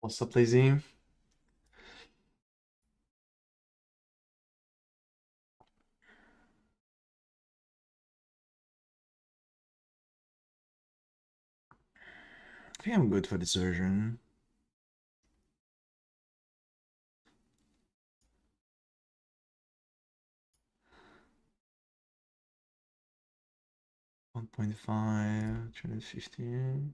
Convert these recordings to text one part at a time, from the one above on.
What's up, Lazy? I think I'm good for this version. $1.5, 250.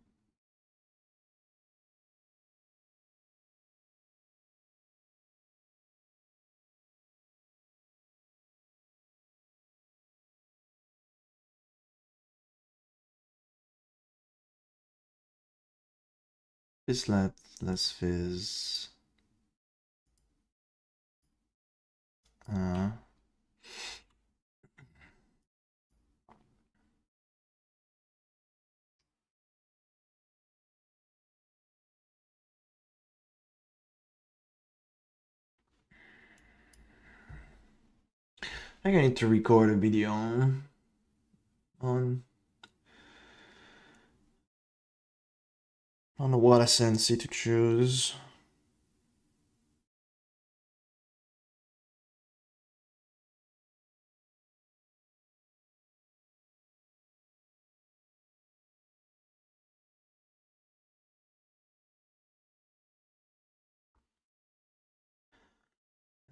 This less fizz. Uh, I think I need to record a video on the water sensei to choose.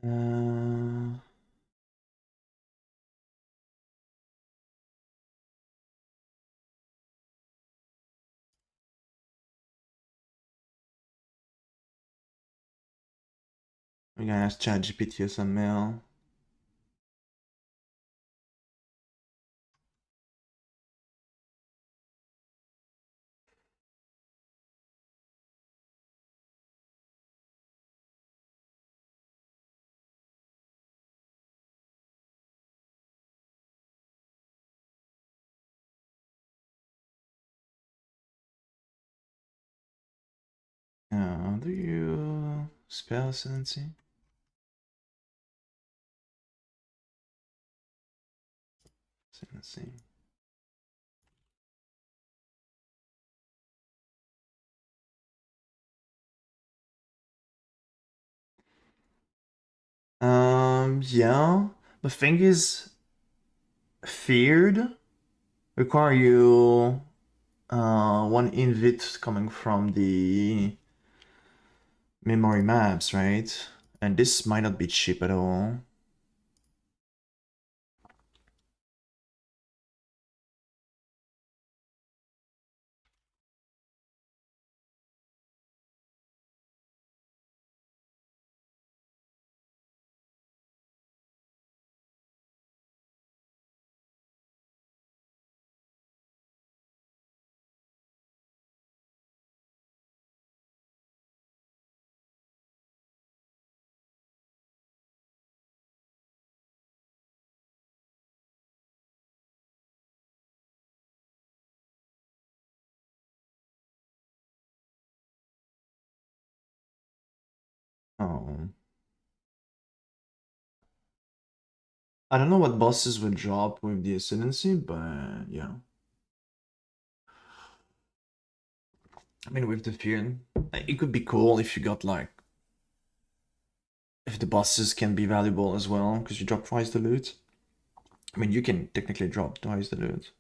Uh, we're gonna ask ChatGPT or some mail. Do you spell sensei? Sensei. Yeah. The thing is, feared require you one invit coming from the memory maps, right? And this might not be cheap at all. Oh. I don't know what bosses will drop with the Ascendancy, but yeah. I mean, with the Fear, it could be cool if you got like... if the bosses can be valuable as well, because you drop twice the loot. I mean, you can technically drop twice the loot.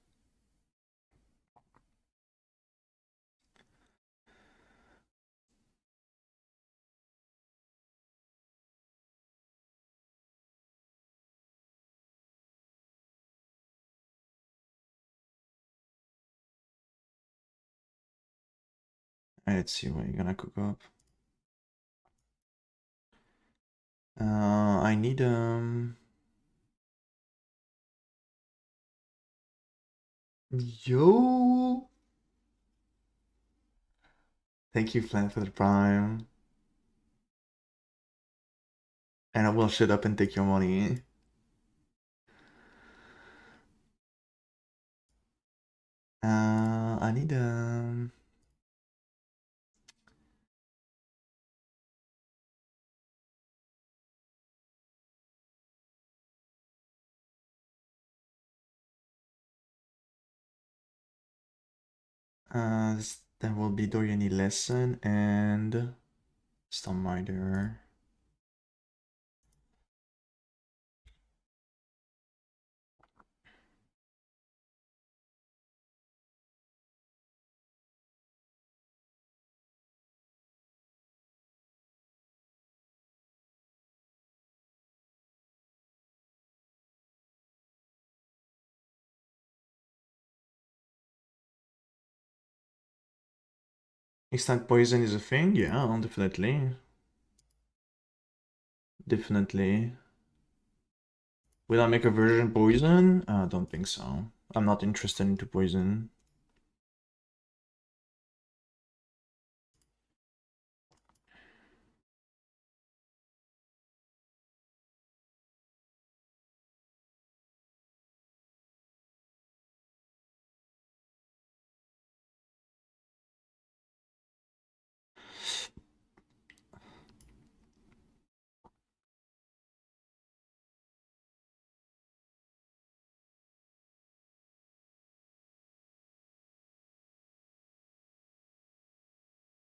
Let's see what you're gonna cook up. I need Yo! Thank you, Flan, for the prime. And I will shut up and take your money. I need there will be Doriani lesson and Storm Rider. Instant poison is a thing? Yeah, definitely. Definitely. Will I make a version poison? I don't think so. I'm not interested into poison.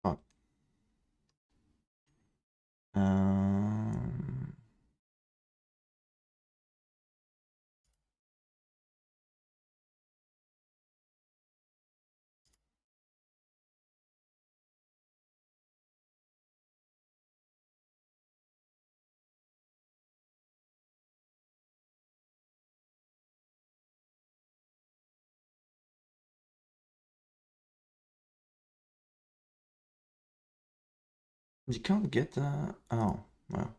Fuck. Um, you can't get that. Oh, well.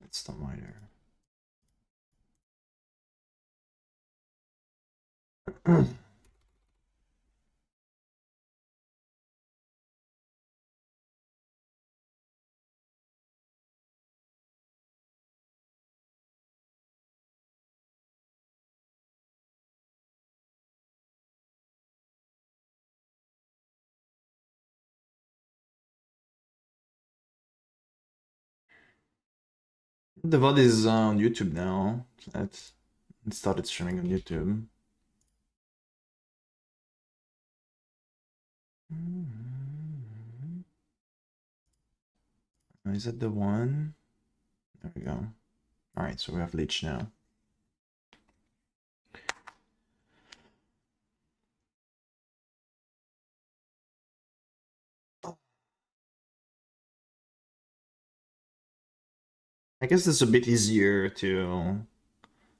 It's not minor. The VOD is on YouTube now. It started streaming on YouTube. Is that the one? There we go. Alright, so we have Leech now. I guess it's a bit easier to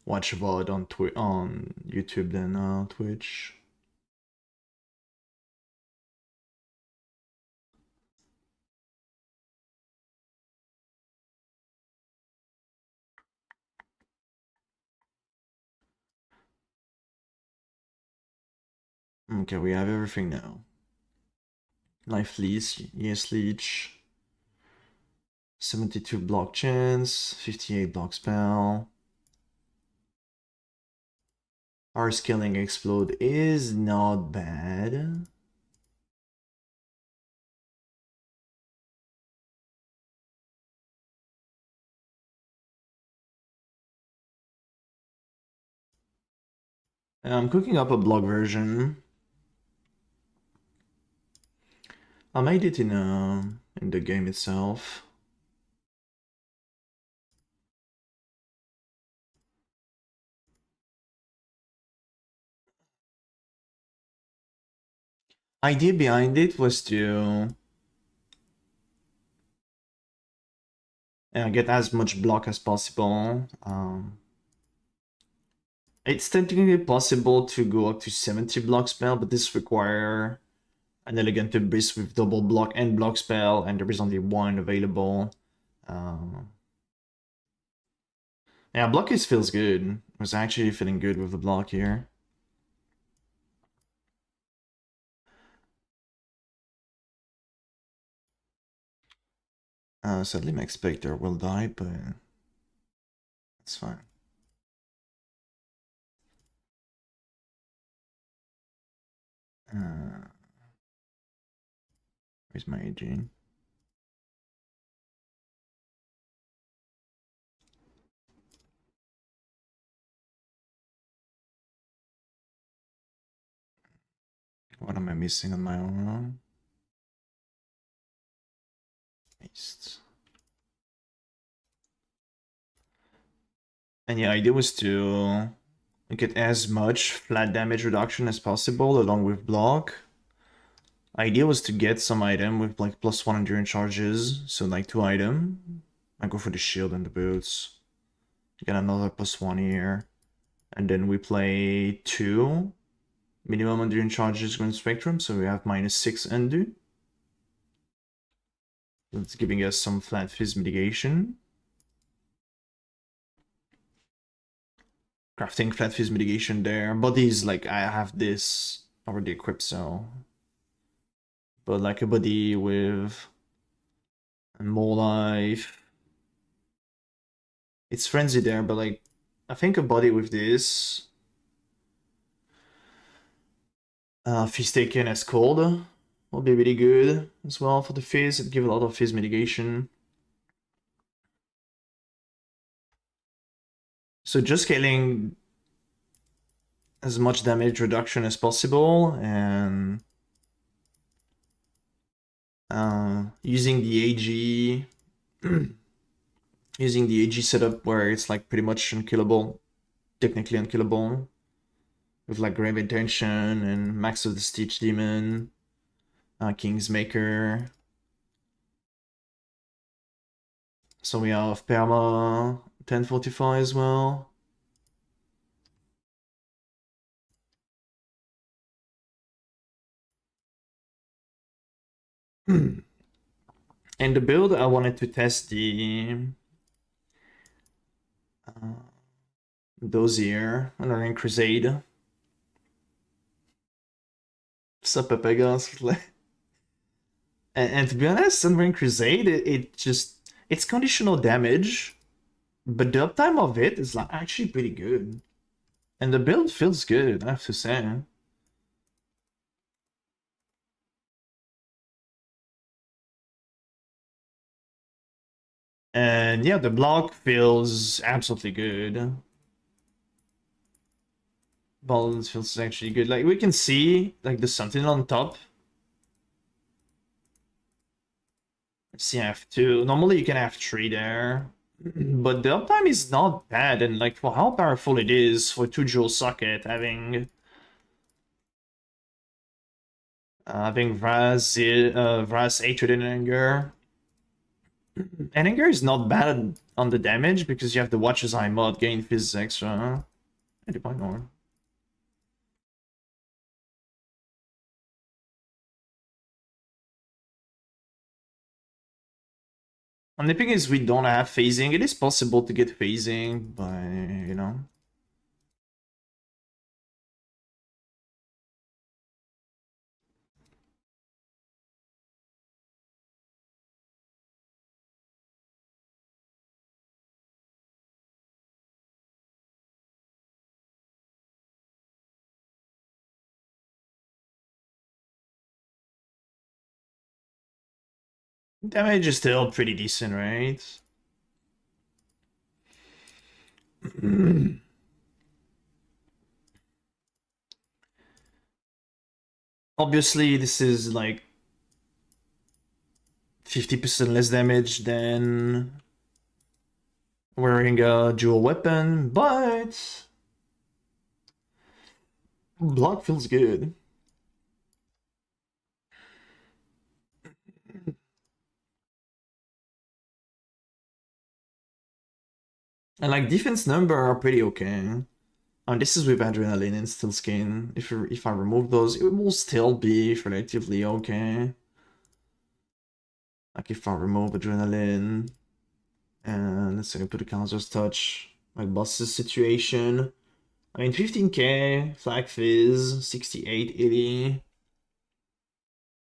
watch VOD on YouTube than Twitch. Okay, we have everything now. Life Leech, yes Leech. 72 block chance, 58 block spell. Our scaling explode is not bad. I'm cooking up a block version. I made it in the game itself. Idea behind it was to get as much block as possible. It's technically possible to go up to 70 block spell, but this require an elegant abyss with double block and block spell, and there is only one available. Yeah, block is feels good. I was actually feeling good with the block here. Sadly, my Spectre will die, but it's fine. Where's my AG? What am I missing on my own? Paste. And the idea was to get as much flat damage reduction as possible along with block. Idea was to get some item with like +1 endurance charges, so like 2 item. I go for the shield and the boots. Get another +1 here. And then we play 2 minimum endurance charges going spectrum, so we have -6 undo. That's giving us some flat fizz mitigation. Crafting flat fizz mitigation there. Bodies, like, I have this already equipped, so. But like a body with more life. It's frenzy there, but like, I think a body with this. Fizz taken as cold will be really good as well for the fizz. It gives a lot of fizz mitigation. So just scaling as much damage reduction as possible and using the AG using the AG setup where it's like pretty much unkillable, technically unkillable, with like Grave Intention and Max of the Stitch Demon, Kingsmaker. So we have Perma 1045 as well. And the build, I wanted to test the those here, Unlearning Crusade. Sup, Pepegas? And to be honest, Unlearning Crusade, it's conditional damage, but the uptime of it is like actually pretty good. And the build feels good, I have to say. And yeah, the block feels absolutely good. Balance feels actually good. Like we can see like the Sentinel on top. See, I have 2. Normally you can have 3 there. But the uptime is not bad, and like for how powerful it is for 2 jewel socket, having Vraz Hatred and Anger. And Anger is not bad on the damage because you have the Watcher's Eye mod, gain Fizz extra. 80 more. And the thing is, we don't have phasing. It is possible to get phasing, but you know. Damage is still pretty decent, right? Obviously, this is like 50% less damage than wearing a dual weapon, but block feels good. And like defense number are pretty okay. And this is with adrenaline and steel skin. If I remove those, it will still be relatively okay. Like if I remove adrenaline and let's say I put a counter's touch, my boss's situation. I mean 15k, flag fizz, 68, 80.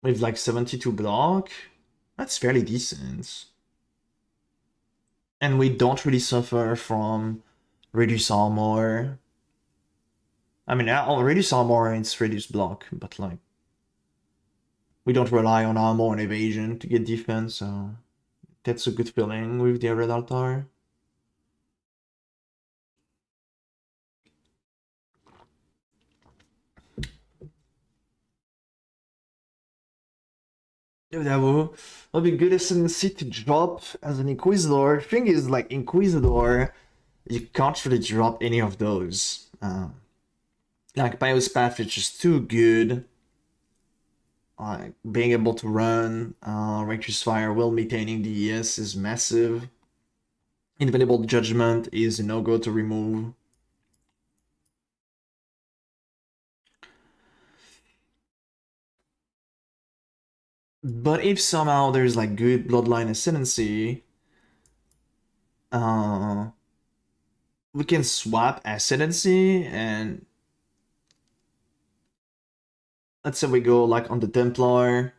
With like 72 block. That's fairly decent. And we don't really suffer from reduce armor. I mean, reduce armor and it's reduce block, but like we don't rely on armor and evasion to get defense, so that's a good feeling with the red altar. Yo, that would be good ascendancy to drop as an Inquisitor. Thing is, like, Inquisitor, you can't really drop any of those. Like, Pious Path is just too good. Like, being able to run, Righteous Fire while maintaining DES is massive. Invincible Judgment is a no-go to remove. But if somehow there's like good Bloodline Ascendancy, we can swap Ascendancy and let's say we go like on the Templar.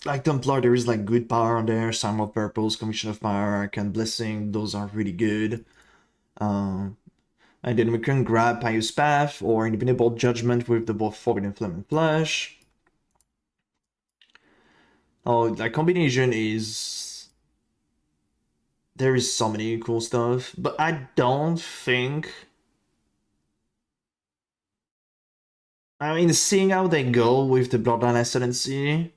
Like Templar, there is like good power on there. Sign of Purpose, Commission of Power, Arcane Blessing, those are really good. And then we can grab Pious Path or Invincible Judgment with the both Forbidden Flame and Flesh. Oh, that combination is... There is so many cool stuff, but I don't think... I mean, seeing how they go with the Bloodline Ascendancy,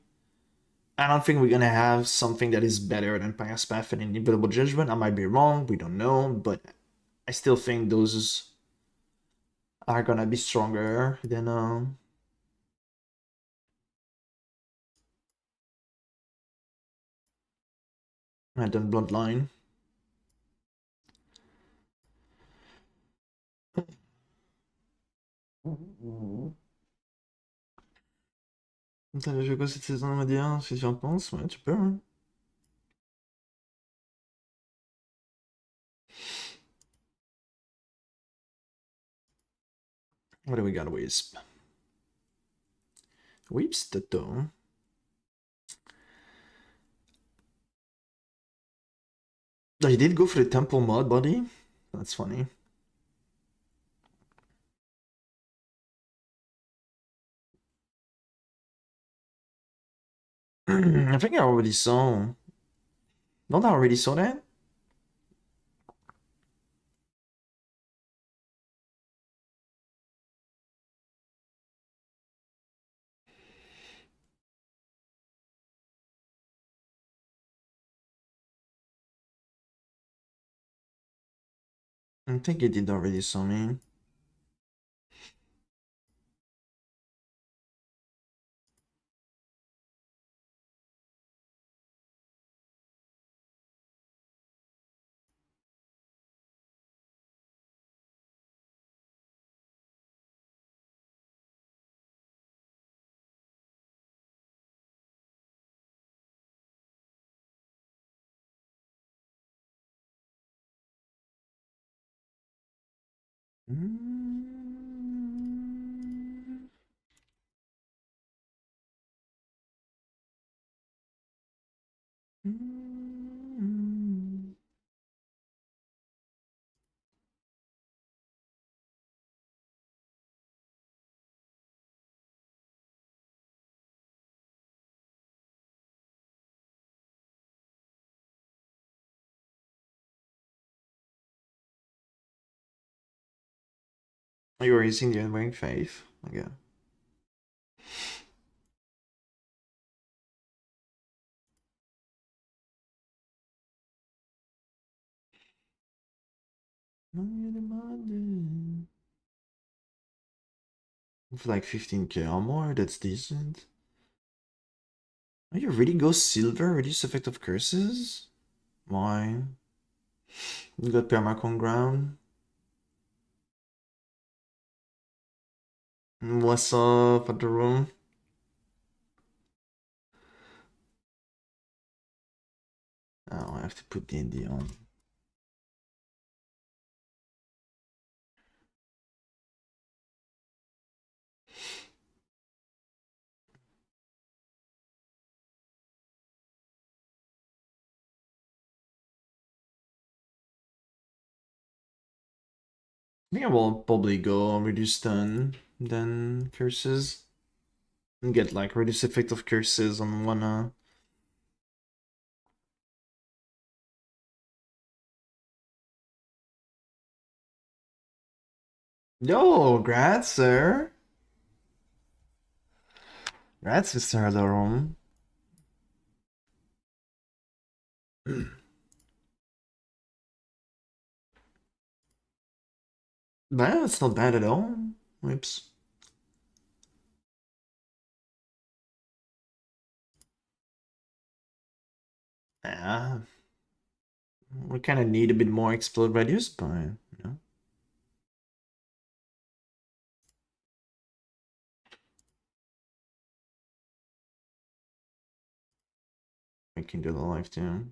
I don't think we're gonna have something that is better than Pious Path and Invincible Judgment. I might be wrong, we don't know, but I still think those are gonna be stronger than Bloodline. T'as déjà joué quoi cette saison, on va dire, si tu en penses? Ouais, tu peux, hein. What do we got, Wisp? Wisp, Toto. Oh, you did go for the temple mod, buddy? That's funny. I think I already saw. Don't I already saw that? I think it did already saw me. Are you erasing the Unwavering Faith? Okay. With like 15k or more, that's decent. Are you really go silver? Reduce effect of curses? Why? You got permacon ground? What's up at the room? Oh, I have to put D&D on. I think I will probably go reduce stun, then curses. And get like reduce effect of curses on one Yo, grats, sir. Grazie, Sardarum. Well, it's not bad at all. Oops. Yeah. We kind of need a bit more explode radius, but, you know. We can do the live too.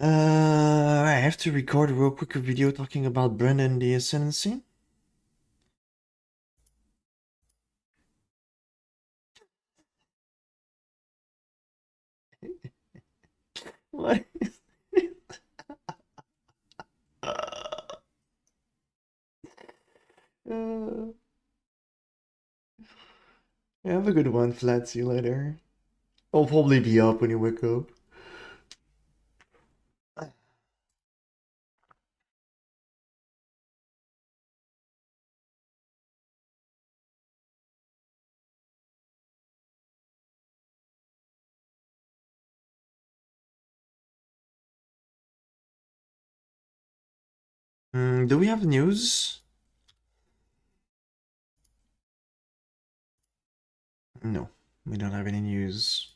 I have to record a real quick video talking about Brendan the Ascendancy. What? Have a good one, Flat. See you later. I'll probably be up when you wake up. Do we have news? No, we don't have any news.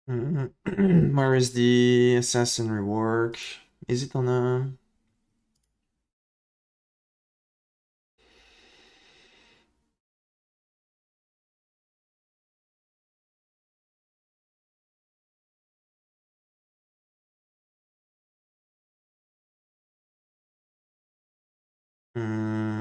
Where is the assassin rework? Is it on a... Hmm.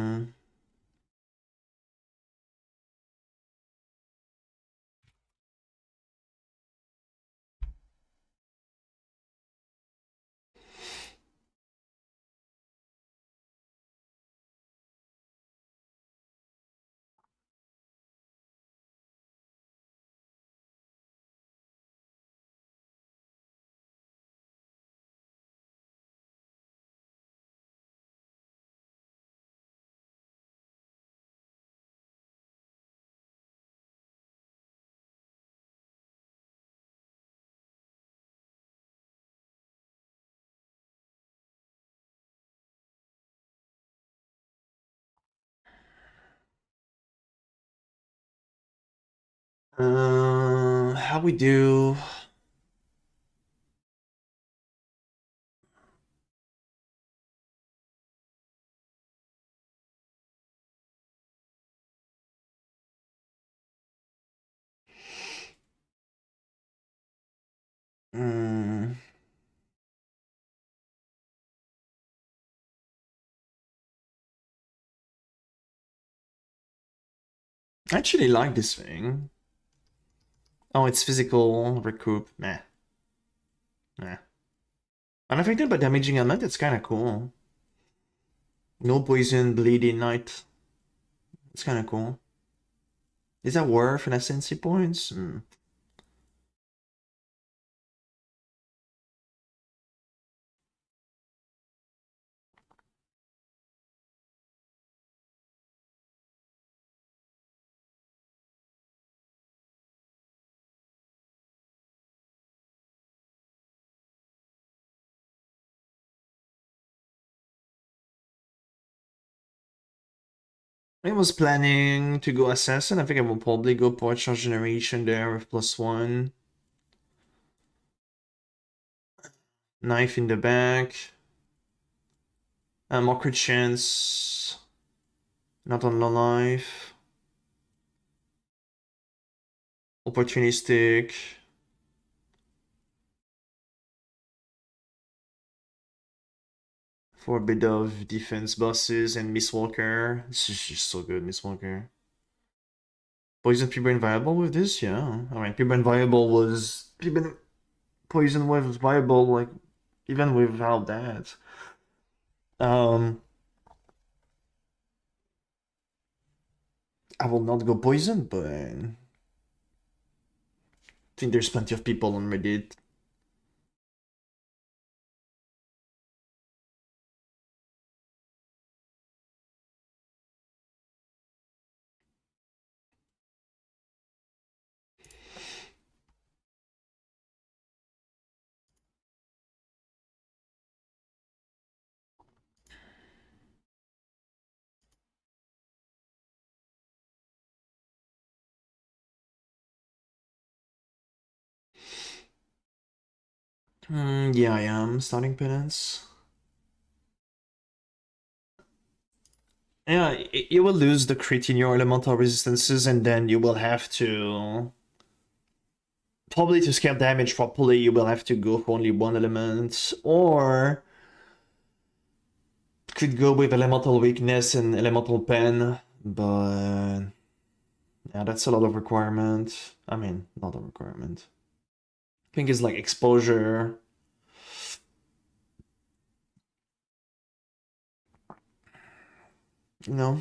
How we do? Hmm. I actually like this thing. Oh, it's physical recoup. Meh. Meh. Unaffected by damaging element, it's kind of cool. No poison, bleeding night. It's kind of cool. Is that worth an ascendancy points? I was planning to go Assassin. I think I will probably go Portrait Generation there with +1. Knife in the back. More crit chance. Not on low life. Opportunistic. For a bit of defense bosses and Miss Walker. This is just so good, Miss Walker. Poison P-Brain viable with this? Yeah. Alright, P-Brain viable was... Poison was viable, like, even without that. I will not go poison, but... I think there's plenty of people on Reddit. Yeah, I am starting penance. Yeah, you will lose the crit in your elemental resistances, and then you will have to... Probably to scale damage properly, you will have to go for only one element, or... Could go with elemental weakness and elemental pen, but... Yeah, that's a lot of requirement. I mean, not a requirement. I think it's like exposure. No.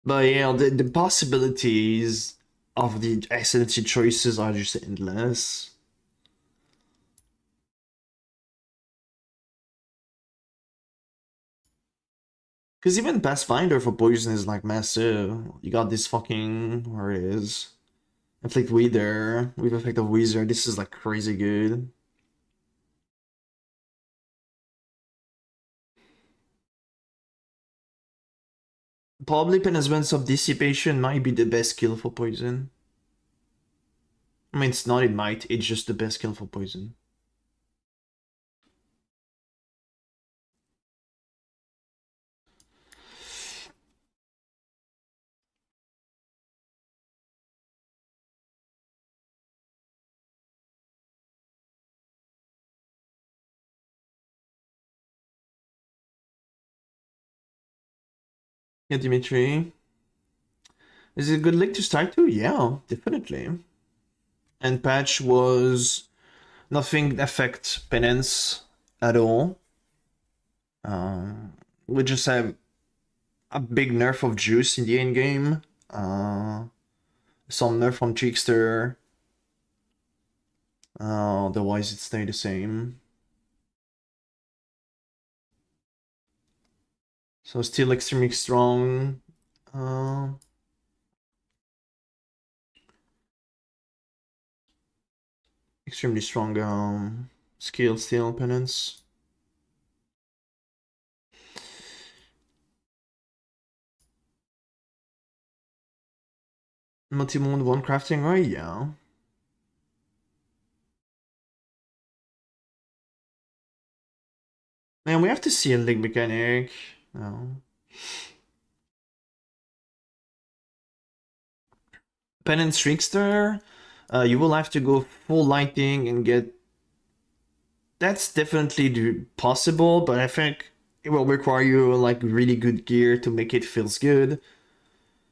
But yeah, the possibilities of the ascendancy choices are just endless. Because even Pathfinder for poison is like massive. You got this fucking... Where it is? Inflict Wither with effect of Wizard. This is like crazy good. Probably Penance of Dissipation might be the best skill for poison. I mean, it's not, it might. It's just the best skill for poison. Yeah, Dimitri. Is it a good lick to start to? Yeah, definitely. And patch was nothing affect penance at all. We just have a big nerf of juice in the end game. Some nerf from Trickster. Otherwise it stayed the same. So still extremely strong. Extremely strong skill still, penance. Multi-mode one crafting, right? Yeah. Man, we have to see a link mechanic. No. Penance Trickster, you will have to go full lighting and get... That's definitely possible, but I think it will require you like really good gear to make it feels good.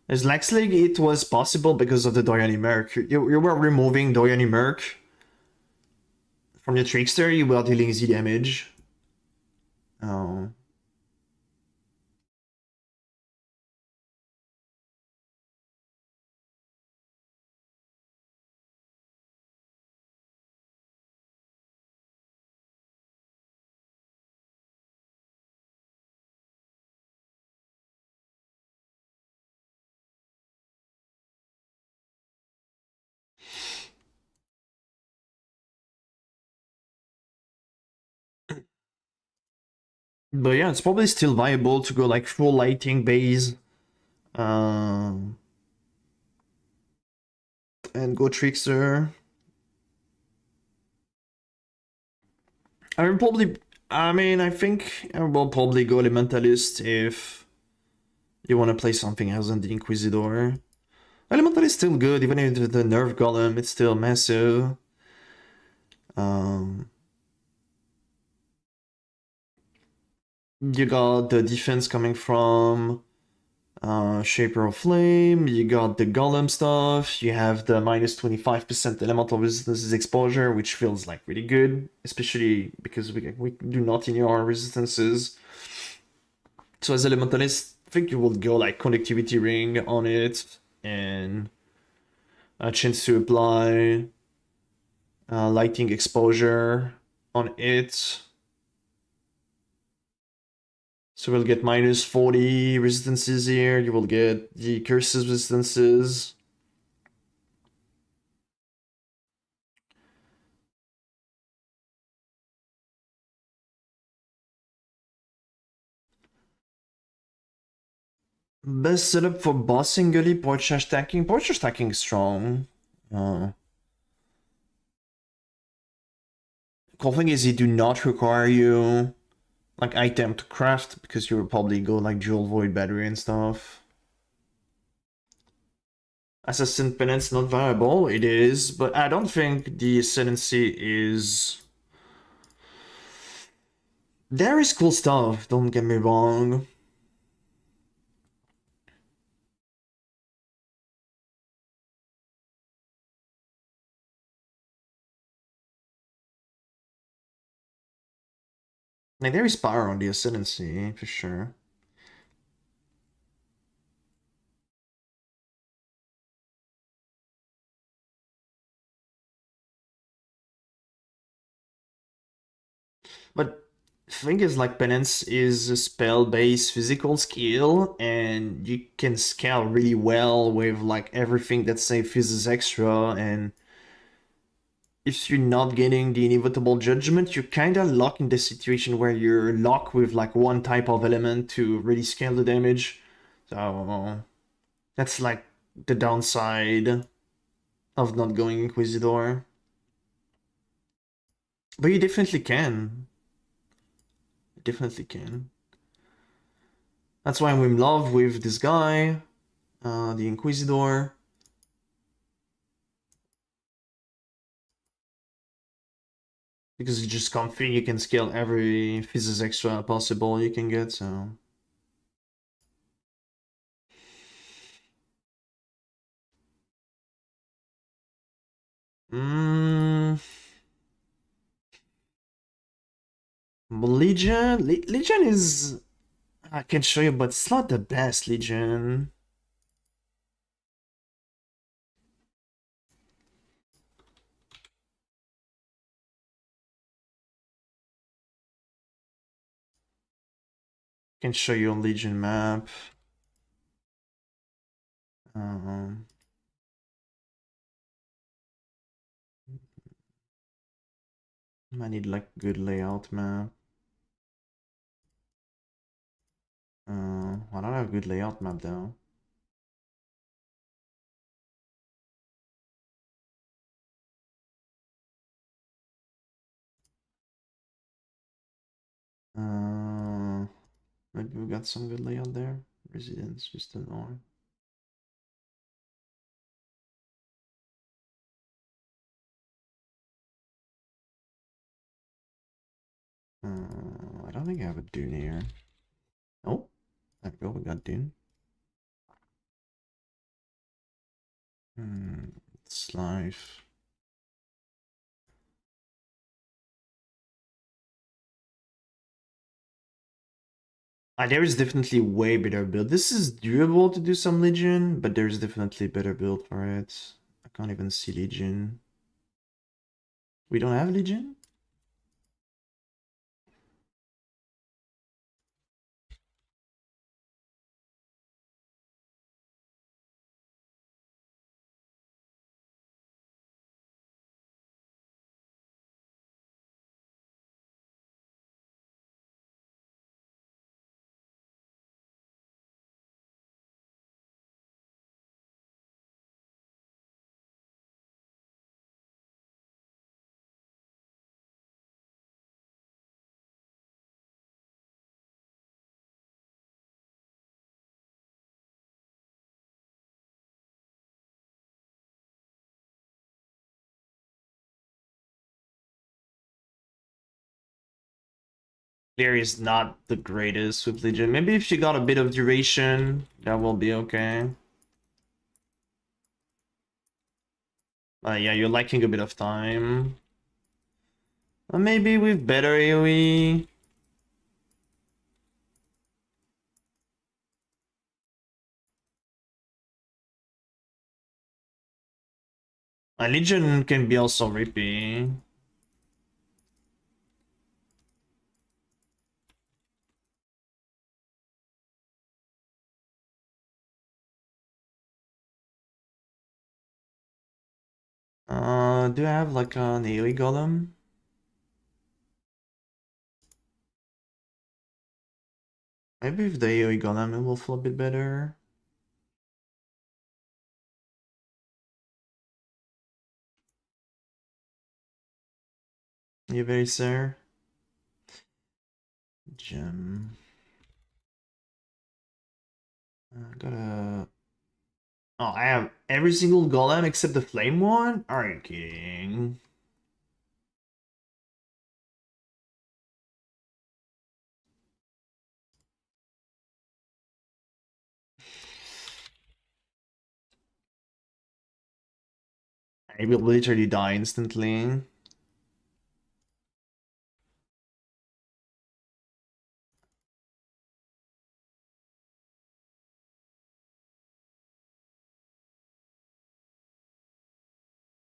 As Lexlig, it was possible because of the Doyani Merc. You were removing Doyani Merc from the Trickster, you were dealing Z damage. Oh. But yeah, it's probably still viable to go like full lighting base. And go trickster. I will probably. I mean, I think I will probably go elementalist if you want to play something else than the Inquisitor. Elemental is still good, even if the nerf golem, it's still massive. Um, you got the defense coming from Shaper of Flame, you got the golem stuff, you have the minus 25% elemental resistances exposure, which feels like really good, especially because we do not ignore our resistances. So as elementalist, I think you will go like conductivity ring on it and a chance to apply lighting exposure on it. So we'll get minus 40 resistances here. You will get the curses resistances. Best setup for bossing gully, porch stacking. Porch stacking is strong. Cool thing is, they do not require you like item to craft because you will probably go like dual void battery and stuff. Assassin penance not viable. It is, but I don't think the ascendancy is. There is cool stuff. Don't get me wrong. Like there is power on the ascendancy for sure. But thing is, like penance is a spell-based physical skill, and you can scale really well with like everything that say physics extra. And if you're not getting the inevitable judgment, you're kind of locked in the situation where you're locked with like one type of element to really scale the damage. So that's like the downside of not going Inquisitor. But you definitely can. You definitely can. That's why I'm in love with this guy, the Inquisitor. Because it's just comfy, you can scale every physics extra possible you can get, so. Mm, Legion? Legion is. I can show you, but it's not the best Legion. I can show you on Legion map. Um, I need like good layout map. I don't have good layout map though. Maybe we got some good layout there. Residence, just an or. I don't think I have a Dune here. Oh, there we go, we got Dune. It's life. There is definitely way better build. This is durable to do some Legion, but there's definitely better build for it. I can't even see Legion. We don't have Legion? Clear is not the greatest with Legion. Maybe if she got a bit of duration, that will be okay. Yeah, you're lacking a bit of time. Maybe with better AoE. Legion can be also rippy. Do I have like an AoE golem? Maybe with the AoE golem it will feel a bit better. You very sir. Gem. Gotta. Oh, I have every single golem except the flame one? Are you kidding? I will literally die instantly.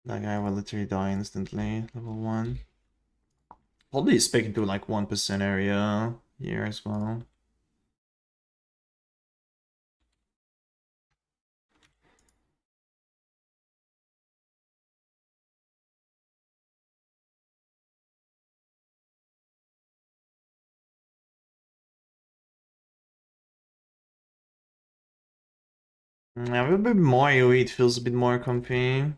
That guy will literally die instantly. Level 1. Probably speaking to like 1% area here as well. Yeah, a bit more AoE, it feels a bit more comfy.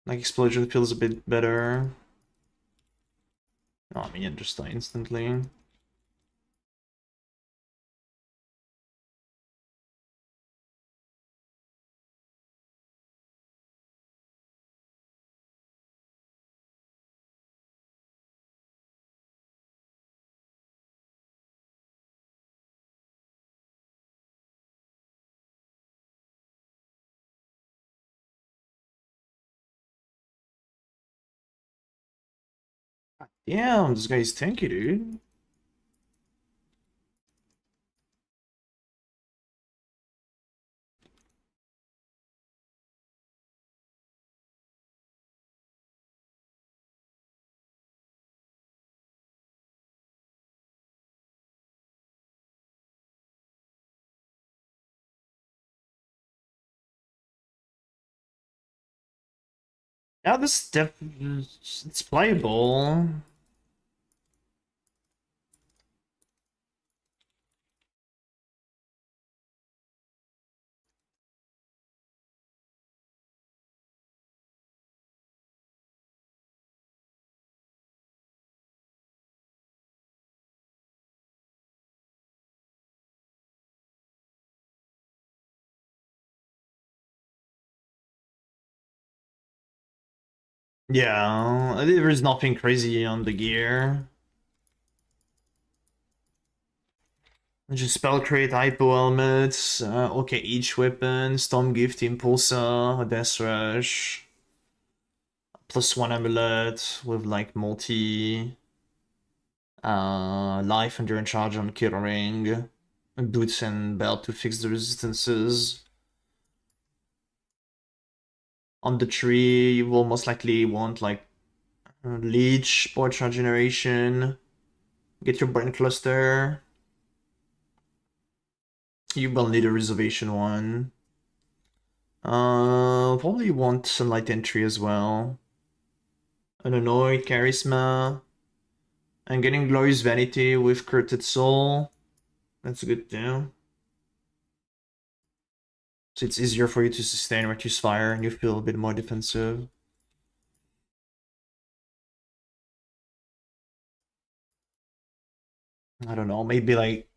Like explosion feels a bit better. Oh, I mean, just die instantly. Damn, this guy's tanky, dude. Yeah, this step, it's playable. Yeah, there's nothing crazy on the gear. Just spell create hypo helmets. Okay, each weapon, storm gift, impulsor, death rush, +1 amulet with like multi life endurance charge on kill ring, boots and belt to fix the resistances. On the tree, you will most likely want like leech, board charge generation. Get your brain cluster. You will need a reservation one. Probably want sunlight entry as well. An annoyed charisma. And getting glorious vanity with curted soul. That's good too. So it's easier for you to sustain reduce fire and you feel a bit more defensive. I don't know, maybe like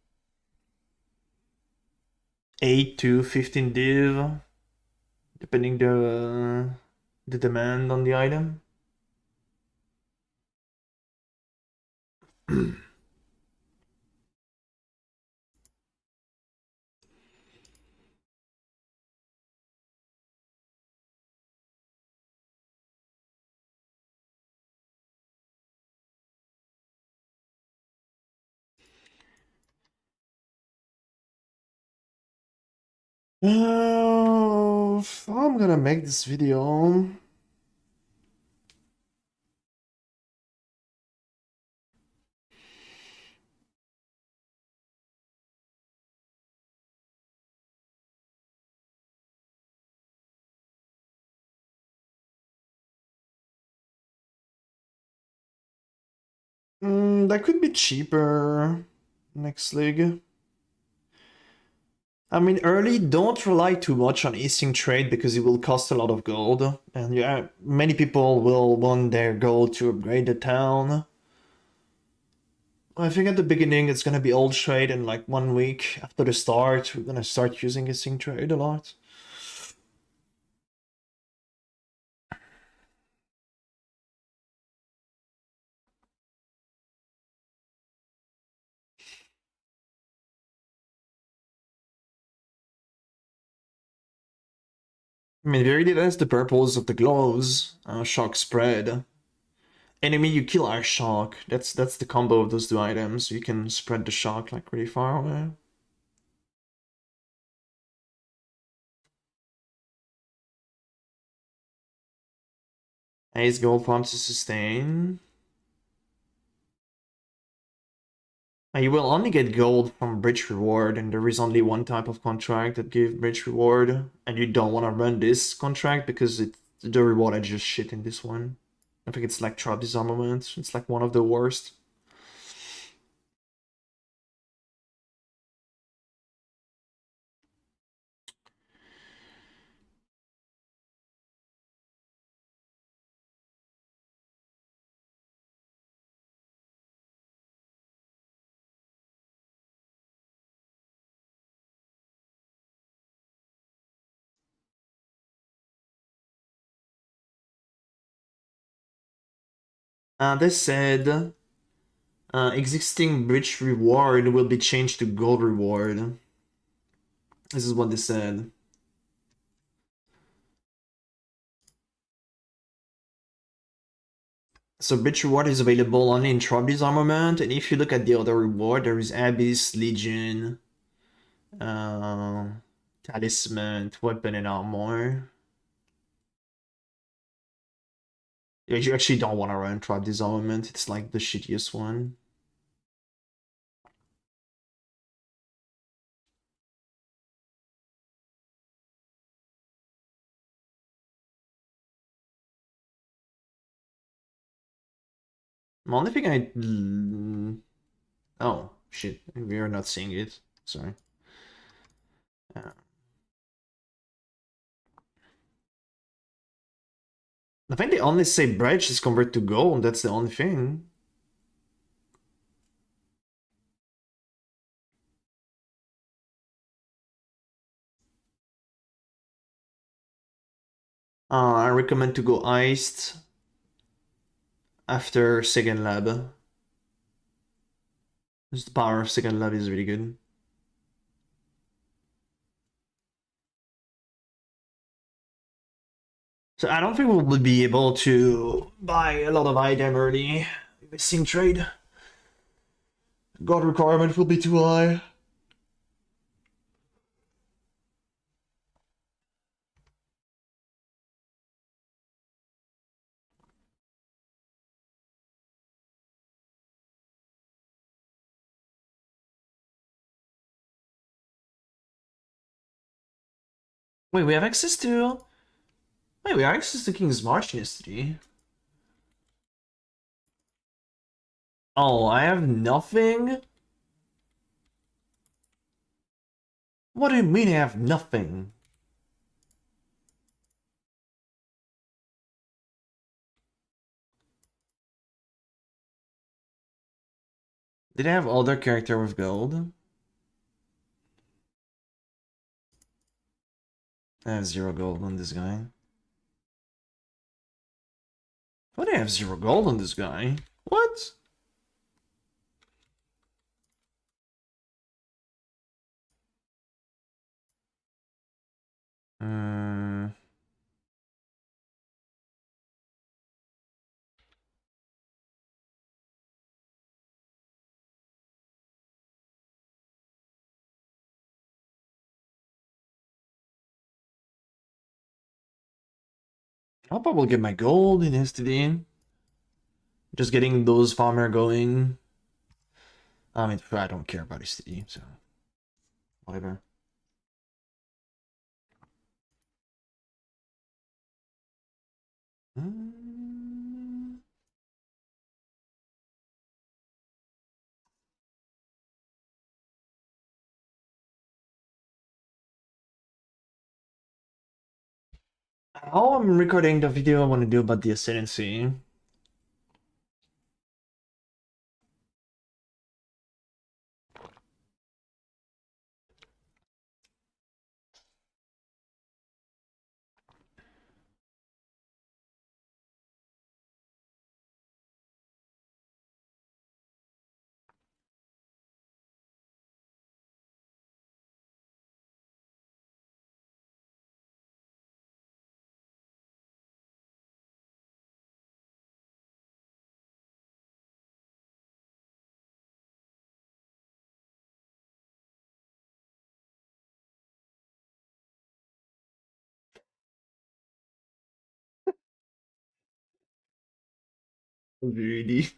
8 to 15 div, depending the demand on the item. I'm gonna make this video. That could be cheaper next league. I mean, early, don't rely too much on Easting trade because it will cost a lot of gold. And yeah, many people will want their gold to upgrade the town. I think at the beginning it's gonna be old trade, and like 1 week after the start, we're gonna start using Easting trade a lot. I mean, very that's the purpose of the gloves. Shock spread. Enemy, you kill our shock. That's the combo of those two items. You can spread the shock like really far away. Ace gold farm to sustain. You will only get gold from bridge reward, and there is only one type of contract that give bridge reward, and you don't want to run this contract because the reward is just shit in this one. I think it's like trap disarmament. It's like one of the worst. They said existing bridge reward will be changed to gold reward. This is what they said. So bridge reward is available only in trap disarmament, and if you look at the other reward, there is Abyss, Legion, Talisman, Weapon, and Armor. You actually don't want to run trap disarmament. It's like the shittiest one. The only thing oh, shit. We are not seeing it. Sorry. I think they only say bridge is converted to gold. That's the only thing. I recommend to go iced after second lab. Just the power of second lab is really good. So I don't think we will be able to buy a lot of item early. Missing trade. God requirement will be too high. Wait, we have access to... Wait, we have access to King's March history. Oh, I have nothing? What do you mean I have nothing? Did I have other character with gold? I have 0 gold on this guy. Why do I have 0 gold on this guy? What? Uh, I'll probably get my gold in STD. Just getting those farmer going. I mean, I don't care about STD, so whatever. How I'm recording the video I want to do about the ascendancy. Really?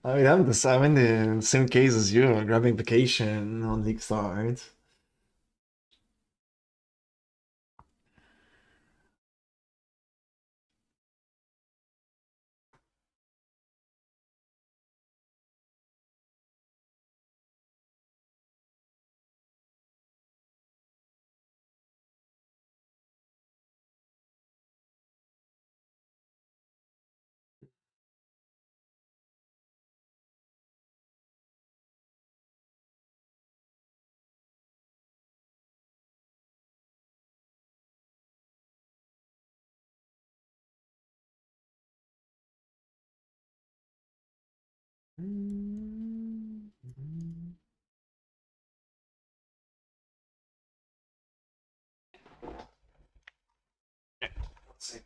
I mean, I'm in the same case as you, grabbing vacation on League Start. Let's see.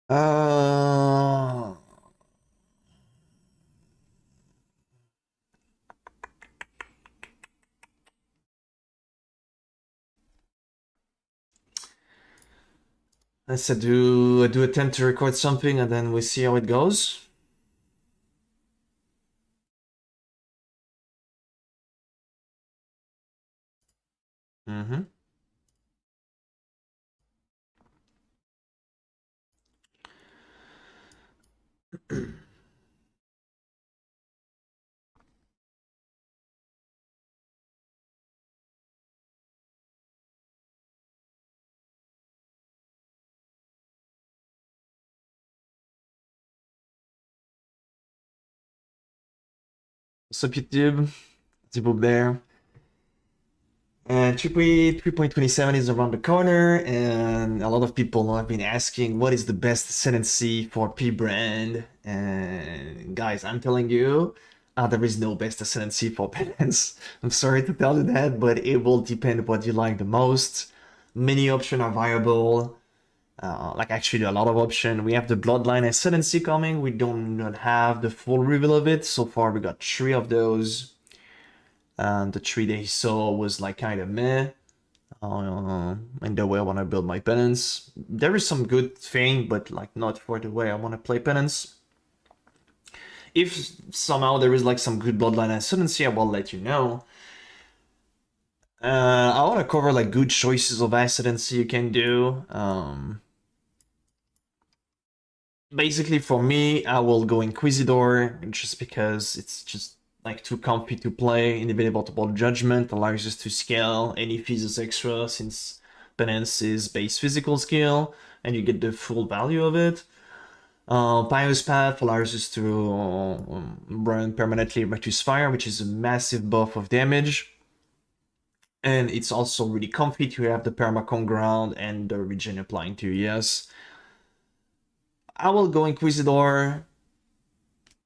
Uh, I do attempt to record something and then we see how it goes. Mm-hmm. What's up, YouTube? People there. And 3.27 is around the corner, and a lot of people have been asking what is the best ascendancy for P brand. And guys, I'm telling you, there is no best ascendancy for penance. I'm sorry to tell you that, but it will depend what you like the most. Many options are viable. Like actually a lot of options. We have the bloodline ascendancy coming. We do not have the full reveal of it. So far we got 3 of those. The 3 they saw was like kind of meh. In the way I want to build my penance. There is some good thing, but like not for the way I want to play penance. If somehow there is like some good bloodline ascendancy, I will let you know. I want to cover like good choices of ascendancy you can do. Basically for me, I will go Inquisitor just because it's just like too comfy to play. Inevitable Judgment allows us to scale any pieces extra since penance is base physical skill and you get the full value of it. Pious Path allows us to run permanently Rectus Fire, which is a massive buff of damage. And it's also really comfy to have the Permacon Ground and the regen applying to you, yes. I will go Inquisitor.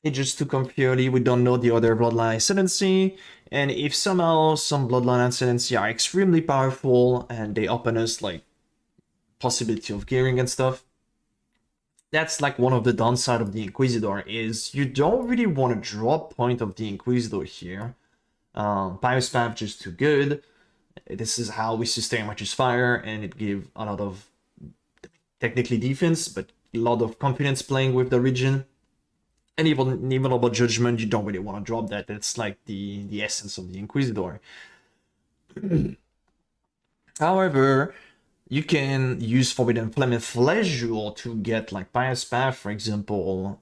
It's just too comfy early. We don't know the other Bloodline Ascendancy. And if somehow some Bloodline Ascendancy are extremely powerful and they open us like possibility of gearing and stuff, that's like one of the downside of the Inquisitor is you don't really want to drop point of the Inquisitor here. Pious Path just too good. This is how we sustain Righteous Fire, and it gives a lot of technically defense, but a lot of confidence playing with the region. And even about Judgment, you don't really want to drop that. That's like the essence of the Inquisitor. However, you can use Forbidden Flame and Flesh Jewel to get like Pious Path, for example,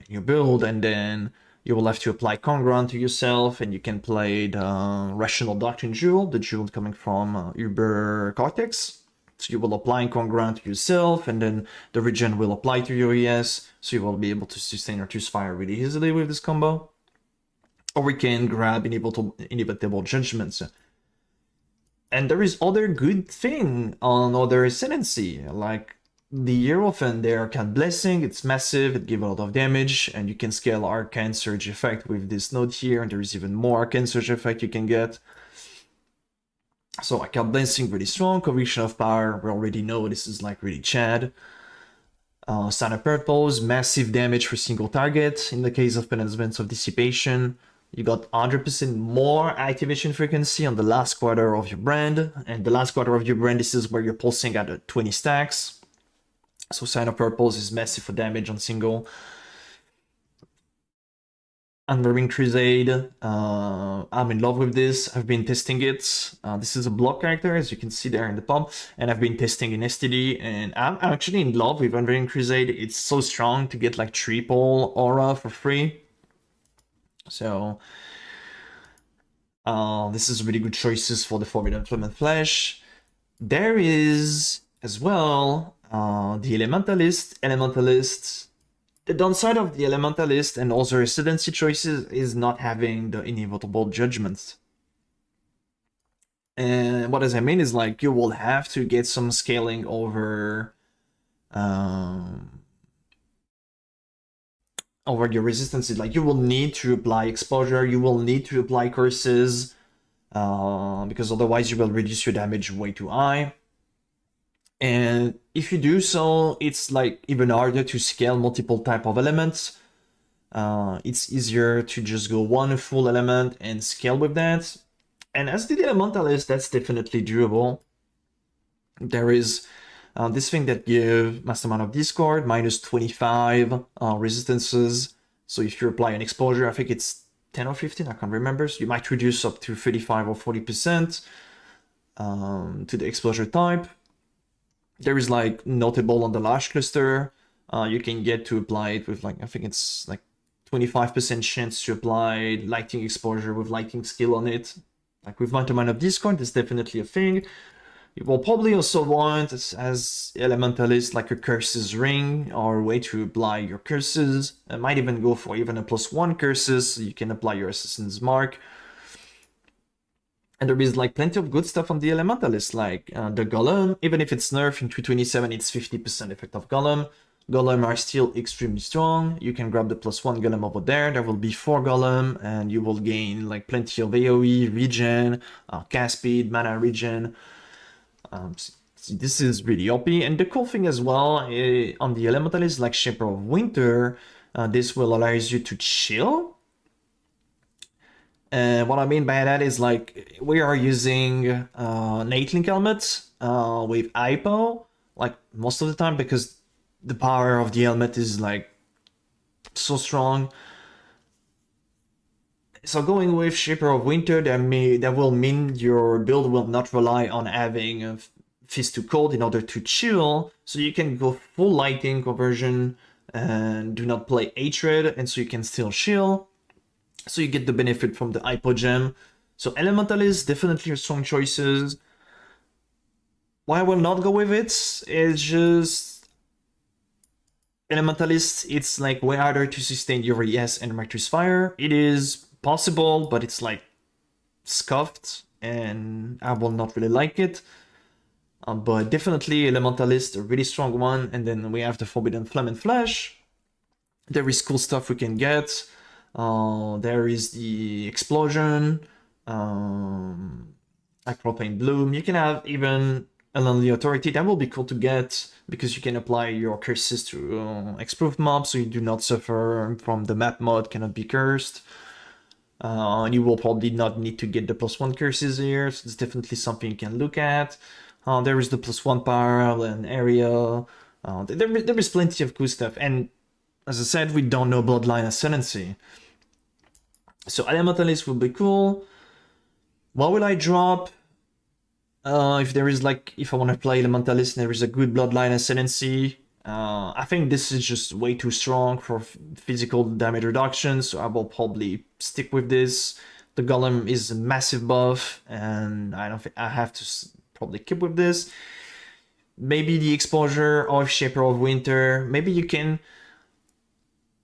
your build, and then you will have to apply Congruent to yourself, and you can play the Rational Doctrine Jewel, the jewel coming from Uber Cortex. So you will apply Congruent to yourself, and then the regen will apply to your ES, so you will be able to sustain Artus Fire really easily with this combo. Or we can grab Inevitable Judgments. And there is other good thing on other ascendancy, like the Hierophant, the Arcane Blessing, it's massive, it gives a lot of damage, and you can scale Arcane Surge effect with this node here, and there is even more Arcane Surge effect you can get. So Arcane Blessing really strong, Conviction of Power, we already know this is like really Chad. Sign of Purpose, massive damage for single target, in the case of Penance of Dissipation. You got 100% more activation frequency on the last quarter of your brand, and the last quarter of your brand, this is where you're pulsing at 20 stacks. So Sign of Purpose is massive for damage on single. Unwearing Crusade, I'm in love with this. I've been testing it. This is a block character, as you can see there in the palm, and I've been testing in STD, and I'm actually in love with Unwearing Crusade. It's so strong to get like triple aura for free. So this is really good choices for the Forbidden Flame and Flesh. There is as well the Elementalist. The downside of the Elementalist and also Residency choices is not having the Inevitable Judgments. And what does that mean is like you will have to get some scaling over your resistances. Like you will need to apply exposure, you will need to apply curses, because otherwise you will reduce your damage way too high. And if you do so, it's like even harder to scale multiple type of elements. It's easier to just go one full element and scale with that. And as the Elementalist, that's definitely doable. There is this thing that gives Mastermind of Discord, minus 25 resistances. So if you apply an exposure, I think it's 10 or 15, I can't remember. So you might reduce up to 35 or 40% to the exposure type. There is like notable on the large cluster. You can get to apply it with like, I think it's like 25% chance to apply lighting exposure with lighting skill on it. Like with Mastermind of Discord, that's definitely a thing. You will probably also want, as Elementalist, like a Curses Ring or a way to apply your curses. I might even go for even a +1 curses, so you can apply your Assassin's Mark. And there is like plenty of good stuff on the Elementalist, like the Golem. Even if it's nerfed in 227, it's 50% effect of Golem. Golem are still extremely strong. You can grab the +1 Golem over there. There will be 4 Golem, and you will gain like plenty of AoE, regen, cast speed, mana regen. This is really OP. And the cool thing as well on the Elementalist, like Shaper of Winter, this will allow you to chill. What I mean by that is like we are using an 8-link helmet with IPO like most of the time because the power of the helmet is like so strong. So going with Shaper of Winter, that will mean your build will not rely on having a Fist to Cold in order to chill. So you can go full lighting conversion and do not play Hatred, and so you can still chill. So you get the benefit from the IPO gem. So Elementalist, definitely strong choices. Why I will not go with it is just Elementalist, it's like way harder to sustain your ES and Rector's Fire. It is possible, but it's like scuffed, and I will not really like it. But definitely Elementalist, a really strong one. And then we have the Forbidden Flame and Flesh. There is cool stuff we can get. There is the Explosion, like Propane Bloom. You can have even Lonely Authority. That will be cool to get because you can apply your curses to Exproved mobs, so you do not suffer from the map mod cannot be cursed. You will probably not need to get the +1 curses here, so it's definitely something you can look at. There is the +1 power and area. There is plenty of cool stuff, and as I said, we don't know Bloodline Ascendancy. So Elementalist will be cool. What will I drop? If there is like, if I want to play Elementalist and there is a good Bloodline Ascendancy, I think this is just way too strong for physical damage reduction, so I will probably stick with this. The Golem is a massive buff, and I don't think I have to probably keep with this. Maybe the Exposure of Shaper of Winter. Maybe you can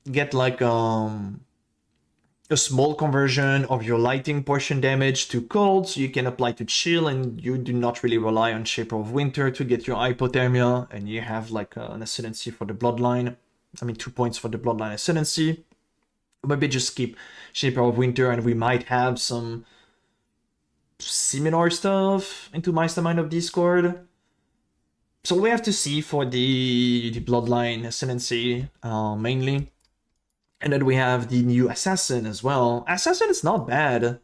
get like a small conversion of your lighting portion damage to cold, so you can apply to chill, and you do not really rely on Shaper of Winter to get your hypothermia, and you have like an ascendancy for the bloodline. I mean 2 points for the bloodline ascendancy. Maybe just keep Shaper of Winter, and we might have some similar stuff into Mastermind of Discord. So we have to see for the bloodline ascendancy mainly. And then we have the new Assassin as well. Assassin is not bad.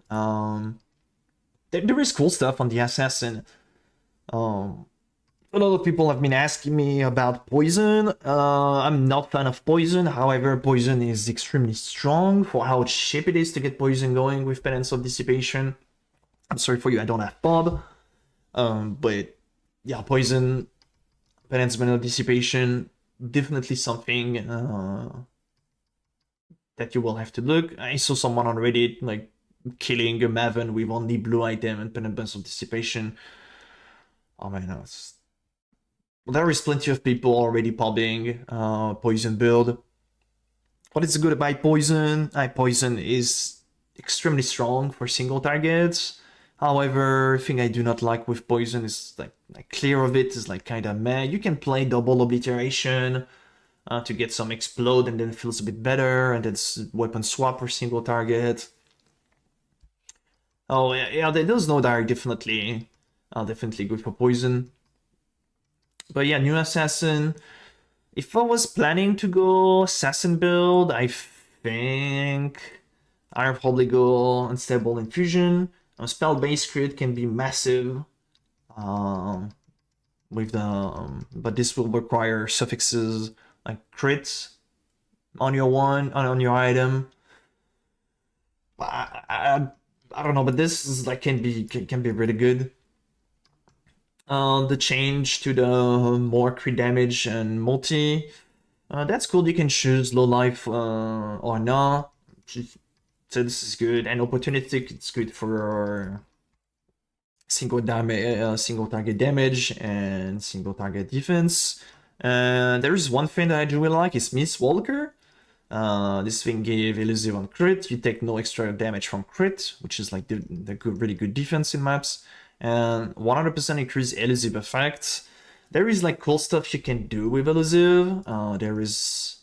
There is cool stuff on the Assassin. A lot of people have been asking me about Poison. I'm not a fan of Poison. However, Poison is extremely strong for how cheap it is to get Poison going with Penance of Dissipation. I'm sorry for you, I don't have Bob. But yeah, Poison, Penance of Dissipation, definitely something that you will have to look. I saw someone on Reddit like killing a Maven with only blue item and Penance of Dissipation. Oh man, there is plenty of people already popping Poison build. What is good about Poison? Poison is extremely strong for single targets. However, the thing I do not like with Poison is like clear of it is like kinda meh. You can play double obliteration to get some explode, and then it feels a bit better, and it's weapon swap for single target. Oh yeah, those nodes are definitely good for Poison. But yeah, new Assassin. If I was planning to go Assassin build, I think I'll probably go Unstable Infusion. Spell-based crit can be massive with the but this will require suffixes like crits on your on your item. I don't know, but this is like can be really good. The change to the more crit damage and multi, that's cool. You can choose low life or not. So this is good, and opportunistic. It's good for single target damage and single target defense. There is one thing that I do really like is Miss Walker. This thing gave elusive on crit. You take no extra damage from crit, which is like the good, really good defense in maps. And 100% increase elusive effect. There is like cool stuff you can do with elusive. There is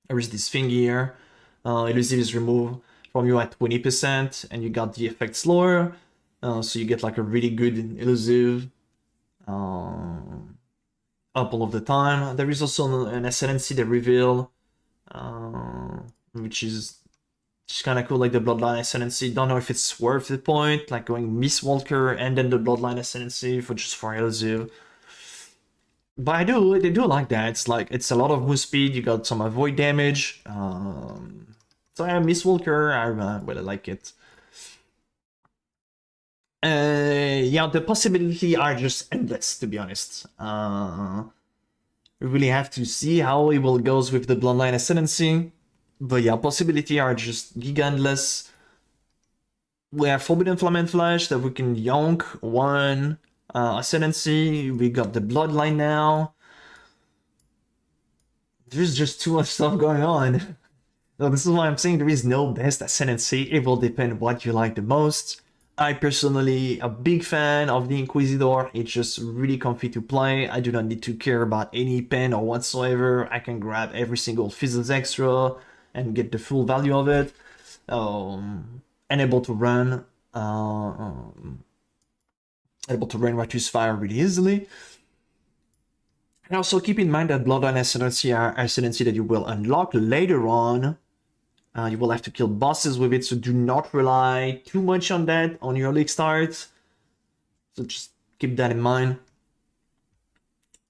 this thing here. Elusive is removed from you at 20%, and you got the effect slower. So you get like a really good elusive up all of the time. There is also an ascendancy that reveal, which is kind of cool, like the bloodline ascendancy. Don't know if it's worth the point, like going Miss Walker and then the bloodline ascendancy for elusive. But I do like that. It's like it's a lot of move speed. You got some avoid damage. So yeah, Miss Walker, I really like it. Yeah, the possibilities are just endless, to be honest. We really have to see how it will goes with the bloodline ascendancy. But yeah, possibilities are just giga endless. We have Forbidden Flame Flash that we can yonk one ascendancy. We got the bloodline now. There's just too much stuff going on. So this is why I'm saying there is no best ascendancy. It will depend what you like the most. I personally a big fan of the Inquisitor. It's just really comfy to play. I do not need to care about any pen or whatsoever. I can grab every single Fizzles extra and get the full value of it. And able to run Righteous Fire really easily. And also keep in mind that Bloodline Ascendancy that you will unlock later on. You will have to kill bosses with it, so do not rely too much on that on your league start. So just keep that in mind.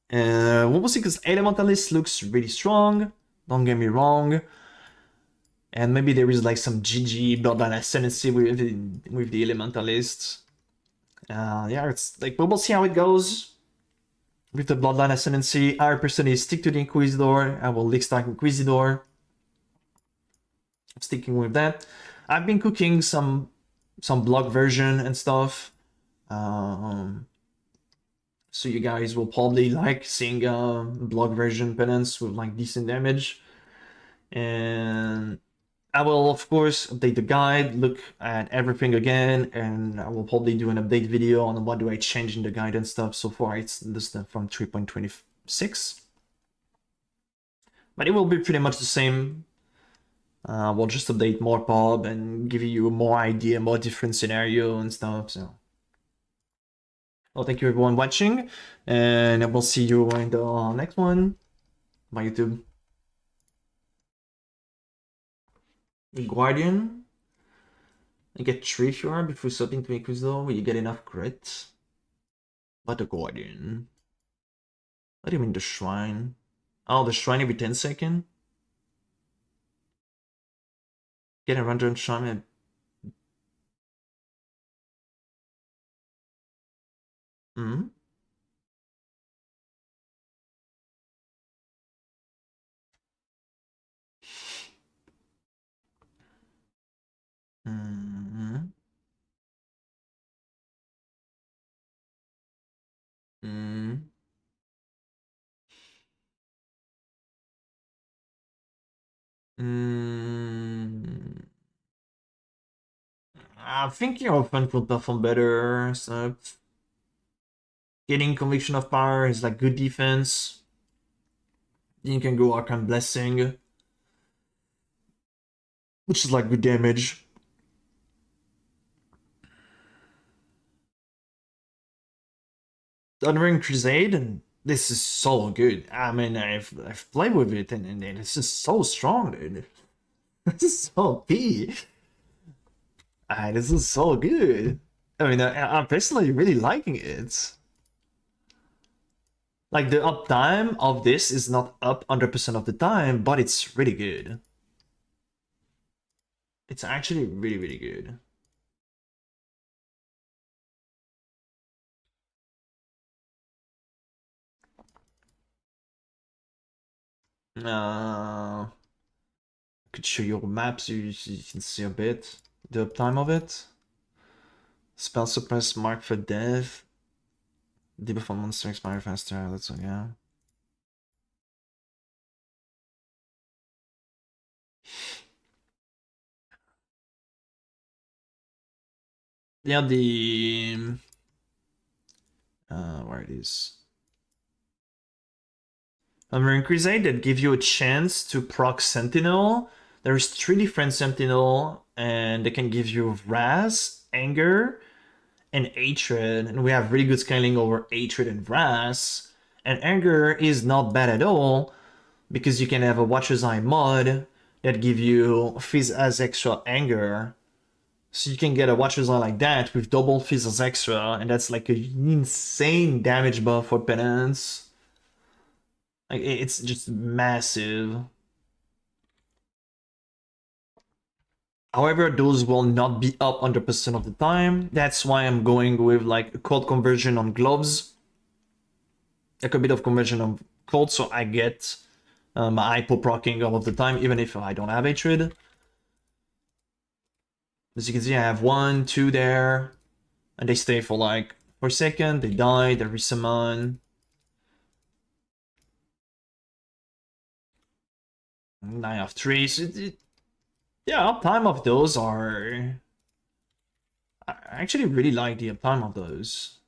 What was it? Because Elementalist looks really strong. Don't get me wrong. And maybe there is like some GG Bloodline Ascendancy with the Elementalist. Yeah, it's like, but we'll see how it goes with the Bloodline Ascendancy. I personally stick to the Inquisitor. I will league start Inquisitor. I'm sticking with that. I've been cooking some block version and stuff. So you guys will probably like seeing a block version penance with like decent damage. And I will of course update the guide, look at everything again, and I will probably do an update video on what do I change in the guide and stuff. So far it's this stuff from 3.26. But it will be pretty much the same. We'll just update more pub and give you more idea, more different scenario and stuff. So, well, thank you everyone watching, and I will see you in the next one. Bye, YouTube. Guardian. You get 3 if you are before swapping to Inquisitor. Will you get enough crit? But the Guardian. What do you mean the Shrine? Oh, the Shrine every 10 seconds? Get a random Shrine. Hmm? Mm-hmm. Mm-hmm. Mm. I think your opponent will perform better, so getting Conviction of Power is like good defense. Then you can go Arcane Blessing, which is like good damage. Thundering Crusade, and this is so good. I mean, I've played with it, and it's just so strong, dude. This is so P. This is so good. I mean, I'm personally really liking it. Like, the uptime of this is not up 100% of the time, but it's really good. It's actually really, really good. I could show you maps, you can see a bit the uptime of it. Spell suppress, mark for death. Debuff on monster expire faster, that's all, yeah. Yeah, the where it is. Marine Crusade that give you a chance to proc Sentinel. There's 3 different Sentinel, and they can give you Wrath, Anger, and Hatred. And we have really good scaling over Hatred and Wrath. And Anger is not bad at all, because you can have a Watcher's Eye mod that give you Fizz as extra Anger. So you can get a Watcher's Eye like that with double Fizz as extra, and that's like an insane damage buff for penance. Like, it's just massive. However, those will not be up 100% of the time. That's why I'm going with like a cold conversion on gloves. Like a bit of conversion of cold, so I get my hypo procking all of the time, even if I don't have hatred. As you can see, I have 1, 2 there, and they stay for like for a second, they die, they resummon. 9 of 3, so yeah, uptime of those are... I actually really like the uptime of those.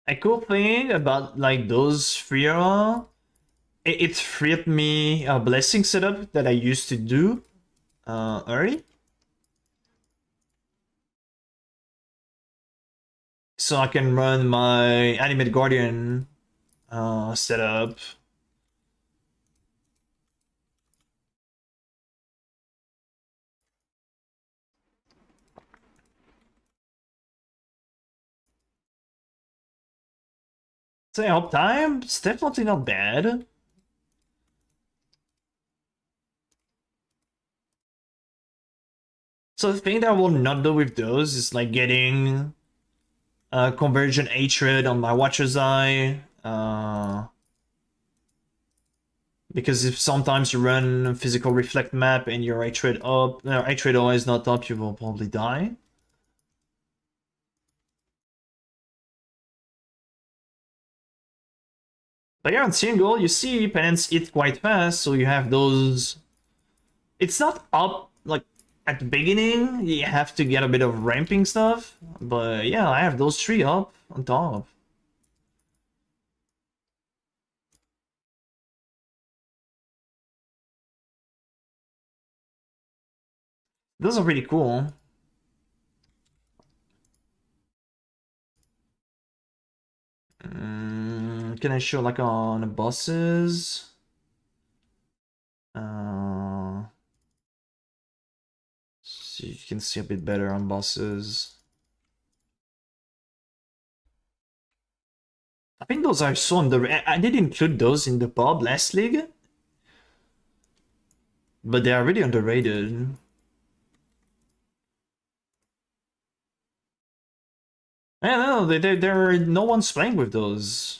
A cool thing about like those Freya, it freed me a blessing setup that I used to do early. So I can run my Animate Guardian setup. So uptime, it's definitely not bad. So the thing that I will not do with those is like getting conversion hatred on my Watcher's Eye. Because if sometimes you run physical reflect map and your hatred up, hatred eye is not up, you will probably die. But yeah, on single, you see penance hit quite fast, so you have those... It's not up, like, at the beginning, you have to get a bit of ramping stuff, but yeah, I have those 3 up on top. Those are pretty cool. Can I show, like, on the bosses? So you can see a bit better on bosses. I think those are so underrated. I did include those in the pub last league, but they are really underrated. I don't know, there are no one's playing with those.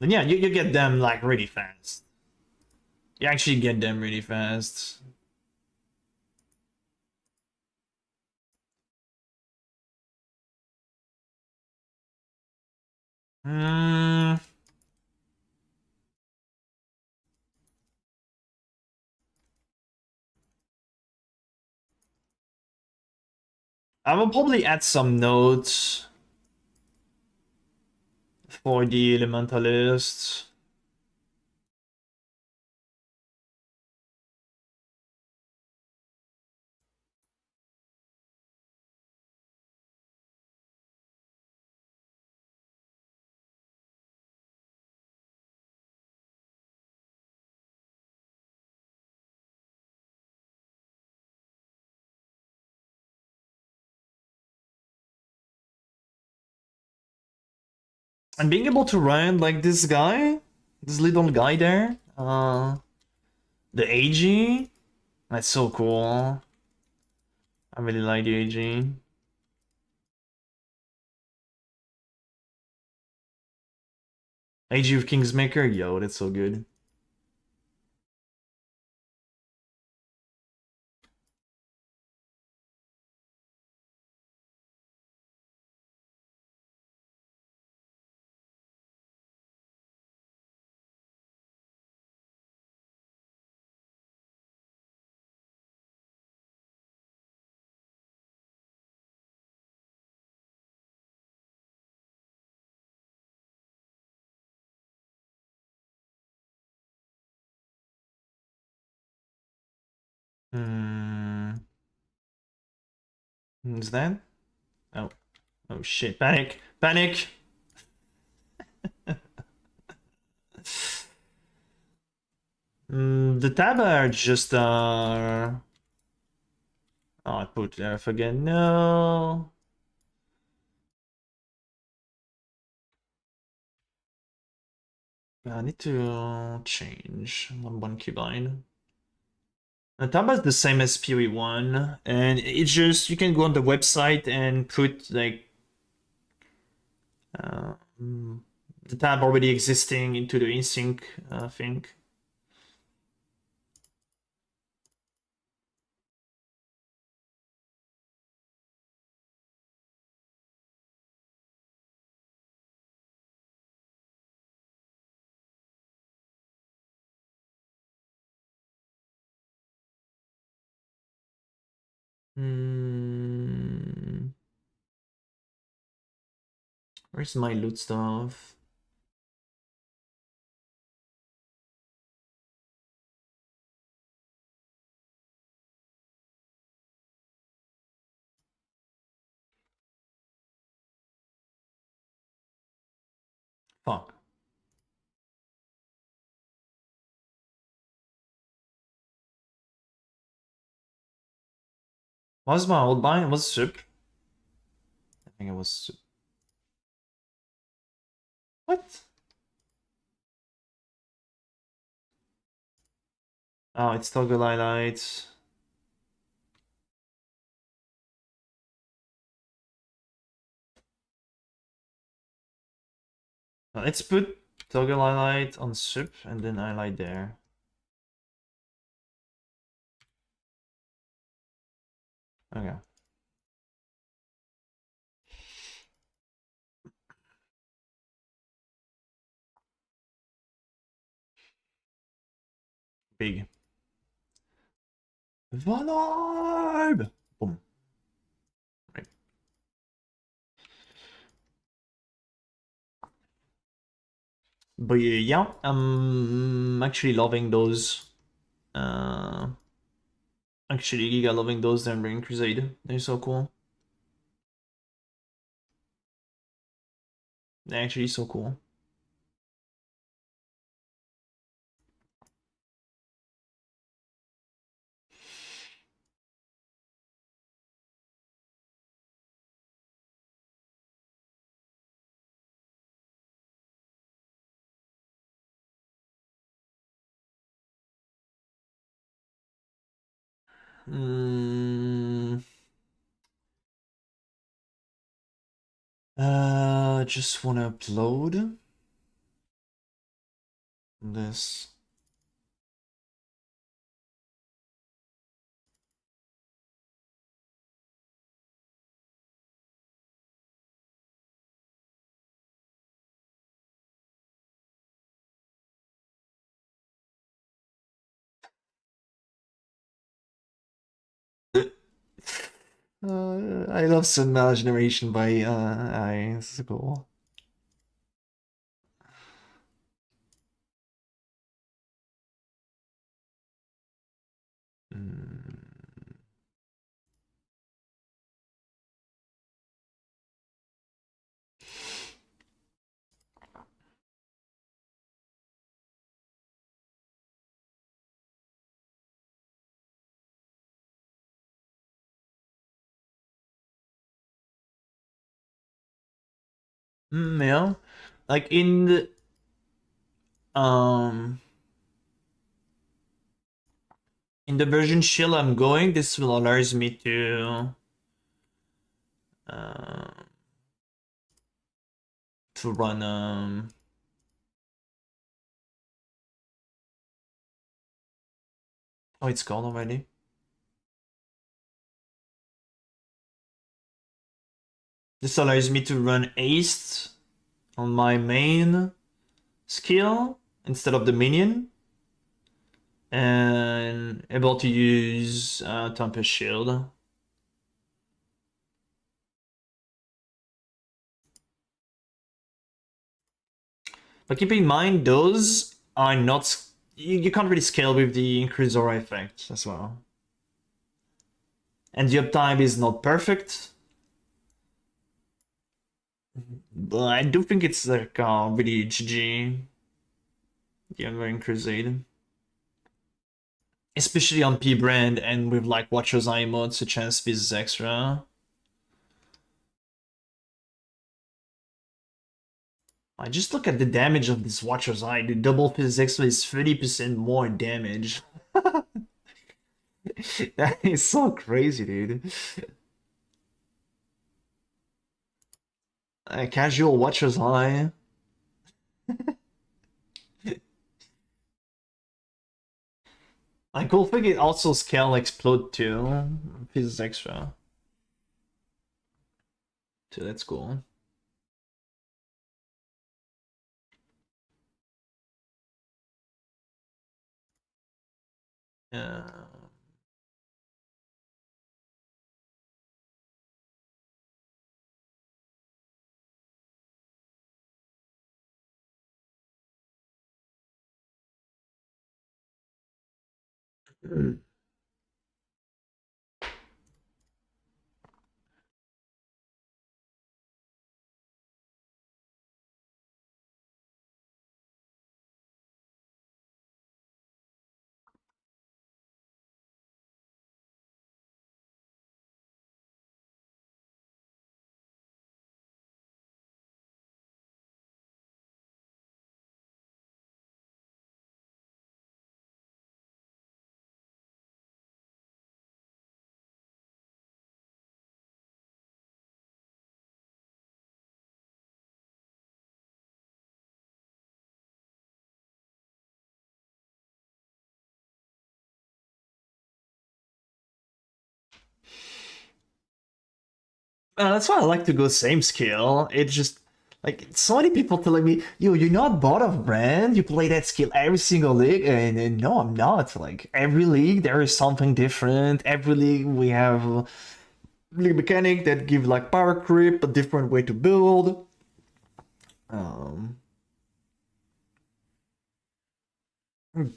And yeah, you get them like really fast. You actually get them really fast. Hmm. I will probably add some notes for the elementalist. And being able to run like this guy, this little guy there, the AG, that's so cool. I really like the AG. AG of Kingsmaker, yo, that's so good. Hmm. What's that? Oh. Oh shit. Panic. Panic! The tab are just Oh, I put F again. No. I need to change one keybind. The tab is the same as PoE1, and it's just you can go on the website and put like the tab already existing into the insync thing. Where's my loot stuff? Fuck. What was my old bind? Was soup? I think it was soup. What? Oh, it's toggle highlights. Let's put toggle highlight on soup and then highlight there. Okay. Big. Vibe! Boom. Right. But yeah, I'm actually loving those. Actually, Giga loving those than Brain Crusade. They're so cool. They're actually so cool. Just wanna upload this. I love some generation by I. This is cool. Yeah, like in the in the version shell I'm going, this will allows me uh, to run oh, it's gone already. This allows me to run haste on my main skill instead of the minion, and able to use Tempest Shield. But keep in mind, those are not... You can't really scale with the increased aura effect as well. and the uptime is not perfect. But I do think it's like really GG. The Unwearing Crusade. Especially on P brand and with like Watcher's Eye mods such as Physics Extra. I just look at the damage of this Watcher's Eye. The double Physics Extra is 30% more damage. That is so crazy, dude. A casual Watcher's Eye. I cool think it also scale explode too. Physics Extra. So that's cool. Yeah. That's why I like to go same skill. It's just like so many people telling me, "Yo, you're not bought of brand. You play that skill every single league." And no, I'm not. Like every league, there is something different. Every league we have league mechanic that give like power creep, a different way to build. Um,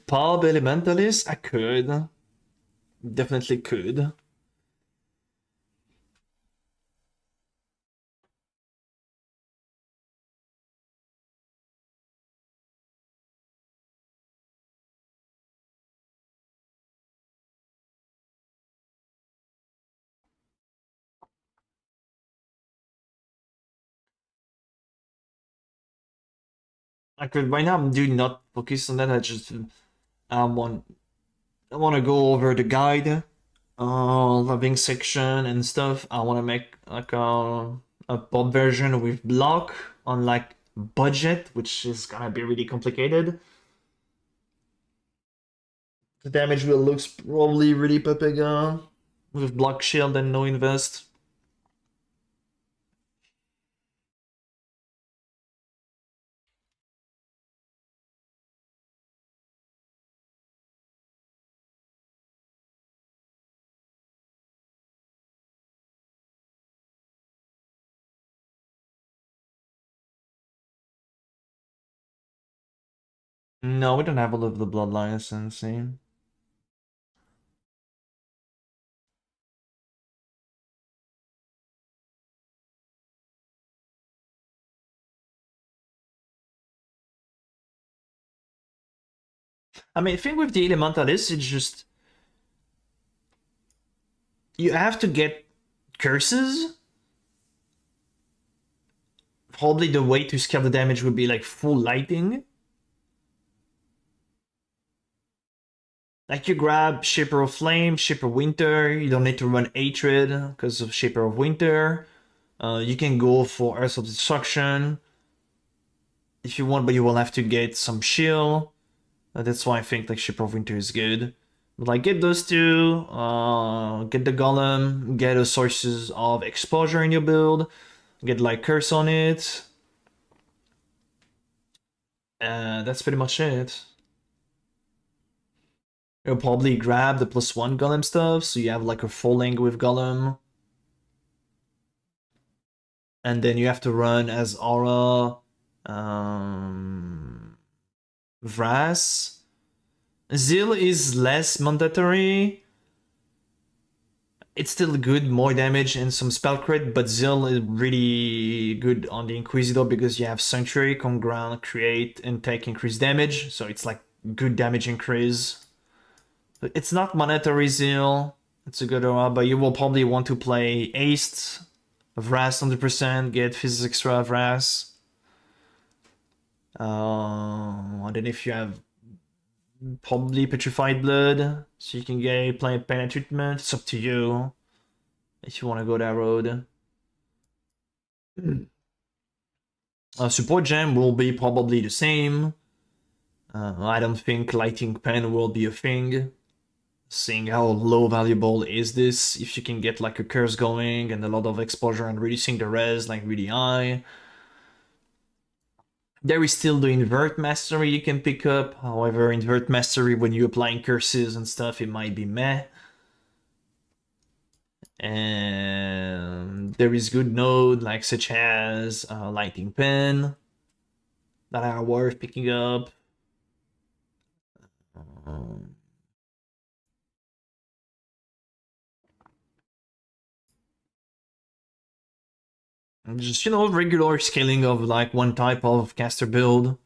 Pub Elementalist, I could definitely could. I could right now. I'm doing not focus on that. Want I want to go over the guide, living section and stuff. I want to make like a pop version with block on like budget, which is gonna be really complicated. The damage will look probably really Pepega with block shield and no invest. No, we don't have all of the bloodline essence. I mean, the thing with the Elementalist, it's just you have to get curses. Probably the way to scale the damage would be like full lighting. Like you grab Shaper of Flame, Shaper of Winter, you don't need to run Hatred because of Shaper of Winter. You can go for Earth of Destruction if you want, but you will have to get some shield. That's why I think like Shaper of Winter is good. But like get those two, get the Golem, get a sources of exposure in your build, get like Curse on it. That's pretty much it. You'll probably grab the +1 Golem stuff, so you have like a full link with Golem. And then you have to run as Aura, Vras. Zeal is less mandatory. it's still good, more damage and some spell crit, but Zil is really good on the Inquisitor because you have Sanctuary, Come Ground, Create, and take increased damage, so it's like good damage increase. But it's not monetary Zil, it's a good aura, but you will probably want to play Ace, Vras 100%, get Physics Extra Vras. And then if you have probably Petrified Blood, so you can get play Penance Treatment, it's up to you if you want to go that road. Support gem will be probably the same. I don't think lighting pen will be a thing. Seeing how low valuable is this, if you can get like a curse going and a lot of exposure and reducing the res like really high. There is still the invert mastery you can pick up. However, invert mastery when you're applying curses and stuff, it might be meh. And there is good node like such as lighting pen that are worth picking up. Just, you know, regular scaling of like one type of caster build.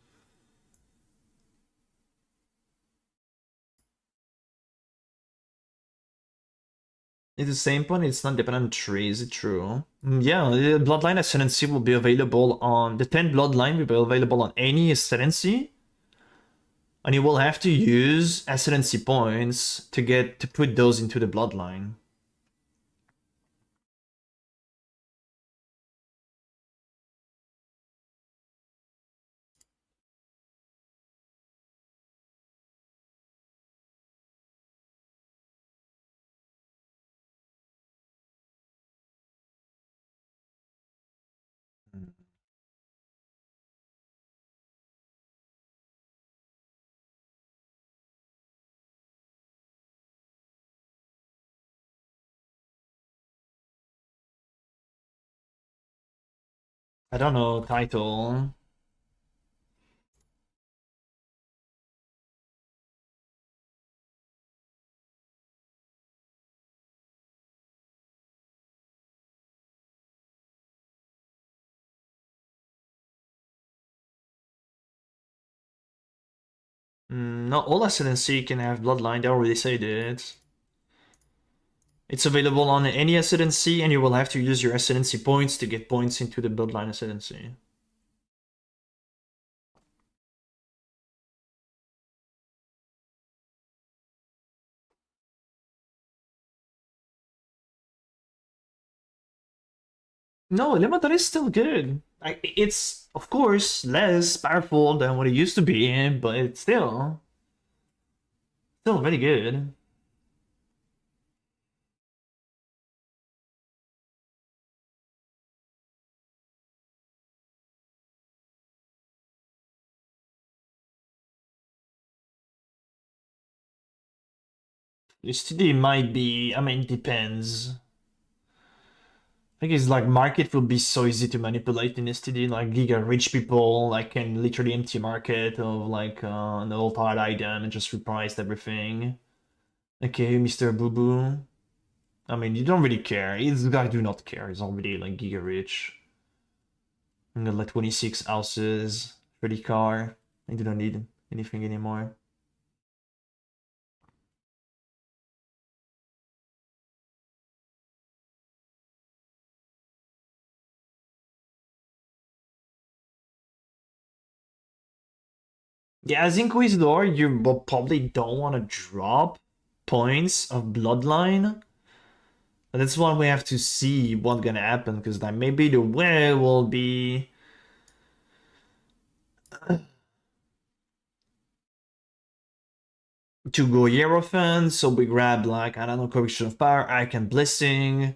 It's the same point, it's not dependent on tree, is it true? Yeah, the Bloodline Ascendancy will be available on... The 10 Bloodline will be available on any Ascendancy. And you will have to use Ascendancy points to put those into the Bloodline. I don't know, title. Not all Ascendancy can have Bloodline, they already said it. It's available on any Ascendancy, and you will have to use your Ascendancy points to get points into the Bloodline Ascendancy. No, Elemental is still good. It's, of course, less powerful than what it used to be, but it's still very good. STD might be, I mean, depends. I think it's like market will be so easy to manipulate in STD, like giga rich people like can literally empty market of like an old hard item and just reprice everything. Okay, Mr. Boo Boo. I mean, you don't really care. This guy do not care. He's already like giga rich. I'm gonna let 26 houses, 30 car. I do not need anything anymore. Yeah, as Inquisitor, you probably don't want to drop points of Bloodline. But that's what we have to see what's gonna happen, because then maybe the way will be... to go Hierophant, so we grab like, I don't know, Correction of Power, Icon Blessing,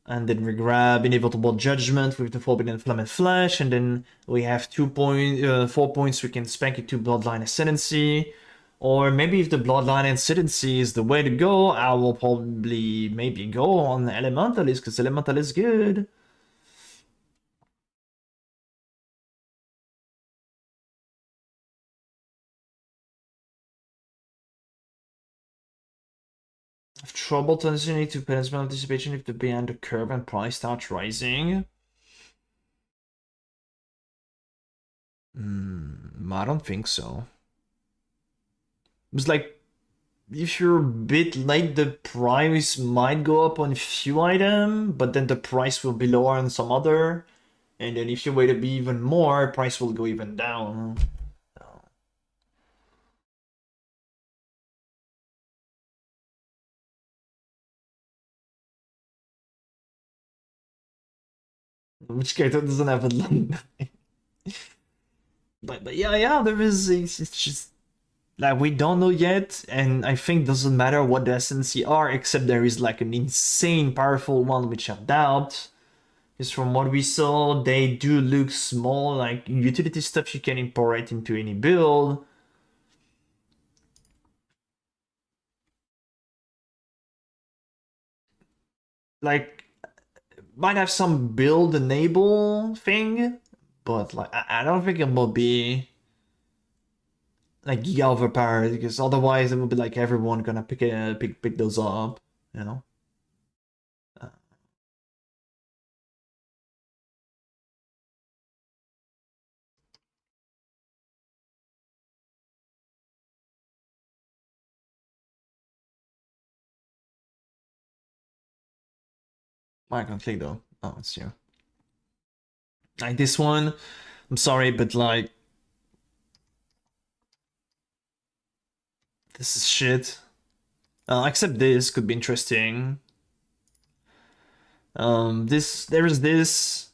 and then we grab Inevitable Judgment with the Forbidden Flame and Flesh, and then we have 4 points we can spank it to Bloodline Ascendancy. Or maybe if the Bloodline Ascendancy is the way to go, I will probably maybe go on Elementalist, because Elemental is good. I've trouble transitioning to penance anticipation if the behind the curve and price starts rising? I don't think so. It's like if you're a bit late, the price might go up on a few items, but then the price will be lower on some other. And then if you wait a bit even more, price will go even down. Which character doesn't have a long but yeah, there is. It's just like we don't know yet, and I think doesn't matter what the SNC are, except there is like an insane powerful one, which I doubt. Because from what we saw, they do look small, like utility stuff you can import into any build. Like, might have some build enable thing, but like I don't think it will be like giga overpowered, because otherwise it will be like everyone gonna pick those up, you know. Uh, I can click though. Oh, it's you. Like this one, I'm sorry, but like this is shit. Except this could be interesting. There is this.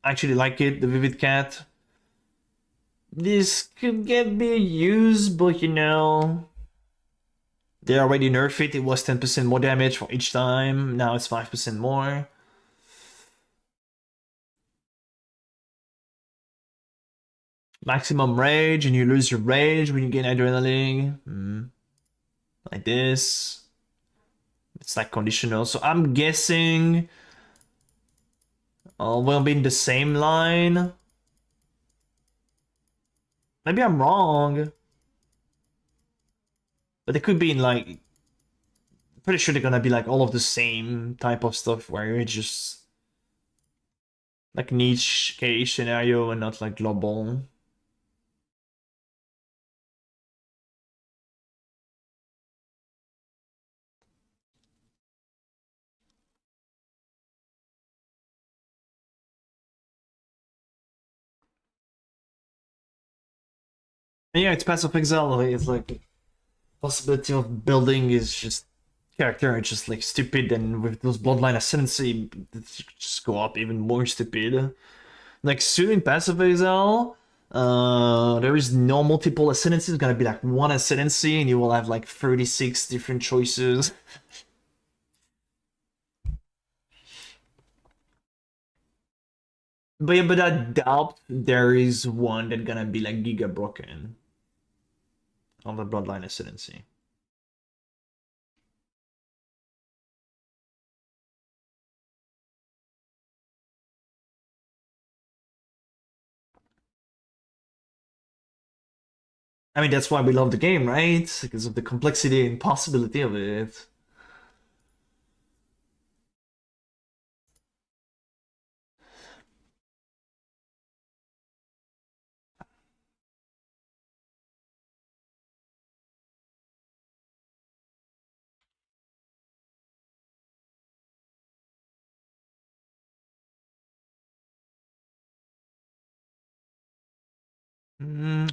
I actually like it, the Vivid Cat. This could get be used, but you know, they already nerfed it. It was 10% more damage for each time. Now it's 5% more. Maximum rage, and you lose your rage when you gain adrenaline. Like this. It's like conditional. So I'm guessing we'll be in the same line. Maybe I'm wrong. But it could be in like, pretty sure they're gonna be like all of the same type of stuff where it's just like niche case scenario and not like global. And yeah, it's passive exile. It's like possibility of building is just character. It's just like stupid, and with those bloodline ascendancy, it's just go up even more stupid. Like soon in passive exile, there is no multiple ascendancy. It's gonna be like one ascendancy, and you will have like 36 different choices. But yeah, but I doubt there is one that gonna be like giga broken on the bloodline ascendancy. I mean, that's why we love the game, right? Because of the complexity and possibility of it.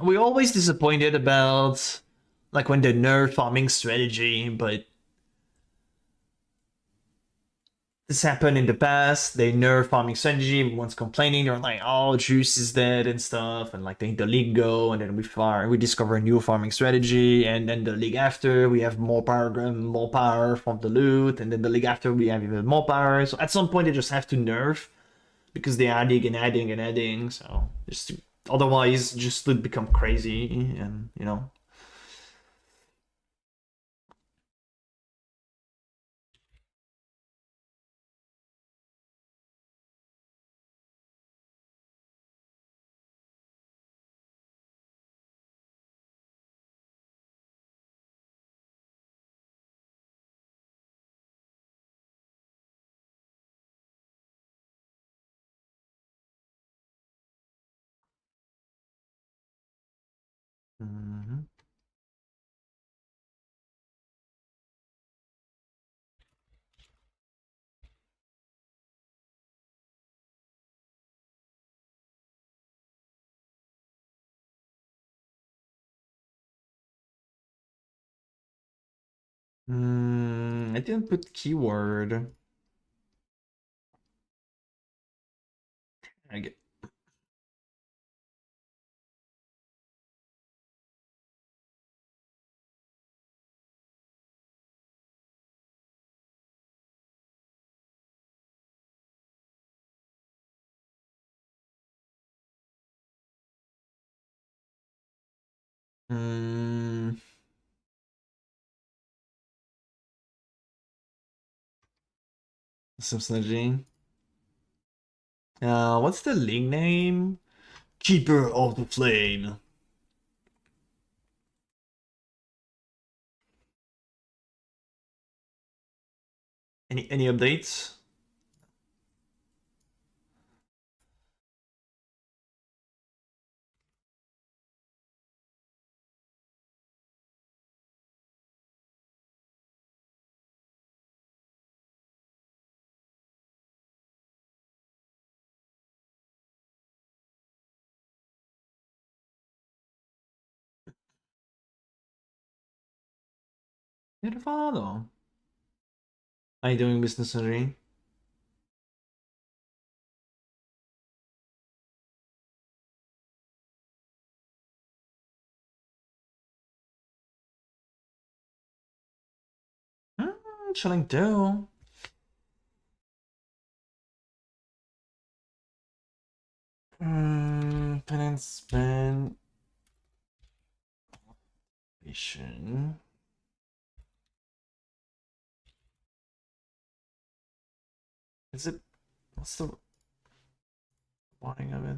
We always disappointed about like when the nerf farming strategy, but this happened in the past. They nerf farming strategy. Everyone's complaining. They're like, "Oh, juice is dead and stuff," and like the league go, and then we discover a new farming strategy, and then the league after we have more power from the loot, and then the league after we have even more power. So at some point they just have to nerf because they're adding and adding and adding. So just otherwise, just would become crazy, and you know. I didn't put keyword. I get. Some what's the link name? Keeper of the Flame. Any updates? Nirvana. How you doing, business Henry? Chilling too. Penance ban. Is it? What's the warning of it?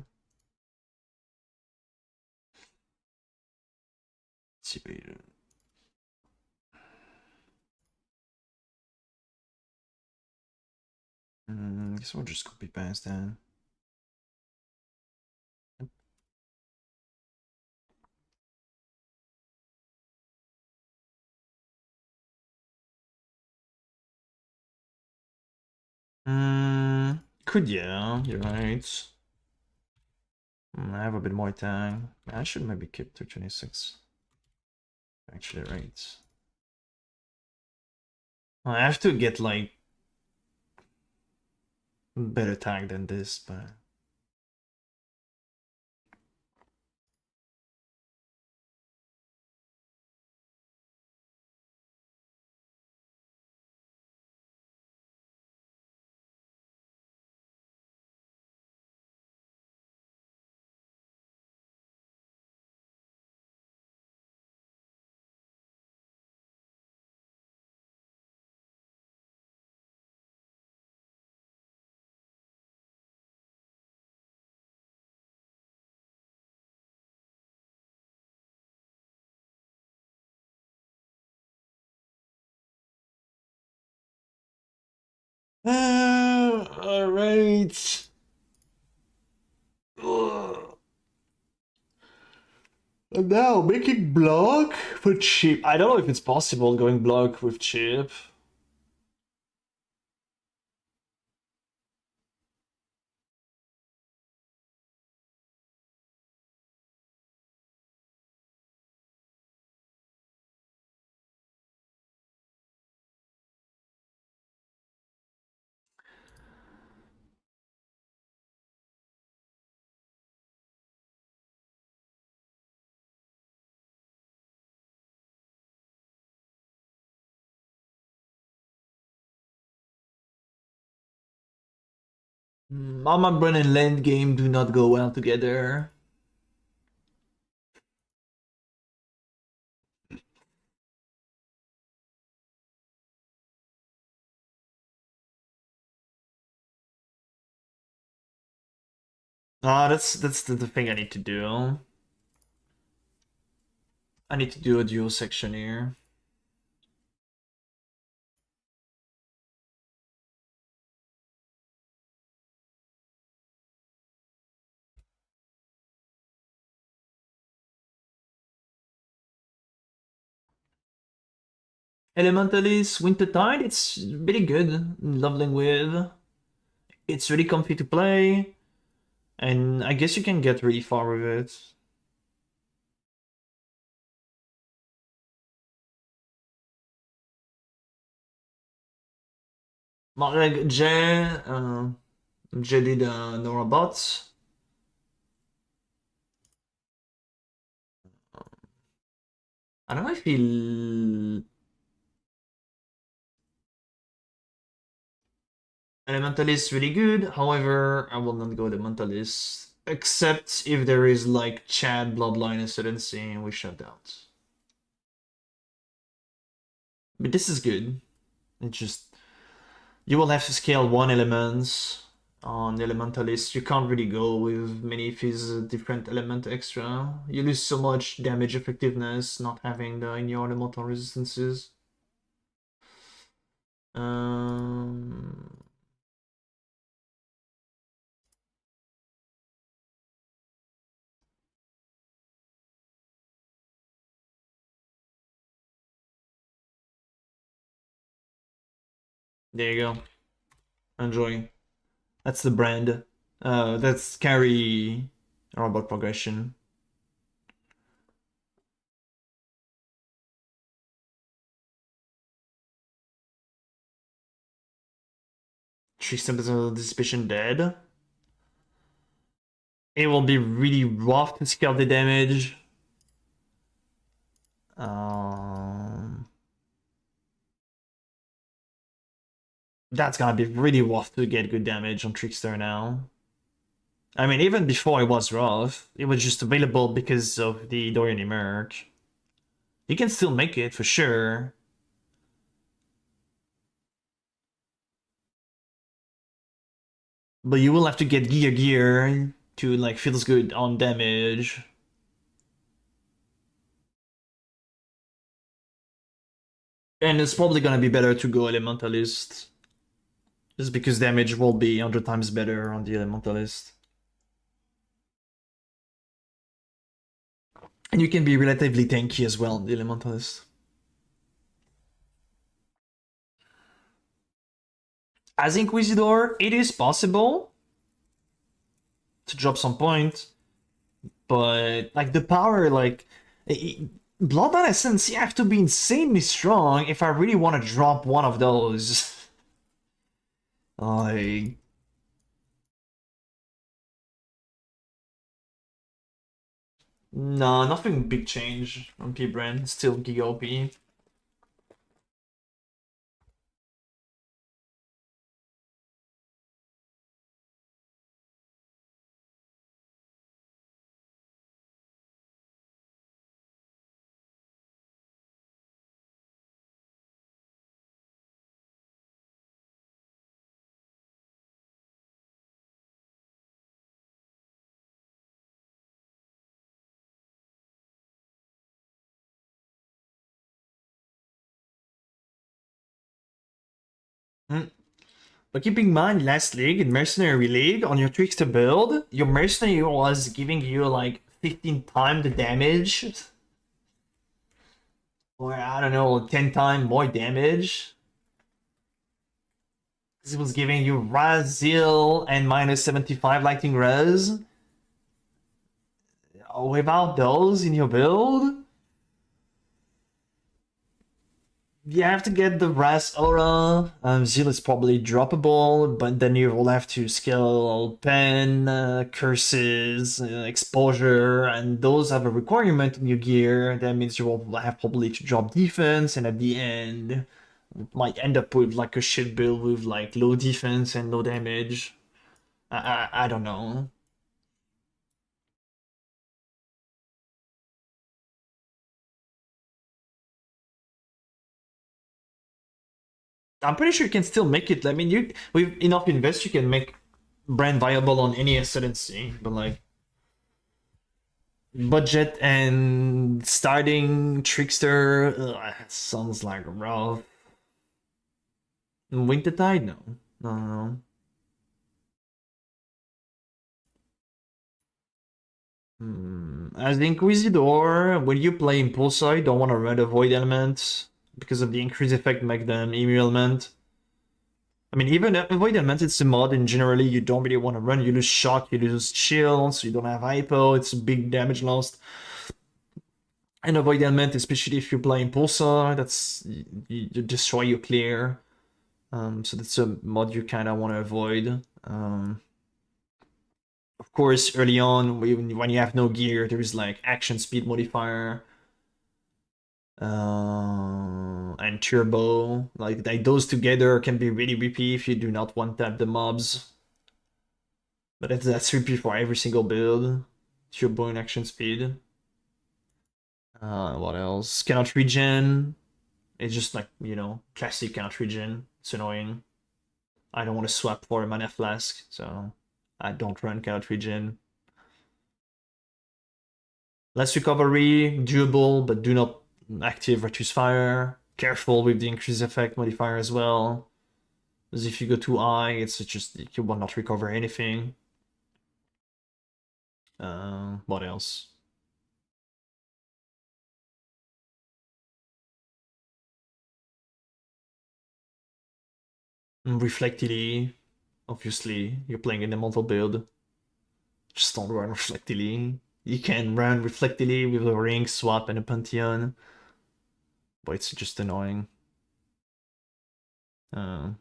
Guess we'll just copy paste then. Could, yeah, you're right. I have a bit more time. I should maybe keep to 26. Actually, right. I have to get like better tag than this, but all right. And now making block for cheap. I don't know if it's possible going block with chip. Mama Brun and land game do not go well together. Ah, that's the thing I need to do. I need to do a dual section here. Elementalist Wintertide, it's really good. Lvling with. It's really comfy to play. And I guess you can get really far with it. Marek J, J did no robots. I don't know if he... Elementalist really good, however, I will not go Elementalist. Except if there is like Chad, Bloodline, Ascendancy, we shut out. But this is good. It just... You will have to scale one element on Elementalist. You can't really go with many of his different element extra. You lose so much damage effectiveness not having the in your elemental resistances. Um... There you go. Enjoy. That's the brand. That's carry robot progression. System of Dissipation dead. It will be really rough to scale the damage. That's gonna be really rough to get good damage on Trickster now. I mean, even before it was rough, it was just available because of the Dorian Emerge. You can still make it for sure. But you will have to get gear to like feels good on damage. And it's probably gonna be better to go Elementalist. Just because damage will be 100 times better on the Elementalist. And you can be relatively tanky as well, the Elementalist. As Inquisitor, it is possible to drop some point, but like the power, like Bloodline Essence, you have to be insanely strong if I really want to drop one of those. Like, no, nothing big change on P-Brand, still Giga OP. But keep in mind, last league, in Mercenary League, on your Trickster build, your Mercenary was giving you like 15 times the damage. Or I don't know, 10 times more damage. This was giving you Razil and minus 75 Lightning Res. Without those in your build, you have to get the Raz Aura. Zeal is probably droppable, but then you will have to scale Pen, Curses, Exposure, and those have a requirement in your gear. That means you will have probably to drop defense, and at the end, it might end up with like a shit build with like low defense and low damage. I don't know. I'm pretty sure you can still make it. I mean, you with enough invest, you can make brand viable on any ascendancy, but like budget and starting Trickster sounds like rough. Winter Tide, no, no. As the Inquisitor, when you play Impulsor, you don't want to run the Void Element because of the increased effect make them Emu Element. I mean, even Void Element, it's a mod, and generally you don't really want to run. You lose shock, you lose chill, so you don't have hypo, it's a big damage lost. And Void Element, especially if you play Impulsor, that's you destroy your clear. So that's a mod you kind of want to avoid. Of course, early on, when you have no gear, there is like action speed modifier and turbo. Like those together can be really rippy if you do not one tap the mobs. But that's rippy for every single build. Turbo and action speed. What else? Cannot regen. It's just like, you know, classic cannot regen. It's annoying. I don't want to swap for a mana flask, so I don't run cannot regen. Less recovery, doable, but do not active reduce fire. Careful with the increase effect modifier as well. Because if you go too high, it's just you will not recover anything. What else? Reflectively, obviously, you're playing in a model build. Just don't run Reflectively. You can run Reflectively with a ring, swap, and a Pantheon. But it's just annoying. Uh,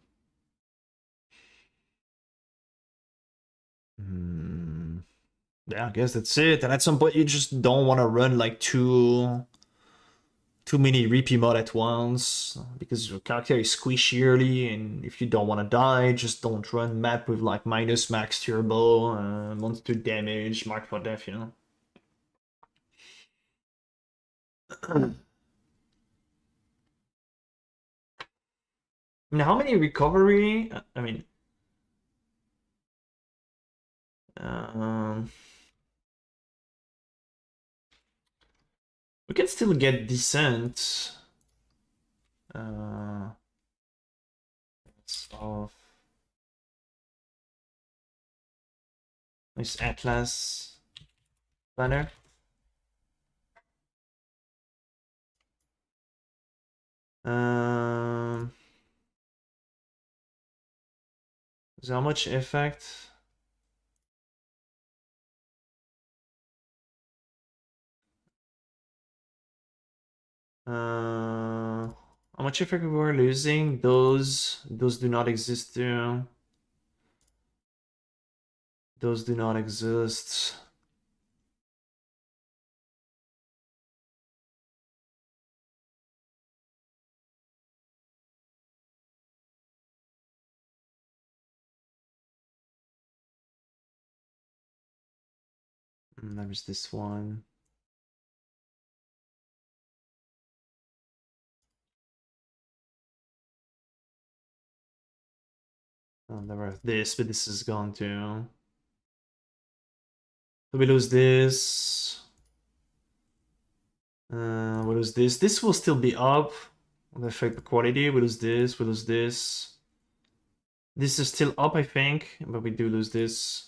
yeah, I guess that's it. And at some point, you just don't want to run like too many repeat mod at once because your character is squishy early, and if you don't want to die, just don't run map with like minus max turbo, monster damage, mark for death, you know. Now, how many recovery? I mean, um, we can still get decent stuff. Nice Atlas banner. Um, so how much effect? How much effect we were losing? Those do not exist too. Those do not exist. There's this one. There was this, but this is gone too. So we lose this. We lose this. This will still be up. Will affect the quality. We lose this. We lose this. This is still up, I think, but we do lose this.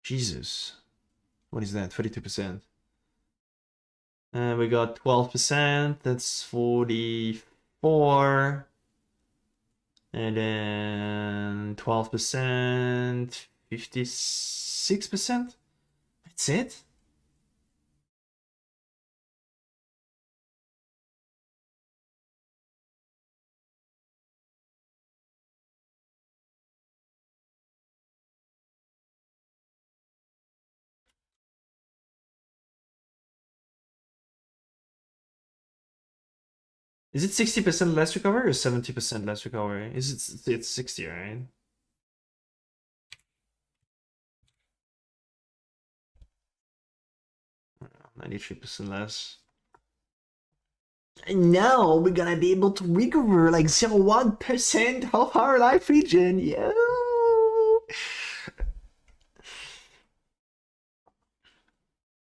Jesus. What is that? 32%. We got 12%. That's 44. And then 12%, 56%. That's it. Is it 60% less recovery or 70% less recovery? It's 60, right? 93% less. And now we're gonna be able to recover like 0.1% of our life region. Yo!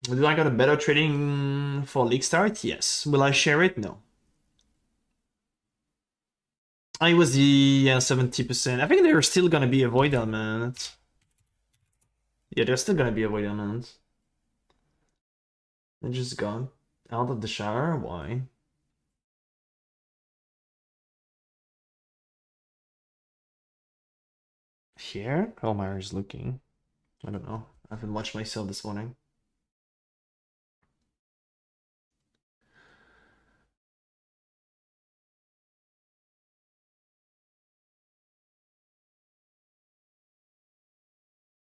Do I got a better trading for league start? Yes. Will I share it? No. I was the 70%. I think there's still gonna be a void element. Yeah, there's still gonna be a void element. I just got out of the shower. Why? Here? How Meyer is looking. I don't know. I haven't watched myself this morning.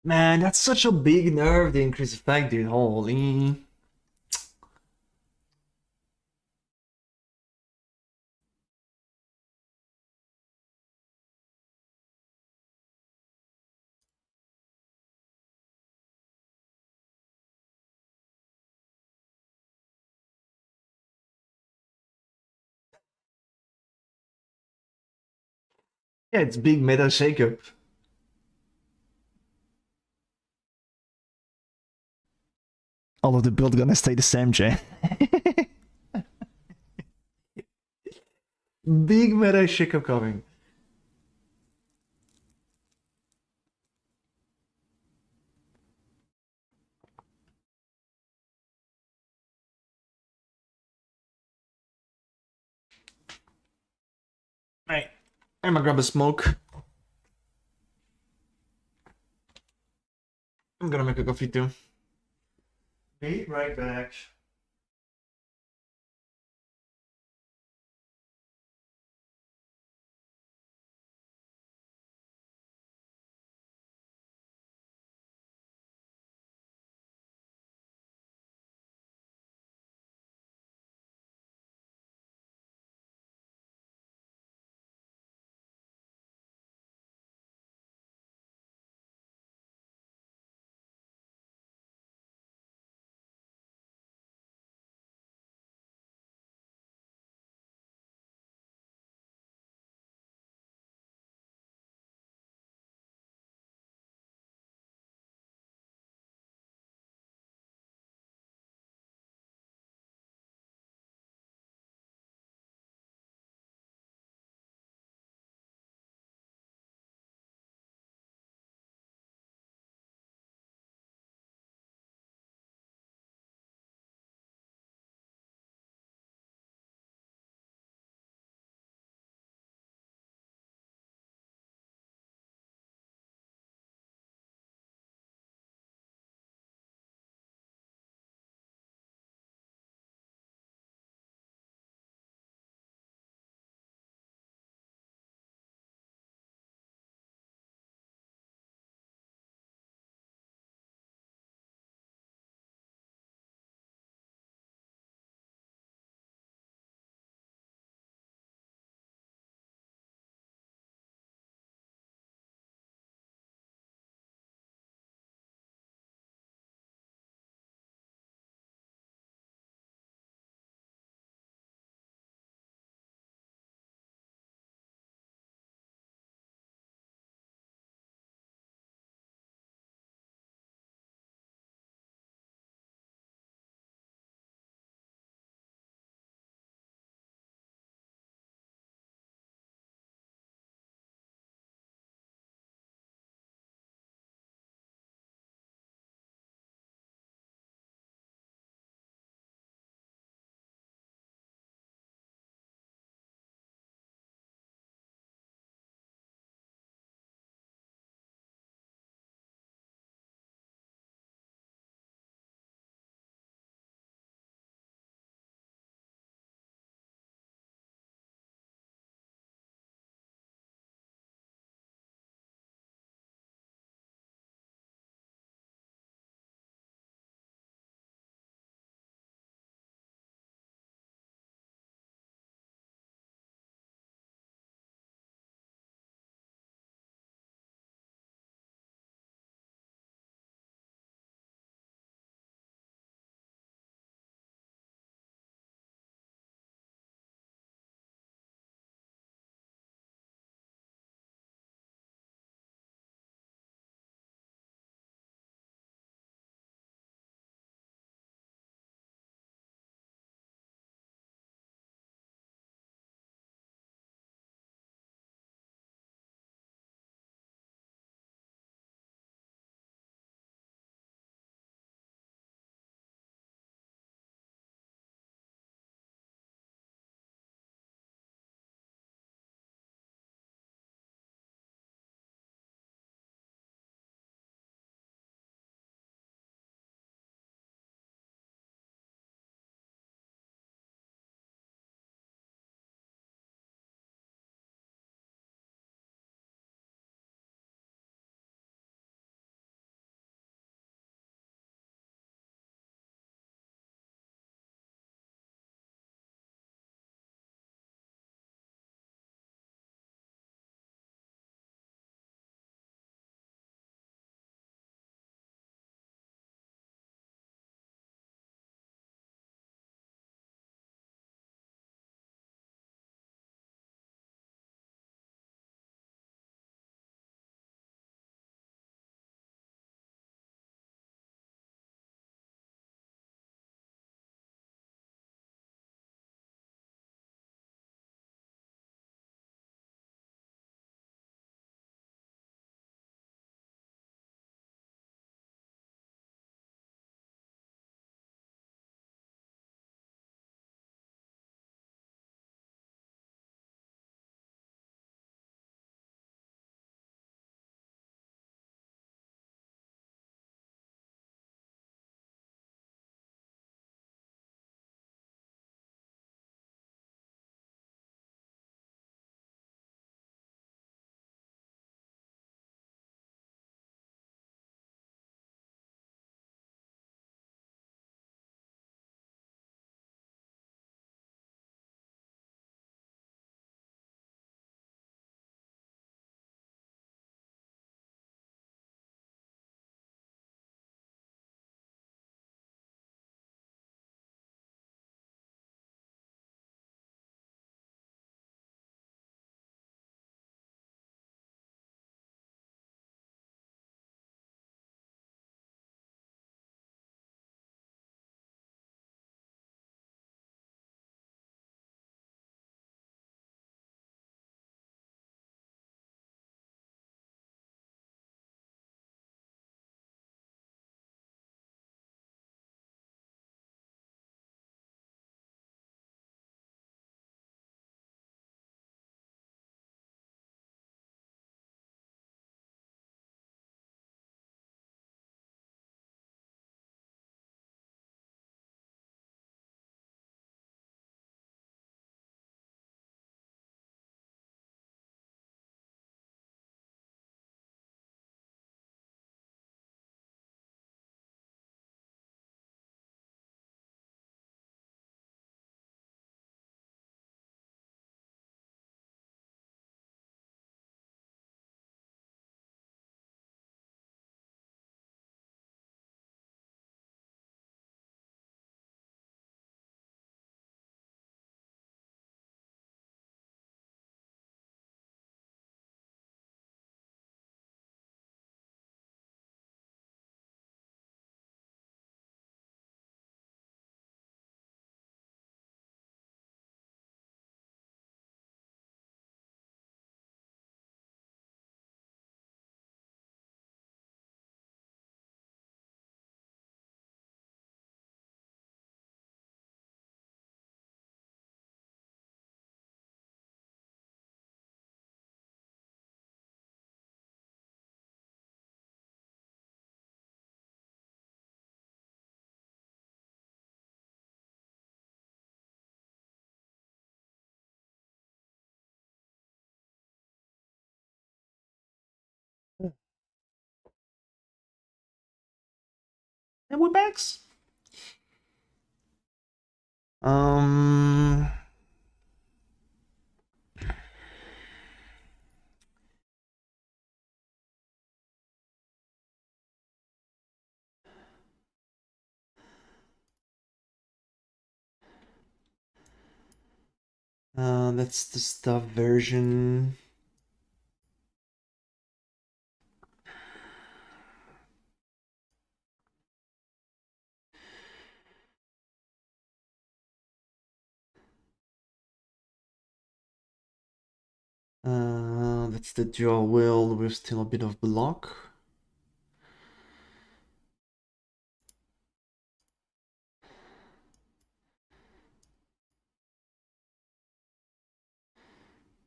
Man, that's such a big nerf, the increase effect, dude. Holy. Yeah, it's big meta shakeup. All of the build gonna stay the same, Jay. Big meta shakeup coming. Right. I'm gonna grab a smoke. I'm gonna make a coffee too. Be right back. And we're back. Um. That's the stuff version. That's the dual wheel with still a bit of block.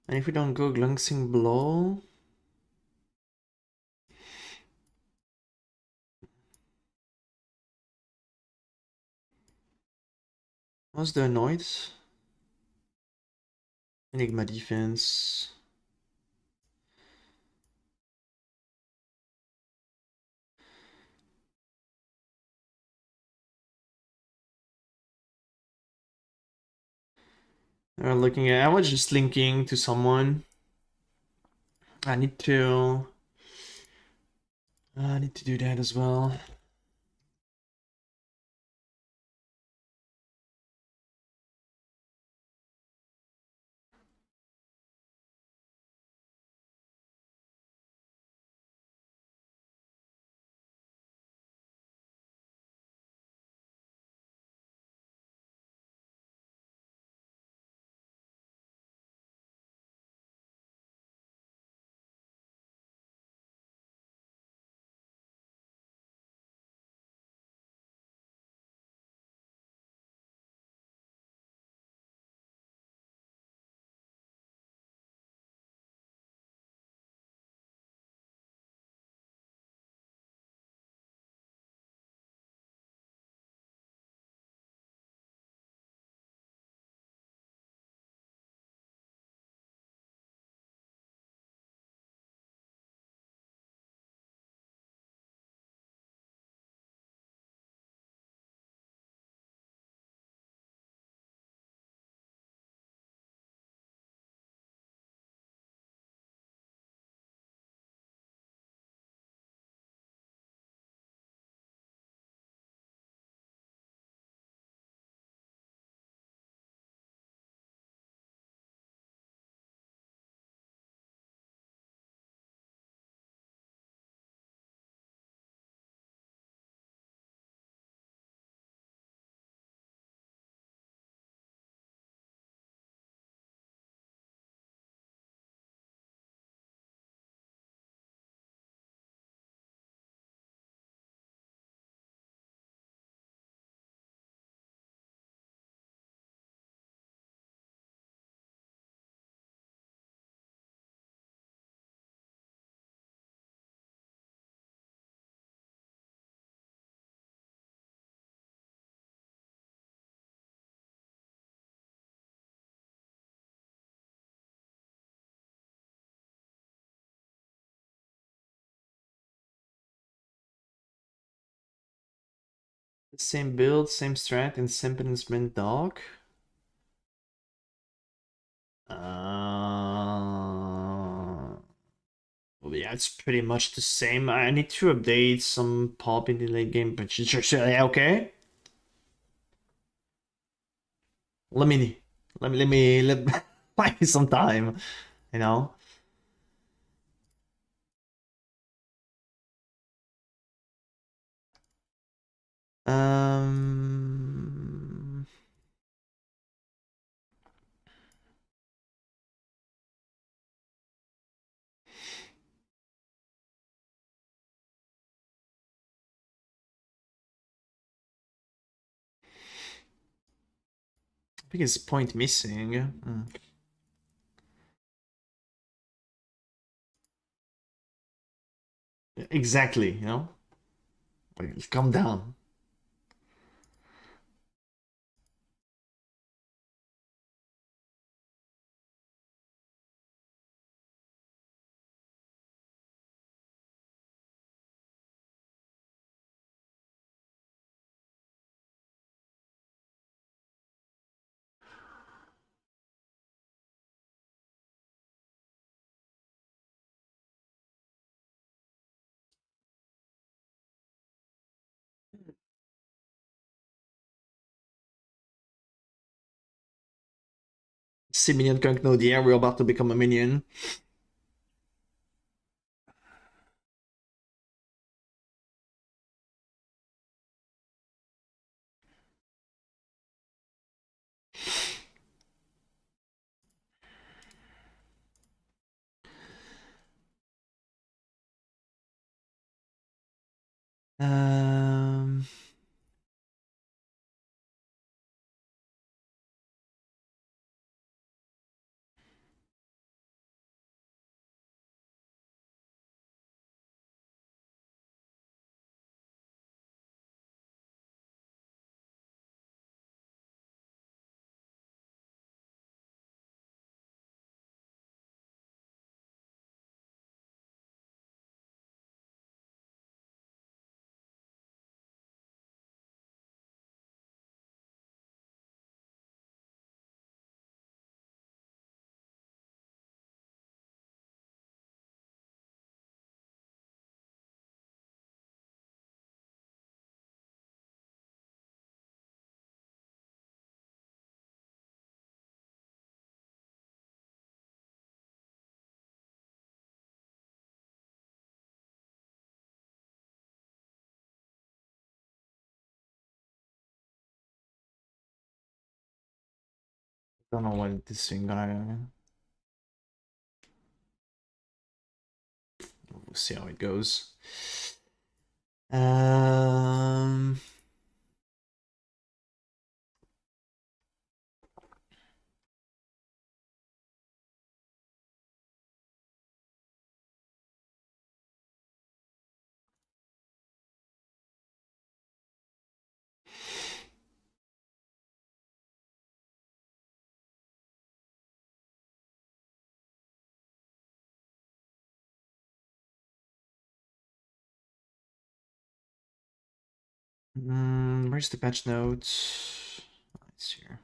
And if we don't go glancing blow, what's the annoyed? Enigma defense. Looking at, I was just linking to someone. I need to do that as well. Same build, same strat, and same punishment dog. Well, yeah, it's pretty much the same. I need to update some pop in the late game, but yeah, okay. Let me buy me some time, you know. Um, I think it's point missing. Exactly, you know. Like, calm down. See minion conk no DM, we're about to become a minion. Um, don't know what this thing gonna. We'll see how it goes. Um. Where's the patch notes? It's here.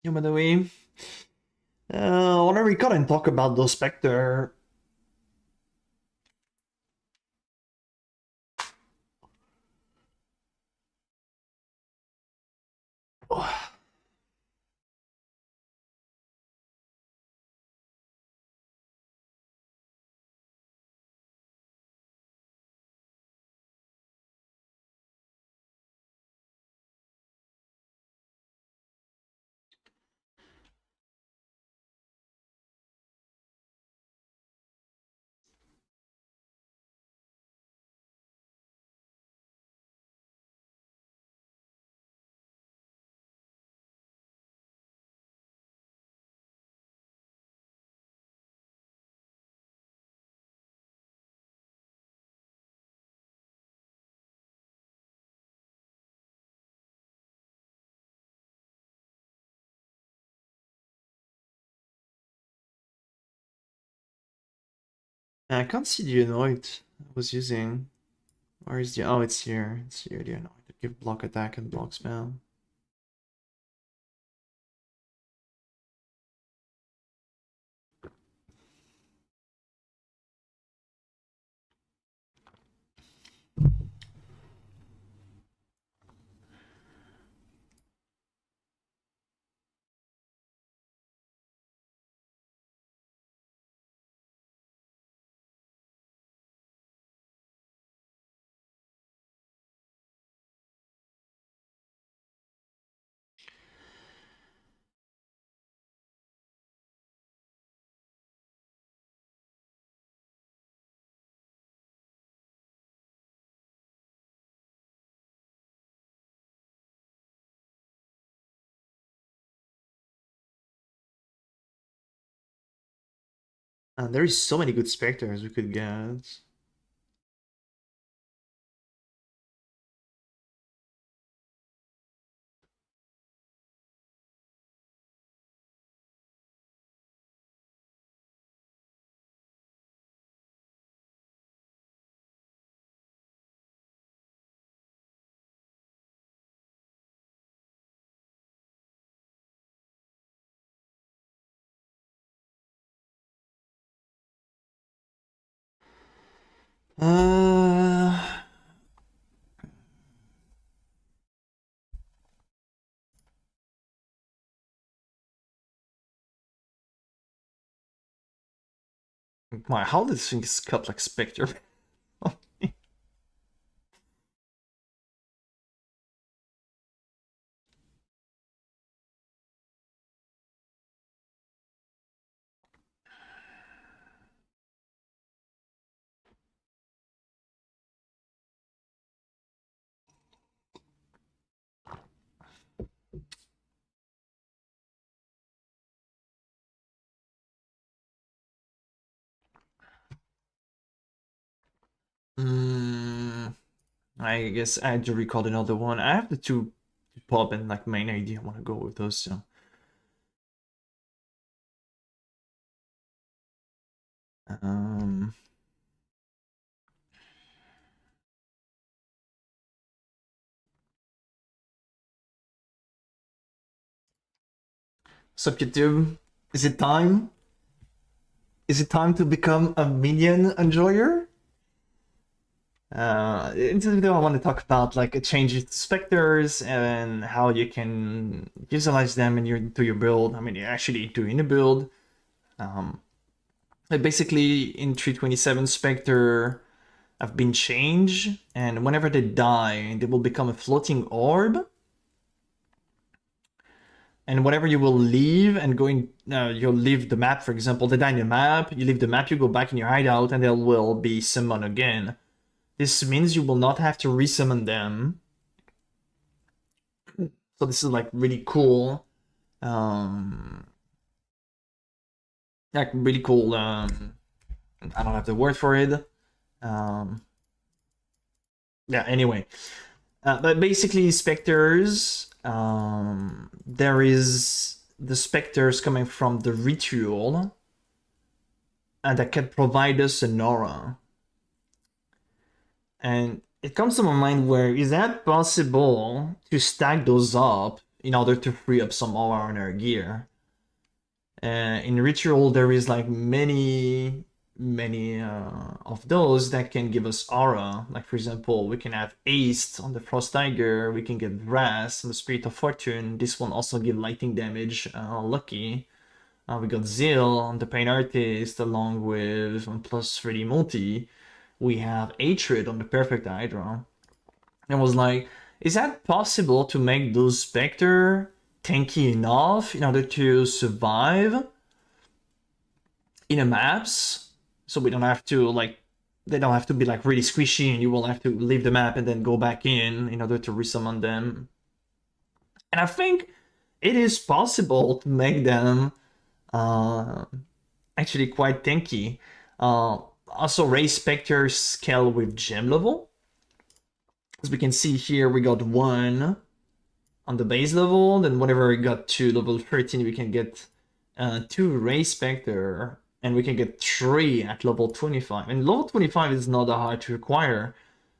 Yeah, by the way, I want to record and talk about those Spectre. Oh. I can't see the annoyed I was using. Where is the? Oh, it's here. It's here. The annoyed. Give block attack and block spell. There is so many good specters we could get. Uh, my, how this thing is cut like Spectre? I guess I had to record another one. I have the two pop and like main idea. I want to go with those. So. Um, Sup YouTube? Is it time? Is it time to become a minion enjoyer? In this video, I want to talk about like changes to specters and how you can visualize them in your build. I mean, actually doing a build. Basically, in 327, specter have been changed, and whenever they die, they will become a floating orb. And whenever you will leave and you'll leave the map, for example, they die in the map, you leave the map, you go back in your hideout, and they will be summoned again. This means you will not have to resummon them. So this is like really cool. Like really cool. I don't have the word for it. Yeah. Anyway, but basically specters. There is the specters coming from the ritual, and that can provide us an aura. And it comes to my mind where is that possible to stack those up in order to free up some aura in our gear? In ritual, there is like many of those that can give us aura. Like for example, we can have Ace on the Frost Tiger, we can get Brass on the Spirit of Fortune. This one also give lightning damage, lucky. We got Zeal on the Pain Artist along with plus 3D multi. We have Hatred on the Perfect Hydra. And was like, is that possible to make those Spectre tanky enough in order to survive in a maps? So we don't have to like, they don't have to be like really squishy and you will have to leave the map and then go back in order to resummon them. And I think it is possible to make them actually quite tanky. Also, Ray Spectre scale with gem level. As we can see here, we got 1 on the base level. Then whenever we got to level 13, we can get 2 Ray Spectre. And we can get 3 at level 25. And level 25 is not that hard to acquire.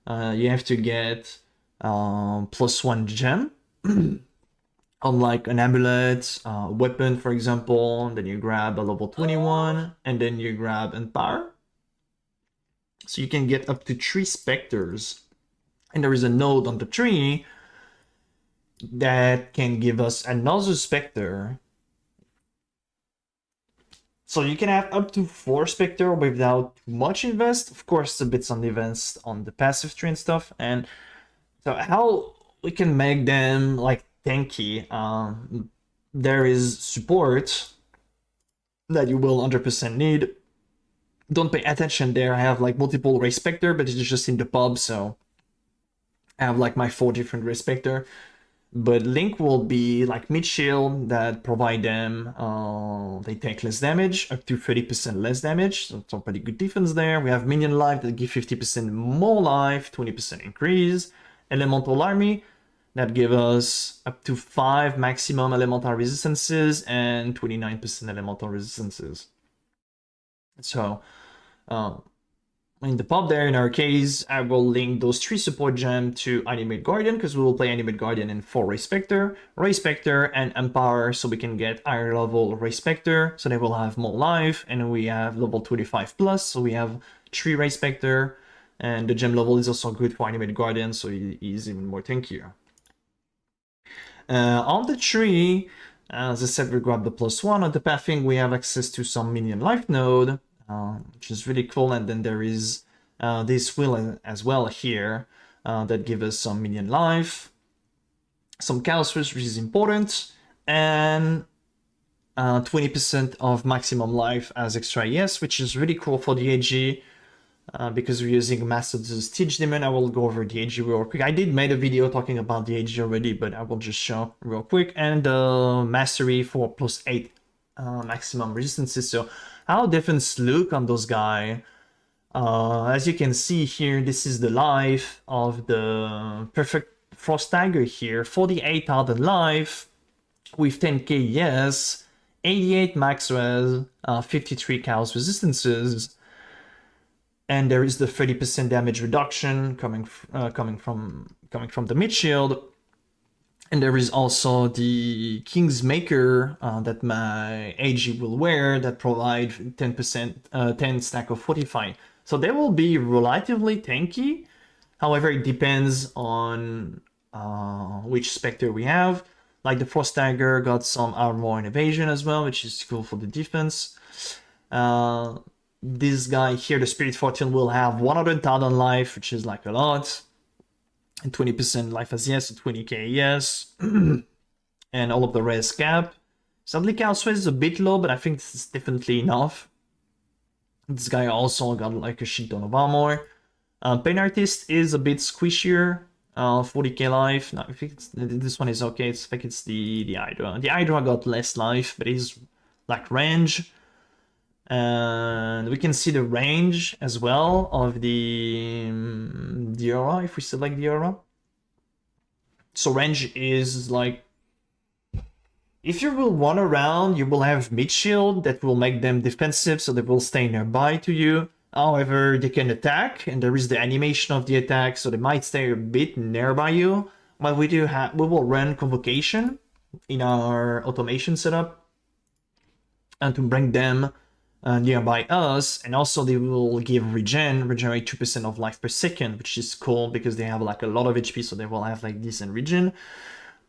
You have to get +1 gem. Unlike an amulet, weapon, for example. Then you grab a level 21. And then you grab Empower. So you can get up to 3 specters. And there is a node on the tree that can give us another specter. So you can have up to 4 specter without too much invest. Of course, a bit on the invest on the passive tree and stuff. And so how we can make them like tanky. There is support that you will 100% need. Don't pay attention there. I have like multiple Ray Spectre, but it's just in the pub, so I have like my 4 different Ray Spectre. But Link will be like mid shield that provide them, they take less damage, up to 30% less damage, so it's a pretty good defense there. We have minion life that give 50% more life, 20% increase. Elemental army that give us up to 5 maximum elemental resistances and 29% elemental resistances. So, in the pop there, in our case, I will link those 3 support gems to Animate Guardian, because we will play Animate Guardian in 4 Ray Spectre, and Empower, so we can get higher level Ray Spectre, so they will have more life, and we have level 25 plus, so we have 3 Ray Spectre, and the gem level is also good for Animate Guardian, so he is even more tankier. On the tree, as I said, we grab the +1. On the pathing, we have access to some minion life node, which is really cool. And then there is this wheel as well here that give us some minion life, some chaos which is important, and 20% of maximum life as extra ES, which is really cool for the AG. Because we're using Master the Stitch Demon. I will go over the AG real quick. I did make a video talking about the AG already, but I will just show real quick. And Mastery for +8 maximum resistances. So how defense look on those guys? As you can see here, this is the life of the Perfect Frost Dagger here. 48,000 life with 10k yes, 88 max res, 53 chaos resistances. And there is the 30% damage reduction coming from the mid shield, and there is also the Kingsmaker that my AG will wear that provide 10%, 10 stack of Fortify. So they will be relatively tanky. However, it depends on which Spectre we have. Like the Frost Dagger got some armor and evasion as well, which is cool for the defense. This guy here, the Spirit Fortune, will have 100,000 life, which is like a lot, and 20% life as yes, 20k yes, and all of the res cap. Sadly, Chaos Phase is a bit low, but I think this is definitely enough. This guy also got like a shit ton of armor. Pain Artist is a bit squishier, 40k life. No, I think this one is okay. I think it's the Hydra. The Hydra got less life, but he's like range. And we can see the range as well of the aura if we select the aura. So range is like, if you will run around, you will have mid shield that will make them defensive, so they will stay nearby to you. However, they can attack, and there is the animation of the attack, so they might stay a bit nearby you. But we will run Convocation in our automation setup, and to bring them nearby us, and also they will regenerate 2% of life per second, which is cool because they have like a lot of HP, so they will have like decent regen.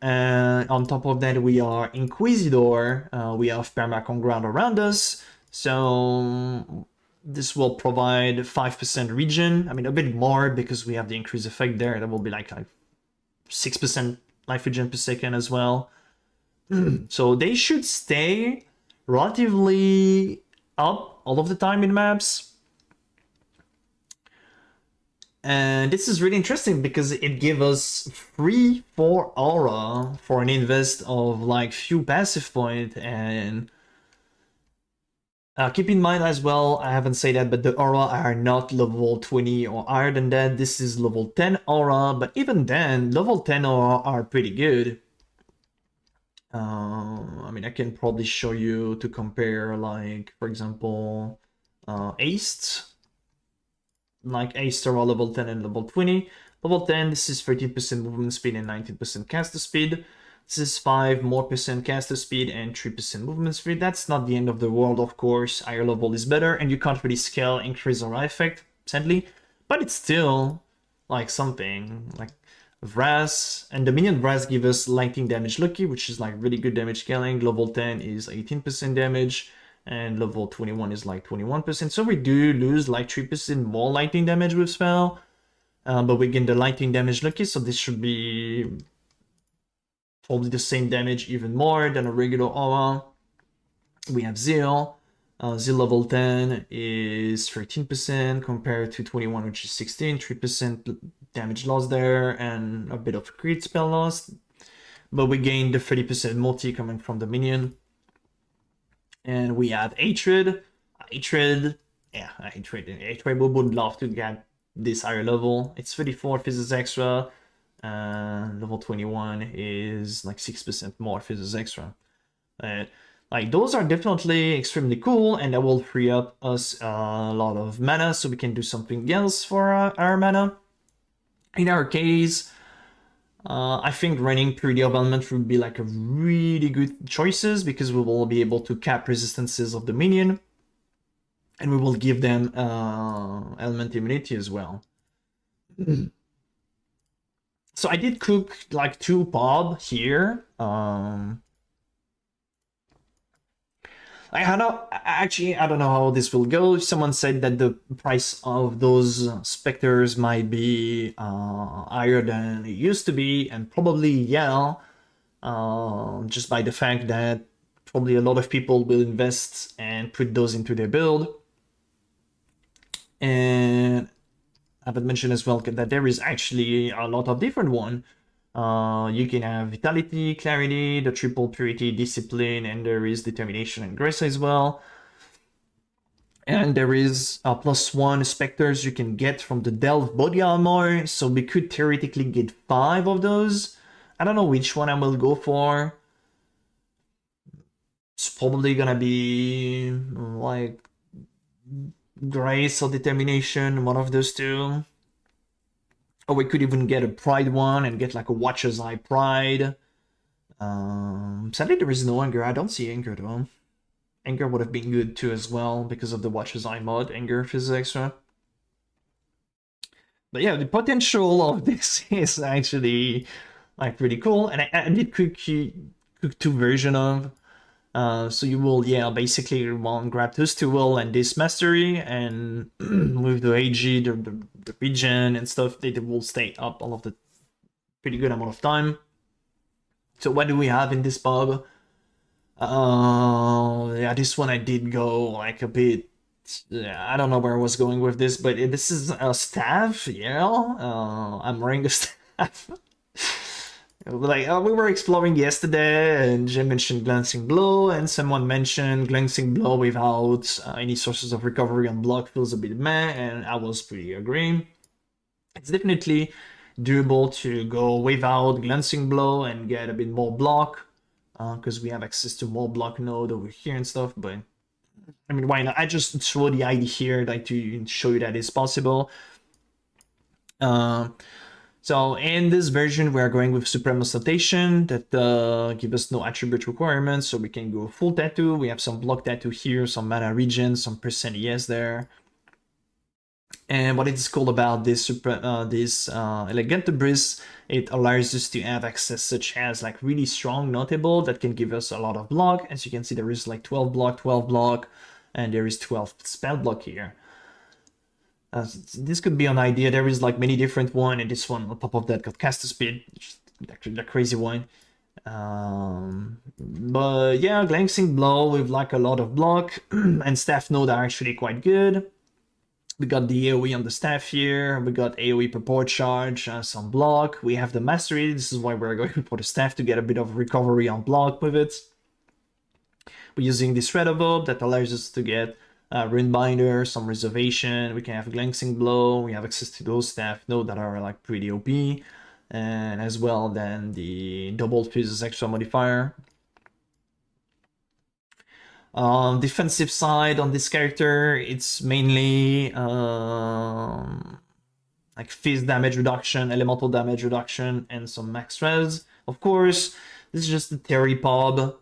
And on top of that, we are Inquisitor, we have Permac on ground around us, so this will provide 5% regen. I mean, a bit more because we have the increase effect there. That will be like 6% life regen per second as well. So they should stay relatively up all of the time in maps. And this is really interesting because it gives us free 4 aura for an invest of like few passive point. And keep in mind as well, I haven't said that, but the aura are not level 20 or higher than that. This is level 10 aura, but even then, level 10 aura are pretty good. I mean, I can probably show you to compare, like, for example, Aced. Like Aced are level 10 and level 20. Level 10, this is 13% movement speed and 19% caster speed. This is 5% more caster speed and 3% movement speed. That's not the end of the world, of course. Higher level is better, and you can't really scale increase aura effect, sadly. But it's still, like, something. Like, Vras, and the minion Vras give us lightning damage lucky, which is like really good damage scaling. Level 10 is 18% damage, and level 21 is like 21%. So we do lose like 3% more lightning damage with spell, but we gain the lightning damage lucky, so this should be probably the same damage, even more than a regular aura. We have Zeal. Zeal level 10 is 13% compared to 21, which is 16, 3% damage loss there, and a bit of crit spell loss. but we gained the 30% multi coming from the minion. And we have Hatred. Hatred, yeah, Hatred would love to get this higher level. It's 34 physics extra. Level 21 is like 6% more physics extra. Like those are definitely extremely cool, and that will free up us a lot of mana, so we can do something else for our mana. In our case, I think running Primordial Element would be like a really good choices, because we will be able to cap resistances of the minion, and we will give them element immunity as well. So I did cook like 2 pob here. I don't know how this will go. Someone said that the price of those specters might be higher than it used to be, and probably, yeah, just by the fact that probably a lot of people will invest and put those into their build. And I haven't mentioned as well that there is actually a lot of different one. You can have Vitality, Clarity, the Triple Purity, Discipline, and there is Determination and Grace as well. And there is +1 Specters you can get from the Delve Body Armor, so we could theoretically get 5 of those. I don't know which one I will go for. It's probably gonna be like Grace or Determination, one of those two. Or we could even get a Pride one and get like a Watcher's Eye Pride. Sadly, there is no Anger. I don't see Anger though. Anger would have been good too as well because of the Watcher's Eye mod. Anger physics extra. But yeah, the potential of this is actually like pretty cool. And I did cook 2 versions of. So you will, yeah, basically grab those 2 will and this mastery, and with the AG, the regen and stuff, they will stay up all of the pretty good amount of time. So what do we have in this pub? Yeah, this one I did go like a bit. I don't know where I was going with this, but this is a staff. Yeah, I'm wearing a staff. Like we were exploring yesterday, and Jim mentioned Glancing Blow, and someone mentioned Glancing Blow without any sources of recovery on block feels a bit meh, and I was pretty agreeing. It's definitely doable to go without Glancing Blow and get a bit more block, because we have access to more block node over here and stuff. But I mean, why not? I just throw the idea here, like to show you that it's possible. So in this version, we are going with Supremos Notation that give us no attribute requirements, so we can go full tattoo. We have some block tattoo here, some mana regen, some percent ES there. And what is cool about this Elegante Breeze, it allows us to have access such as like really strong notable that can give us a lot of block. As you can see, there is like 12 block, and there is 12 spell block here. This could be an idea. There is like many different one, and this one on top of that got caster speed, actually the crazy one. But yeah, Glancing Blow with like a lot of block and staff node are actually quite good. We got the AoE on the staff here. We got AoE purport charge, some block. We have the mastery. This is why we're going for the staff, to get a bit of recovery on block with it. We're using this Red Orb that allows us to get Runebinder, some reservation. We can have Glancing Blow. We have access to those staff node that are like pretty OP, and as well then the double physics extra modifier. Defensive side on this character, it's mainly like phys damage reduction, elemental damage reduction, and some max res. Of course, this is just the theory pub.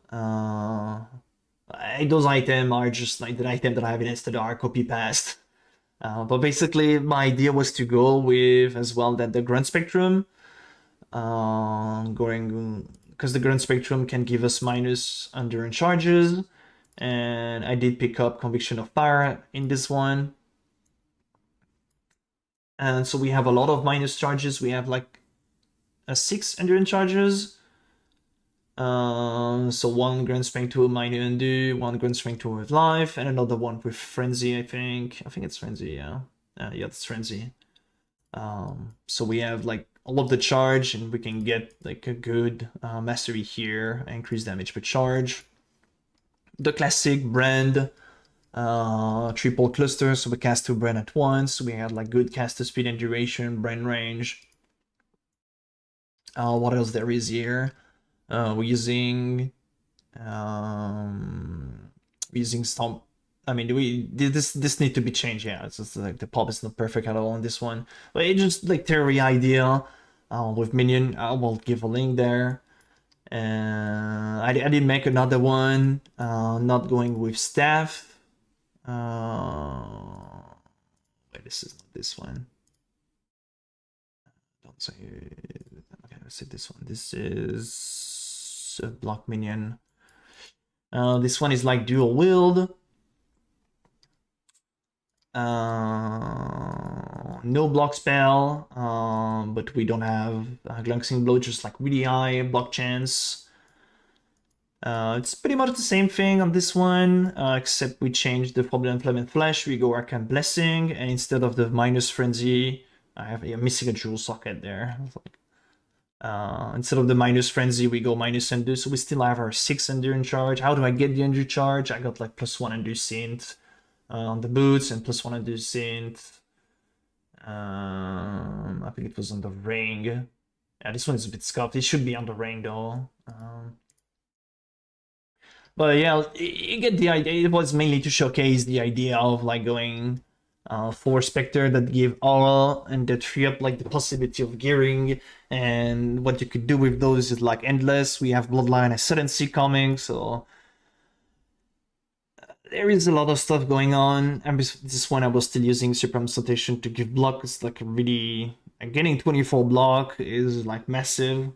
Those items are just like the item that I have in Estadar copy past. But basically, my idea was to go with as well that the Grunt Spectrum, because the Grunt Spectrum can give us minus endurance charges, and I did pick up Conviction of Power in this one. And so we have a lot of minus charges. We have like 6 endurance charges. So 1 Grand Strength 2 minor undo, 1 Grand Strength 2 with life, and another one with Frenzy, I think. I think it's Frenzy, yeah. Yeah, it's Frenzy. So we have like all of the charge, and we can get like a good mastery here, increase damage per charge. The classic brand triple cluster, so we cast 2 brand at once. We have like good caster speed and duration, brand range. What else there is here? We're using some. I mean, this need to be changed. Yeah, it's just like the pop is not perfect at all on this one, but it's just like theory idea. With minion, I will give a link there. I did make another one. Not going with staff. Wait, this is not this one. Don't say. Okay, let's say this one. This is a block minion. This one is like dual wield. No block spell, but we don't have glancing blow, just like really high block chance. It's pretty much the same thing on this one, except we changed the Forbidden Flame and Flesh. We go Arcane Blessing, and instead of the minus Frenzy, I'm missing a jewel socket there. Instead of the minus Frenzy, we go minus Undo, so we still have our 6 Undo in charge. How do I get the Undo charge? I got like +1 Undo Synth on the boots and +1 Undo Synth. I think it was on the ring. Yeah, this one is a bit scuffed. It should be on the ring though. But yeah, you get the idea. It was mainly to showcase the idea of like going for Spectre that give aura and that free up like the possibility of gearing, and what you could do with those is like endless. We have Bloodline Ascendancy coming, so there is a lot of stuff going on. And this one I was still using Supreme Citation to give block. It's like really getting 24 block is like massive.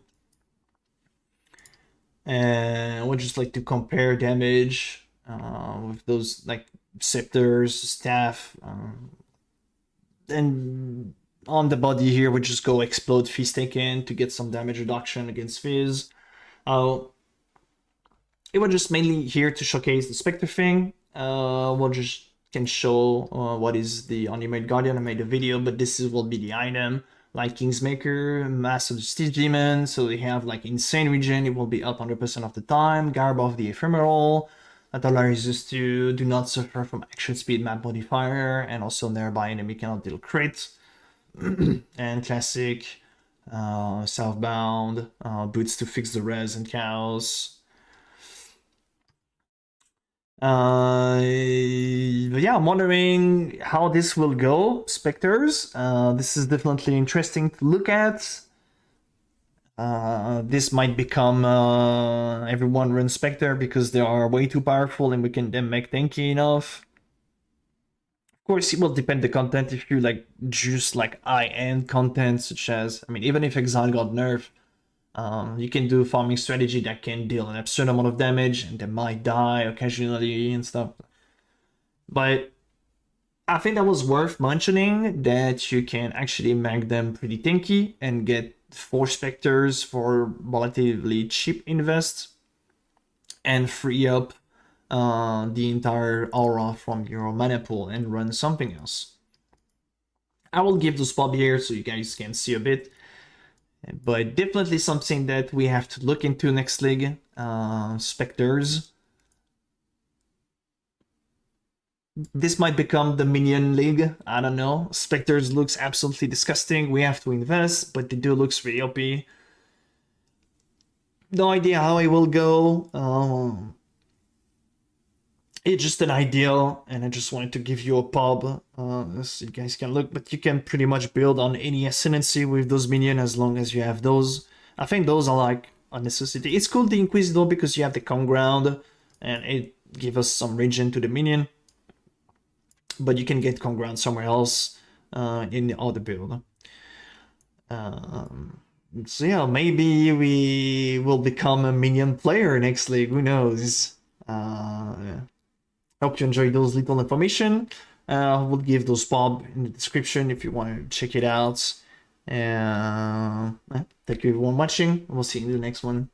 And I would just like to compare damage with those like scepters, staff, and on the body here we just go explode Fizz Taken to get some damage reduction against Fizz. It was just mainly here to showcase the Spectre thing. We'll just can show what is the Animate Guardian. I made a video, but this will be the item. Like Kingsmaker, Massive Stitch Demon, so they have like insane regen, it will be up 100% of the time. Garb of the Ephemeral, that allows us to do not suffer from action speed map modifier, and also nearby enemy cannot deal crit. And classic Southbound, boots to fix the res and cows. But yeah, I'm wondering how this will go, Spectres. This is definitely interesting to look at. This might become everyone runs Spectre because they are way too powerful and we can then make tanky enough. Of course, it will depend the content. If you like juice like high-end content, such as, I mean, even if Exile got nerfed, you can do a farming strategy that can deal an absurd amount of damage and they might die occasionally and stuff. But I think that was worth mentioning, that you can actually make them pretty tanky and get 4 Spectres for relatively cheap invest and free up the entire aura from your mana pool and run something else. I will give those pop here so you guys can see a bit. But definitely something that we have to look into next league. Spectres. This might become the minion league. I don't know. Spectres looks absolutely disgusting. We have to invest, but the duo looks really OP. No idea how it will go. It's just an ideal, and I just wanted to give you a pub so you guys can look. But you can pretty much build on any ascendancy with those minions as long as you have those. I think those are like a necessity. It's cool, the Inquisitor, because you have the calm ground and it gives us some regen to the minion. But you can get calm ground somewhere else in the other build. So yeah, maybe we will become a minion player next league. Who knows? Yeah. Hope you enjoyed those little information. We'll give those pub in the description if you want to check it out. Thank you everyone watching. We'll see you in the next one.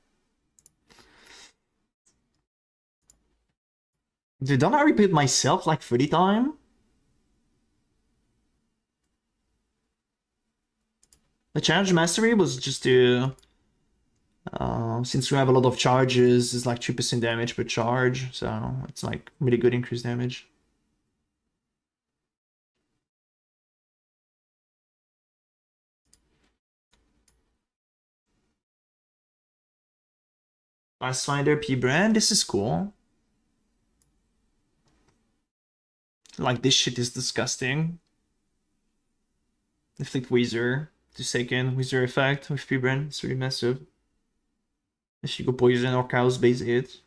Dude, don't I repeat myself like 30 times? The charge mastery was just to, since we have a lot of charges, it's like 2% damage per charge, so it's like really good increased damage. Pathfinder P brand, this is cool. Like, this shit is disgusting. Inflict Wizard to second Wizard effect with P brand, it's really massive. If you go poison or chaos base hit.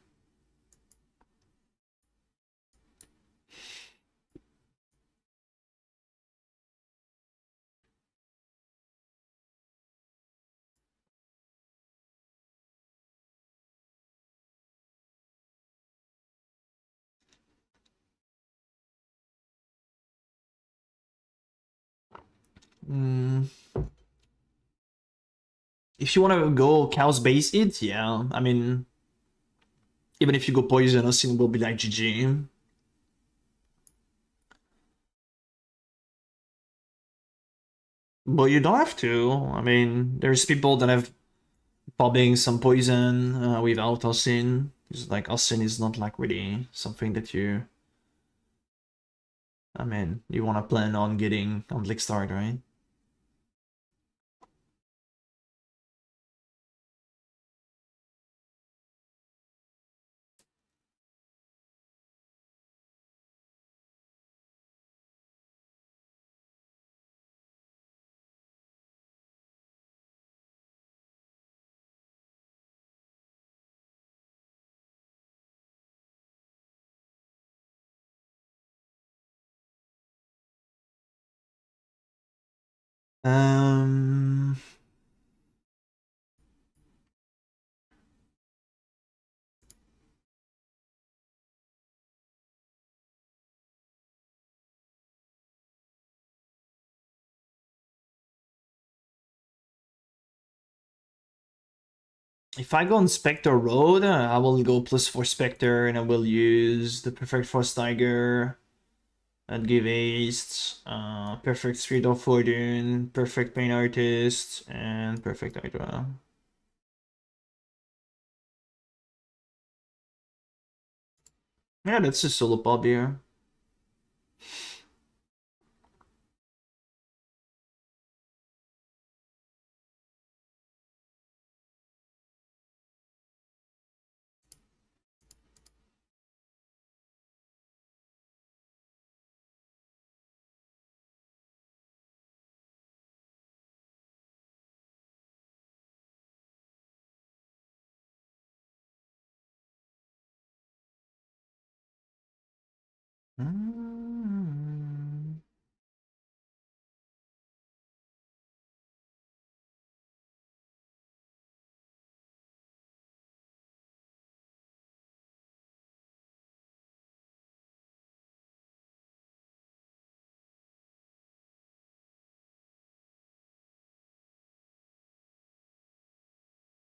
If you want to go chaos base hit, yeah. I mean, even if you go poisonous, it will be like GG. But you don't have to. I mean, there's people that have popping some poison without Osin. It's like Osin is not like really something that you. I mean, you want to plan on getting on Lick Start, right? Um, if I go on Spectre Road, I will go +4 Spectre and I will use the Perfect Frost Tiger and give haste, Perfect Spirit of Fortune, Perfect Pain Artist, and Perfect Hydra. Yeah, that's a solo pub here.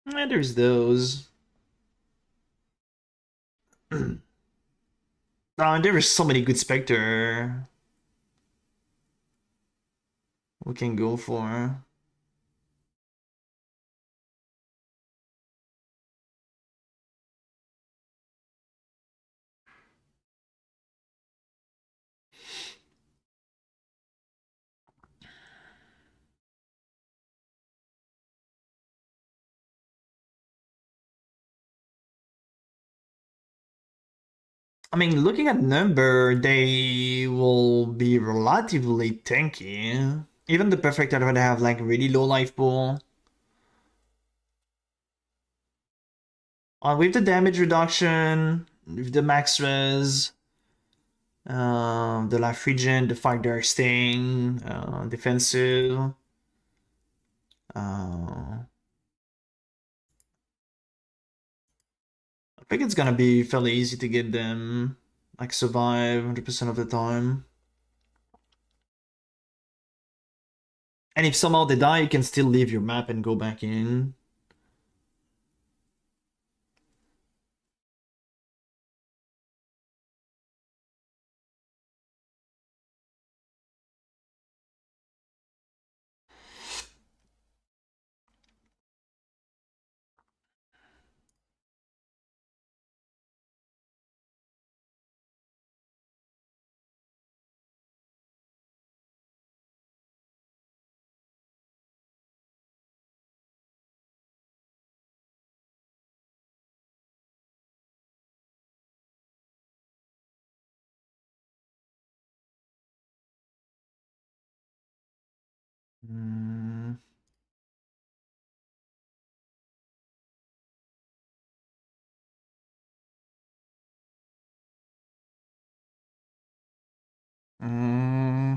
And there's those. There is so many good Spectre we can go for. I mean, looking at number, they will be relatively tanky. Even the perfect I'd rather have like really low life pool. With the damage reduction, with the max res, the life regen, the fact they're staying defensive. I think it's gonna be fairly easy to get them like survive 100% of the time. And if somehow they die, you can still leave your map and go back in. Mm. Mm.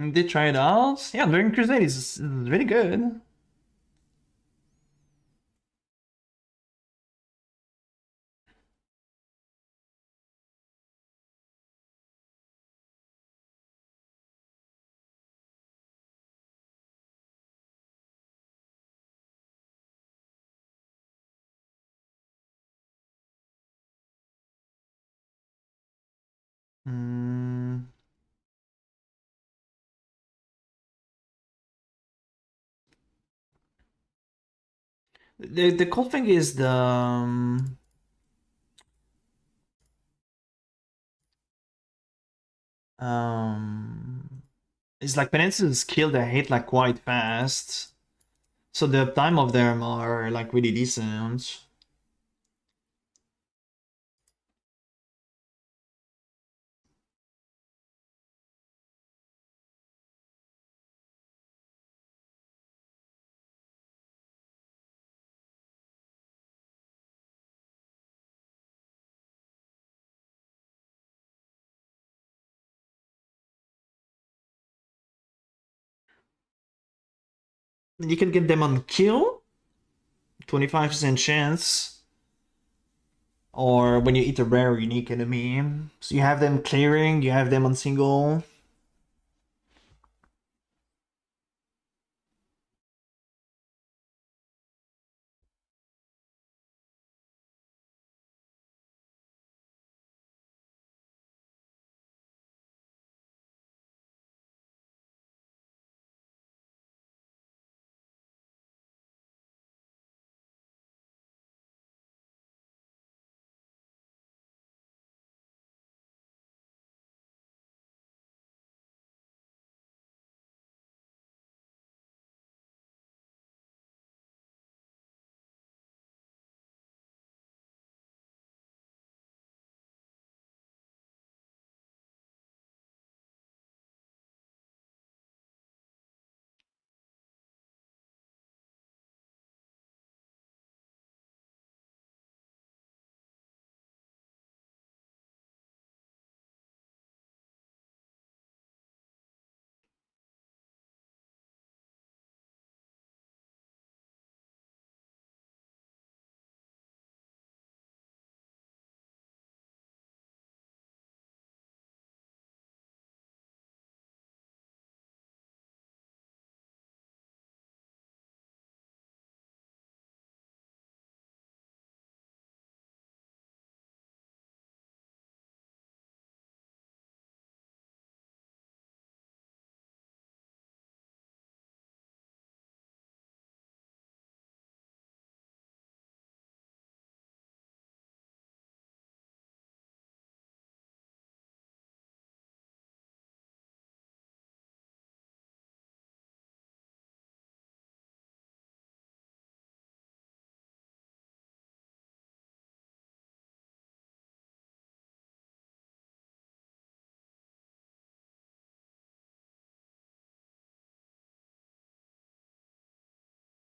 Did try it out? Yeah, Dragon Crusade is really good. Mm. The cool thing is the it's like penances kill the hate like quite fast, so the time of them are like really decent. You can get them on kill, 25% chance, or when you eat a rare unique enemy. So you have them clearing, you have them on single.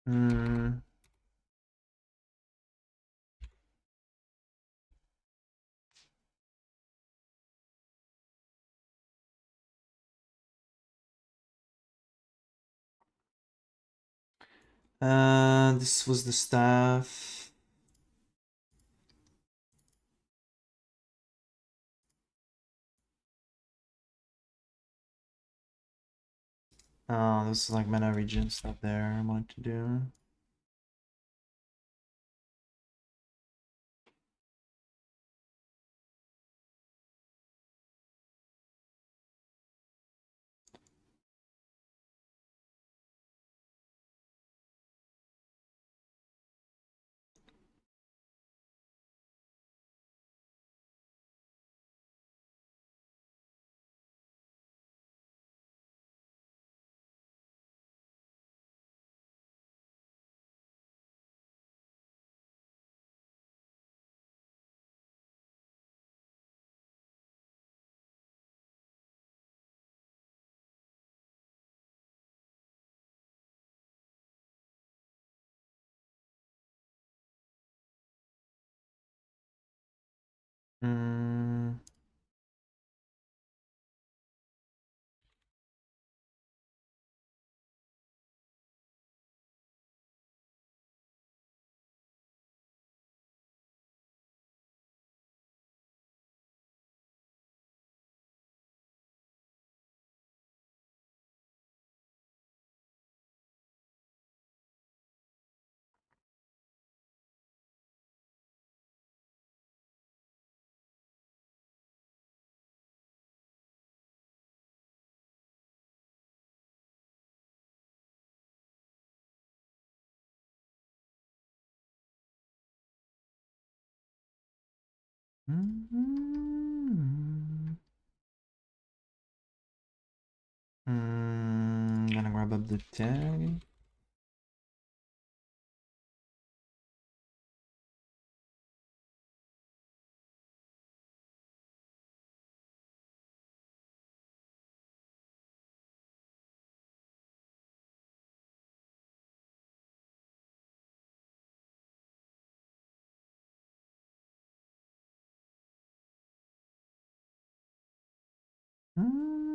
Mm. This was the staff. Oh, this is like mana regen stuff there I wanted to do. Mm. Gonna grab up the tag. Mm.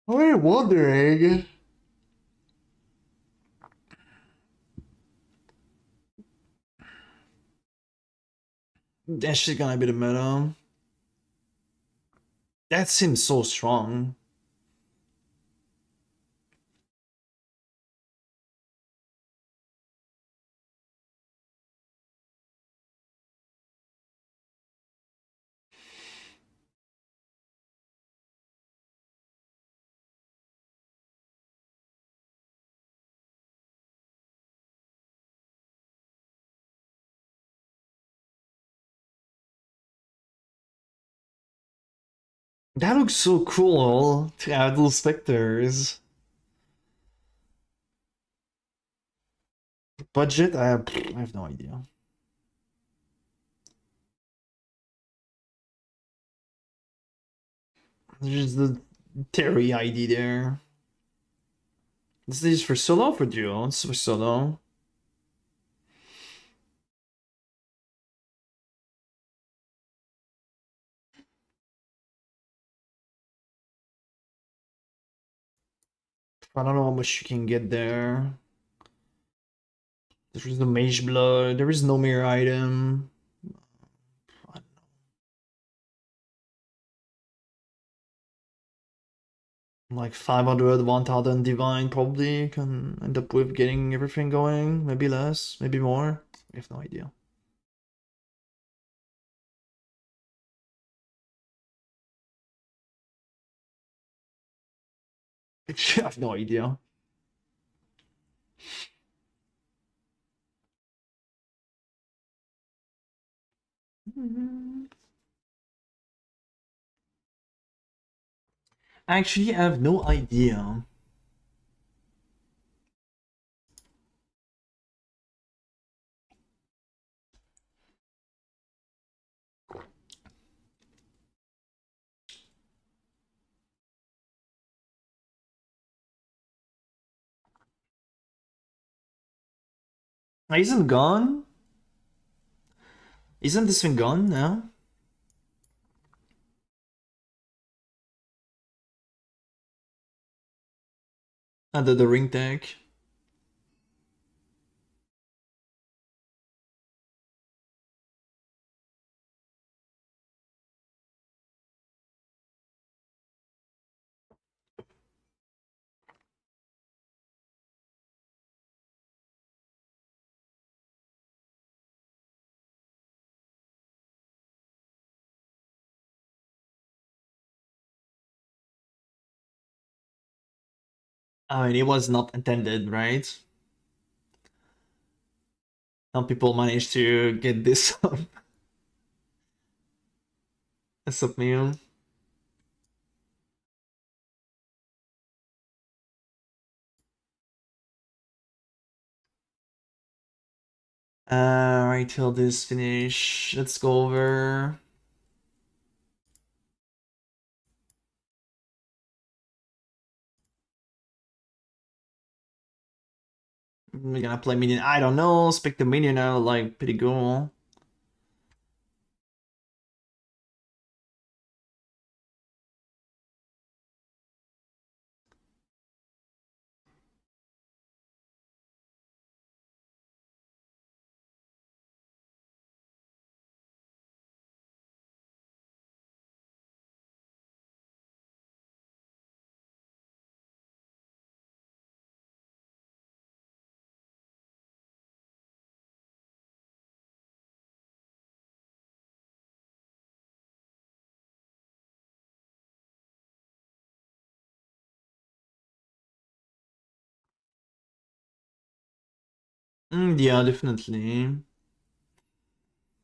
We're wondering. That shit gonna be the meta. That seems so strong. That looks so cool to add those specters. Budget? I have no idea. There's the Terry ID there. This is for solo or for duo? It's for solo. I don't know how much you can get there. There is the mage blood. There is no mirror item. I don't know. Like 500, 1000 divine probably can end up with getting everything going. Maybe less, maybe more. I have no idea. I have no idea. Actually, I have no idea. Isn't gone? Isn't this thing gone now? The ring tag. I mean, it was not intended, right? Some people managed to get this sub meal. Right till this finish. Let's go over. We're gonna play minion. I don't know. Spectre minion are like pretty cool. Yeah, definitely.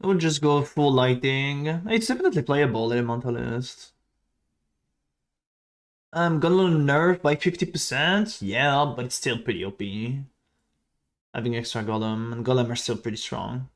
I would just go full lighting. It's definitely playable, Elementalist. I'm gonna nerf by 50%. Yeah, but it's still pretty OP. Having extra Golem, and Golem are still pretty strong.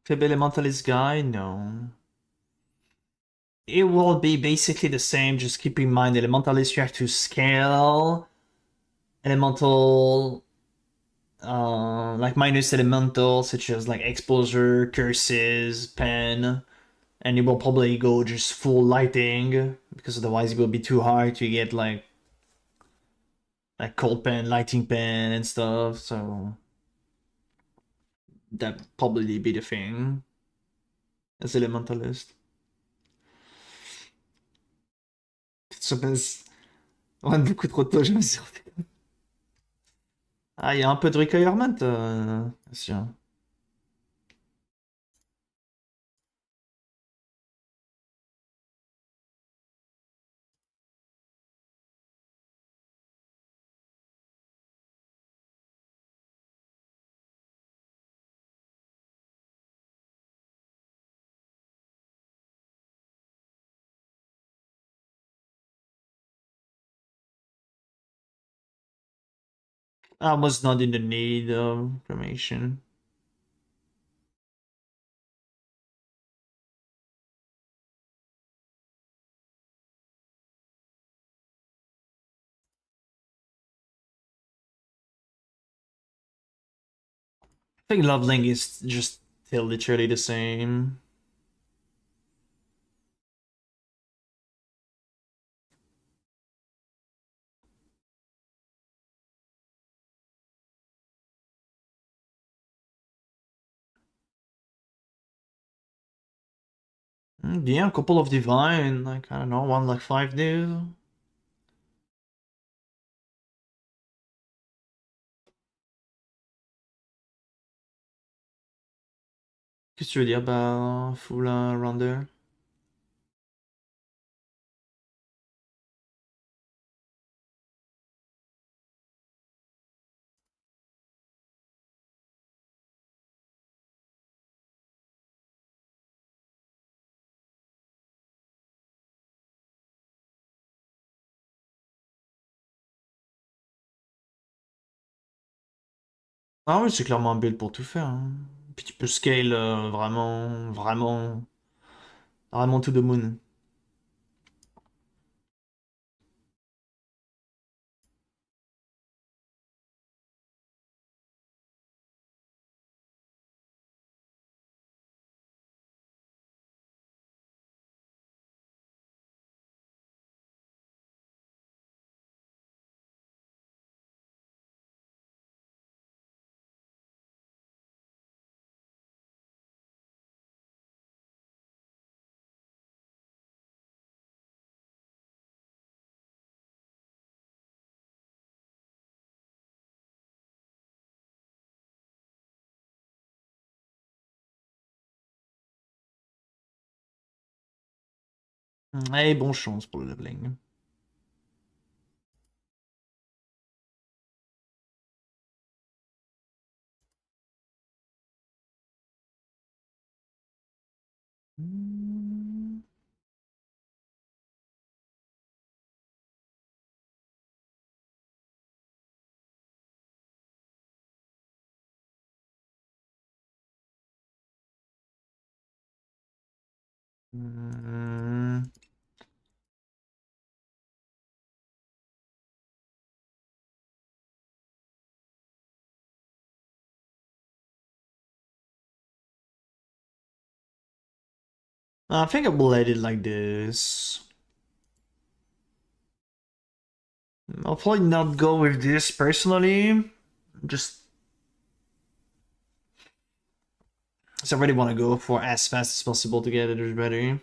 Fib Elementalist guy? No. It will be basically the same, just keep in mind Elementalist you have to scale elemental like minus elemental such as like exposure, curses, pen, and it will probably go just full lighting because otherwise it will be too hard to get like cold pen, lighting pen and stuff, so that probably be the thing as elementalist. Je pense on a beaucoup trop tôt, je me suis dit. Ah, il y a un peu de requirement, bien sûr. I was not in the need of cremation. I think lvling is just still literally the same. Yeah, a couple of divine, like I don't know, one like 5 do. Qu'est-ce que tu veux dire? Bah, full rounder. Ah oui, c'est clairement un build pour tout faire, hein. Puis tu peux scale vraiment to the moon. Allez, bonne chance pour le leveling. Hmm. I think I'll let it like this. I'll probably not go with this personally. Just so I really want to go for as fast as possible to get it ready.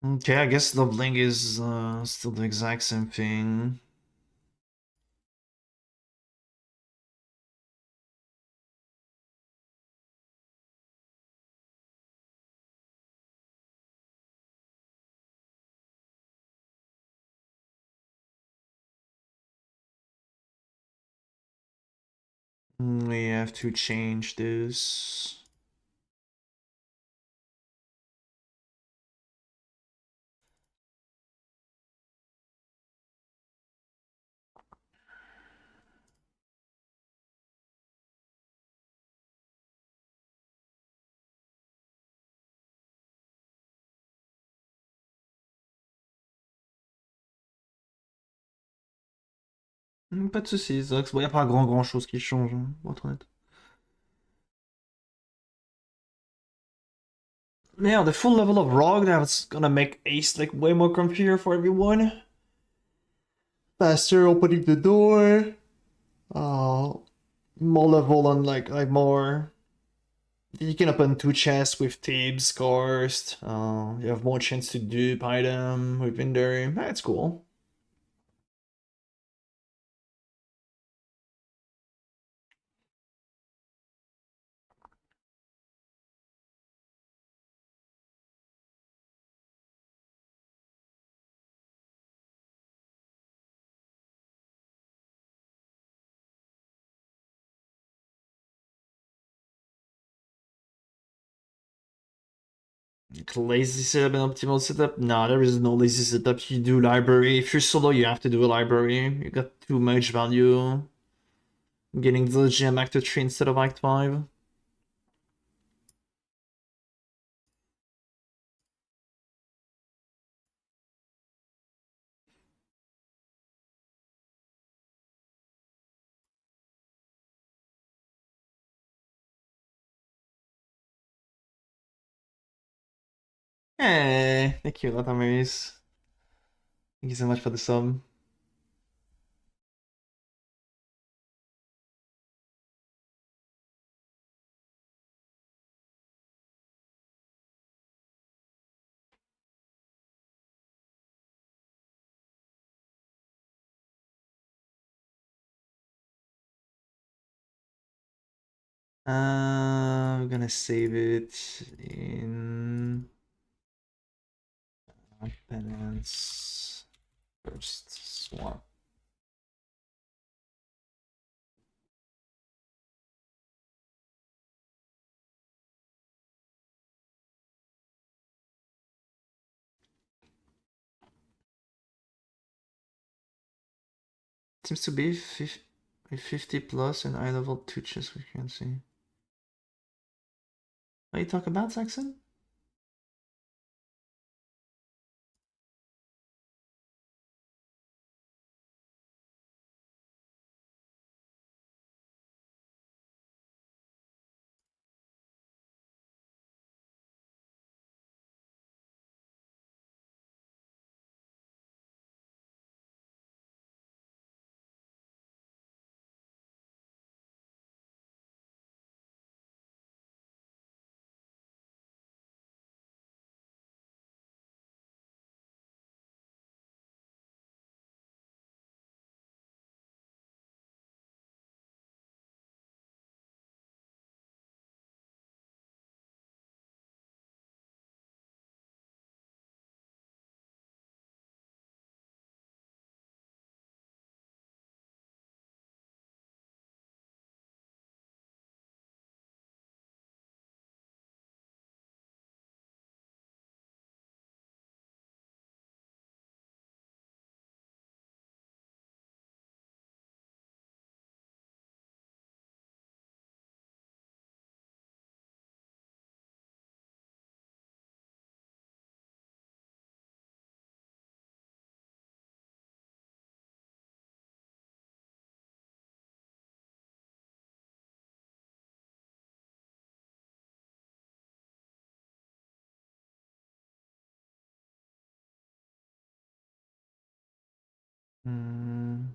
Okay, I guess lvling is still the exact same thing. We have to change this. Pas de soucis, c'est vrai qu'il n'y a pas grand chose qui change, hein, pour être honnête. Yeah, the full level of rogue, that's gonna make ace like way more comfier for everyone. Faster opening the door. More level on like more. You can open 2 chests with Thebes, Karst. You have more chance to dupe item within there. That's cool. Lazy setup and optimal setup? No, there is no lazy setup. You do library. If you're solo, you have to do a library. You got too much value. Getting the gem Act 3 instead of Act 5. Hey, thank you, Latamis. Thank you so much for the sub. I'm gonna save it in penance first swap. Seems to be 50 plus and eye level 2 chest we can see. What you talk about, Saxon? Hmm.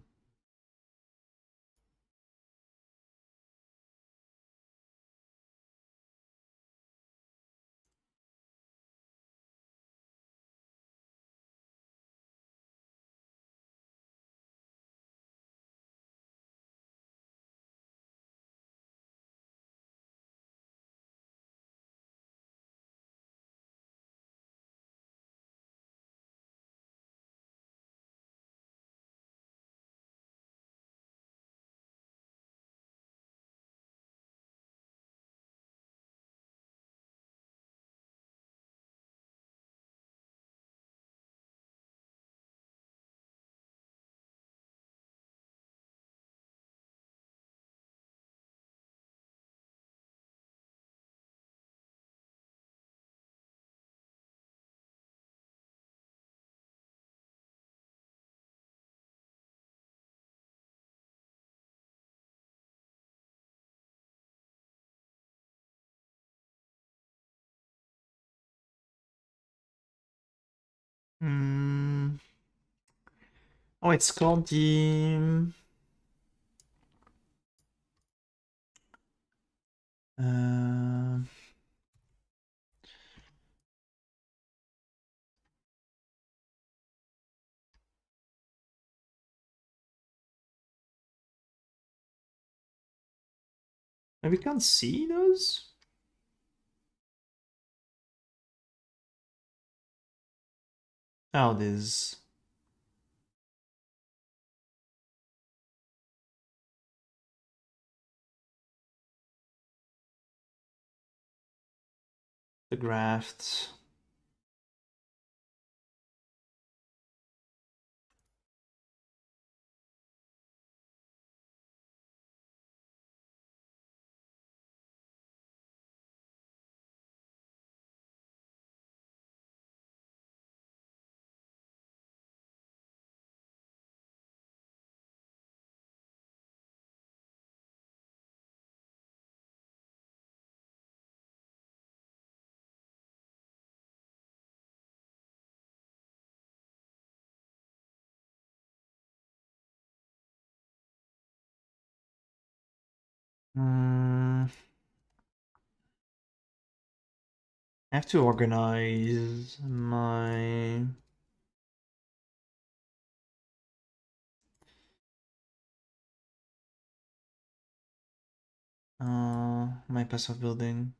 Oh, it's called the... Maybe we can't see those? Oh, it is. The graft. I have to organize my... my passive building.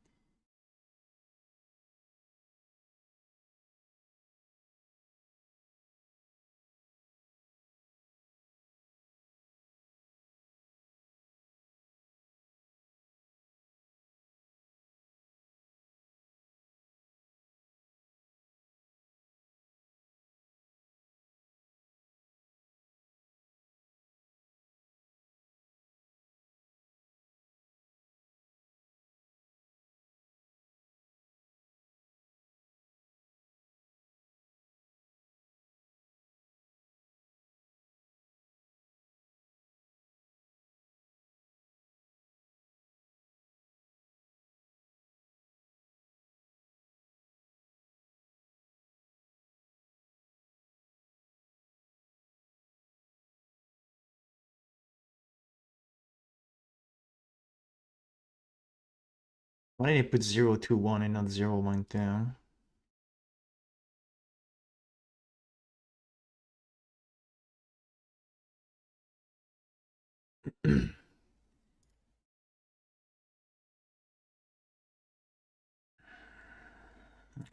Why did I put 0, 2, 1 and not 0, 1, 2?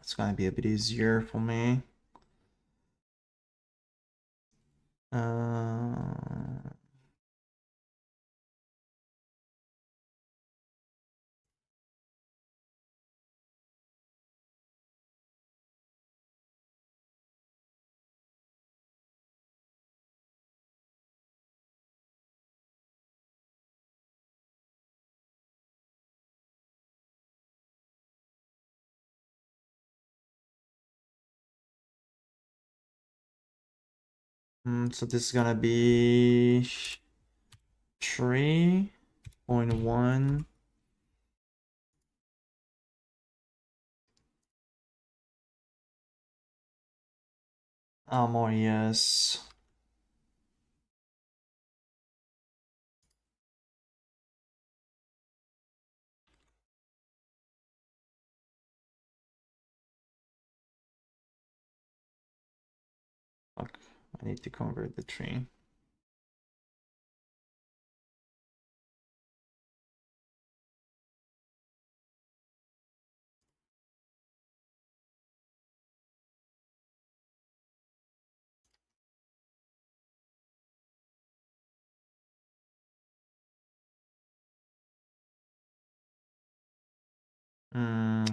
It's gonna be a bit easier for me. So this is gonna be 3.1. More, yes. Fuck, I need to convert the tree.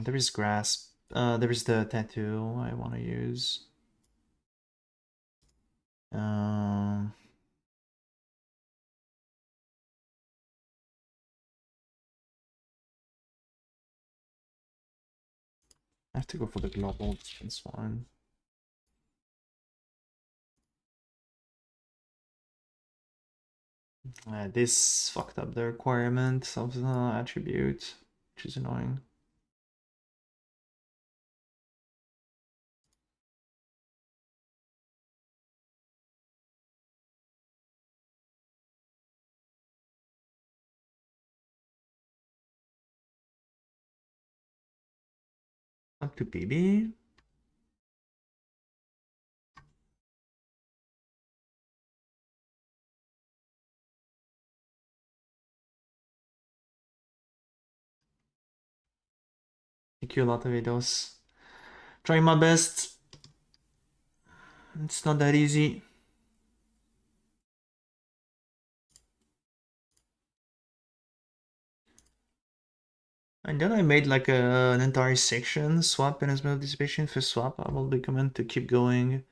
There is grasp. There is the tattoo I want to use. I have to go for the global defense one. This fucked up the requirement of the attribute, which is annoying. swap to BB. Thank you a lot, Avedos. Trying my best. It's not that easy. And then I made like an entire section, swap and spell dissipation for swap. I will recommend to keep going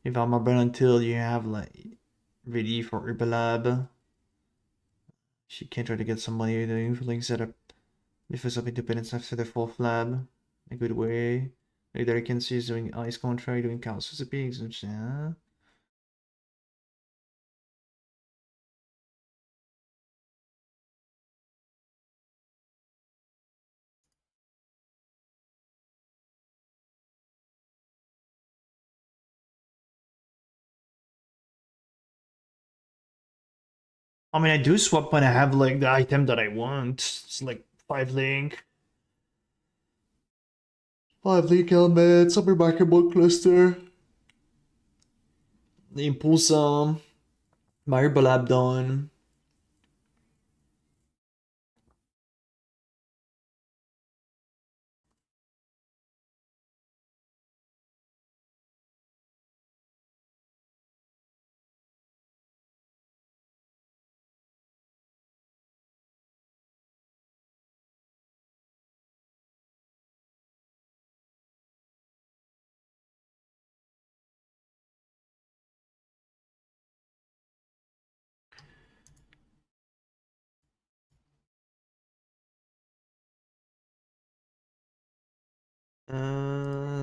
if I'm burn until you have like ready for Herbalab. She can try to get some money doing lvling setup before swapping to penance after the fourth lab. A good way. Like there you can see is doing ice contract, doing chaos recipe, yeah. I mean, I do swap when I have like the item that I want. It's like 5 link. 5 link helmet, some remarkable cluster. The Impulsum, my Herbalab done.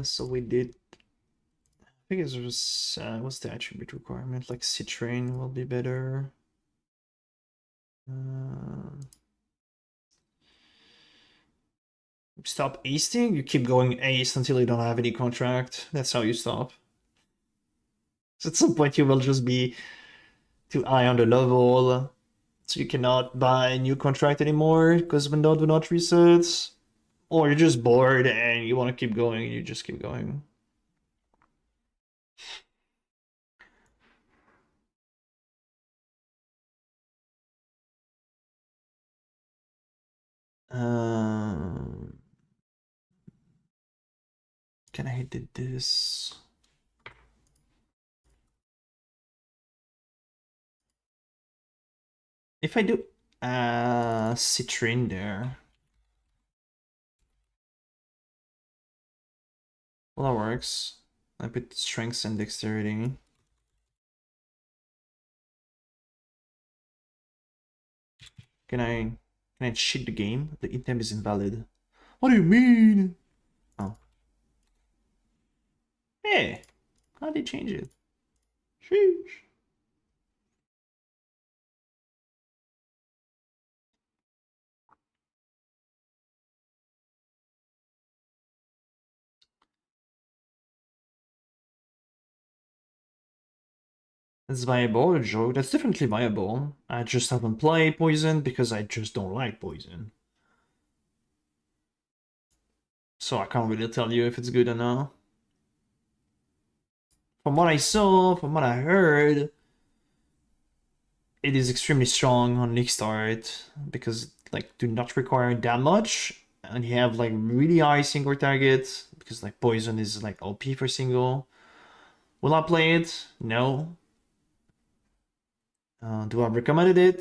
So we did. I think it was what's the attribute requirement? Like Citrain will be better. Stop acing. You keep going ace until you don't have any contract. That's how you stop. So at some point you will just be too high on the level, so you cannot buy a new contract anymore because window do not reset. Or you're just bored and you want to keep going, and you just keep going. Can I did this? If I do Citrine there. Well, that works. I put strength and dexterity. Can I cheat the game? The item is invalid. What do you mean? Oh. Hey, how did they change it? Sheesh. That's viable, a joke. That's definitely viable. I just haven't played poison because I just don't like poison. So I can't really tell you if it's good or not. From what I saw, from what I heard, it is extremely strong on League Start because like do not require that much, and you have like really high single target because like poison is like OP for single. Will I play it? No. Do I recommend it?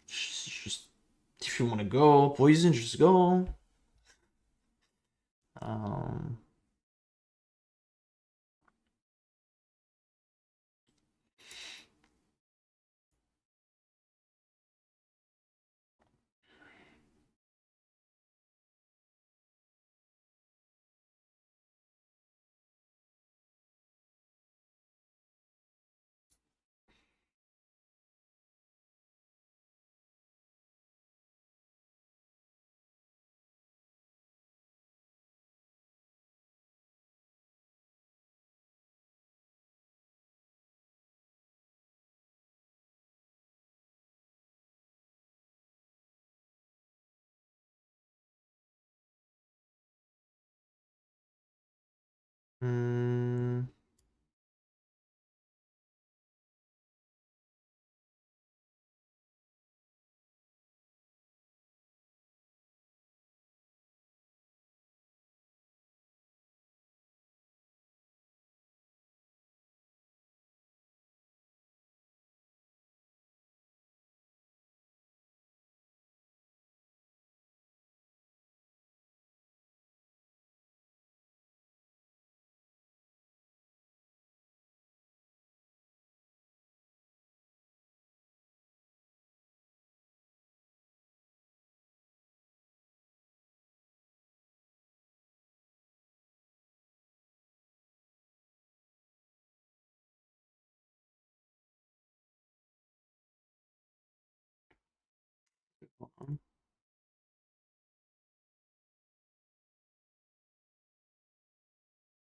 Just if you want to go poison, just go. Um,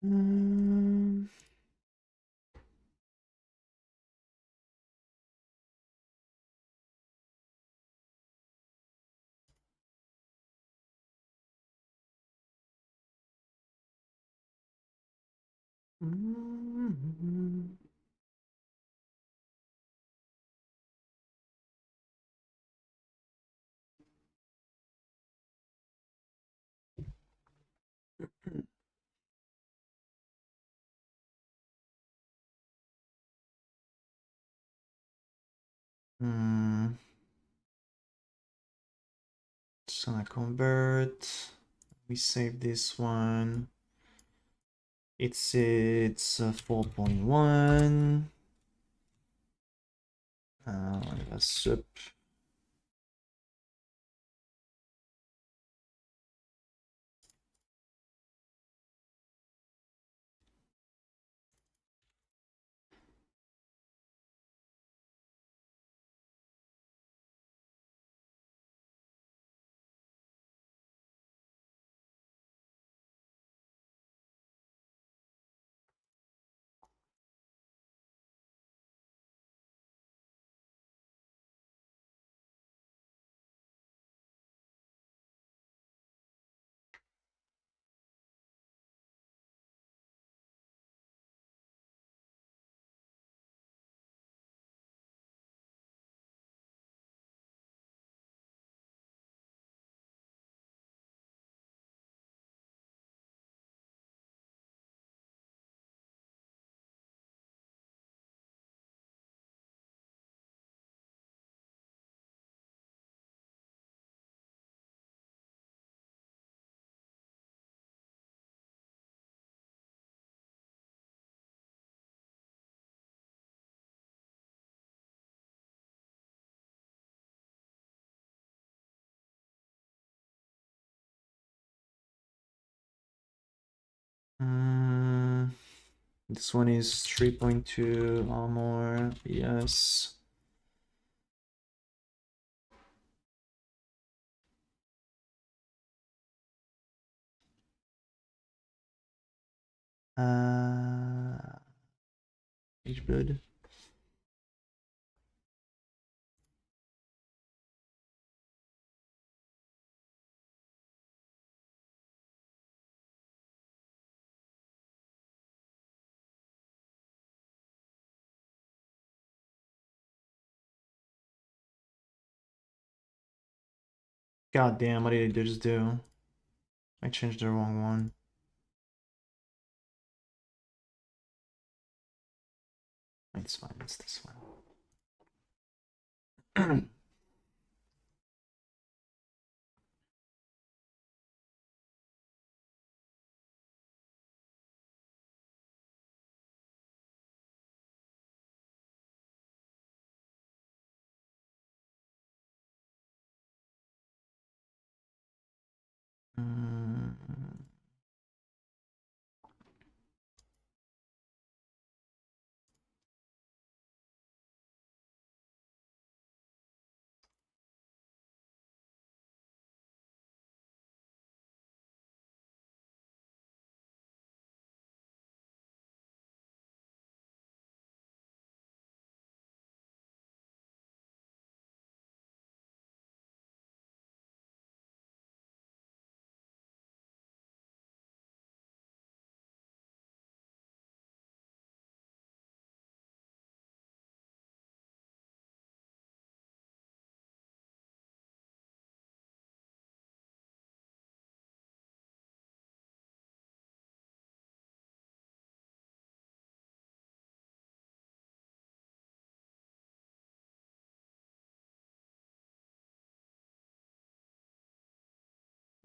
Mm. Mm. Hmm. Just gonna convert. We save this one. It's 4.1. That's up. This one is 3.2 armor. Yes. Each blood. God damn, what did I just do? I changed the wrong one. It's fine, it's this one. Mm.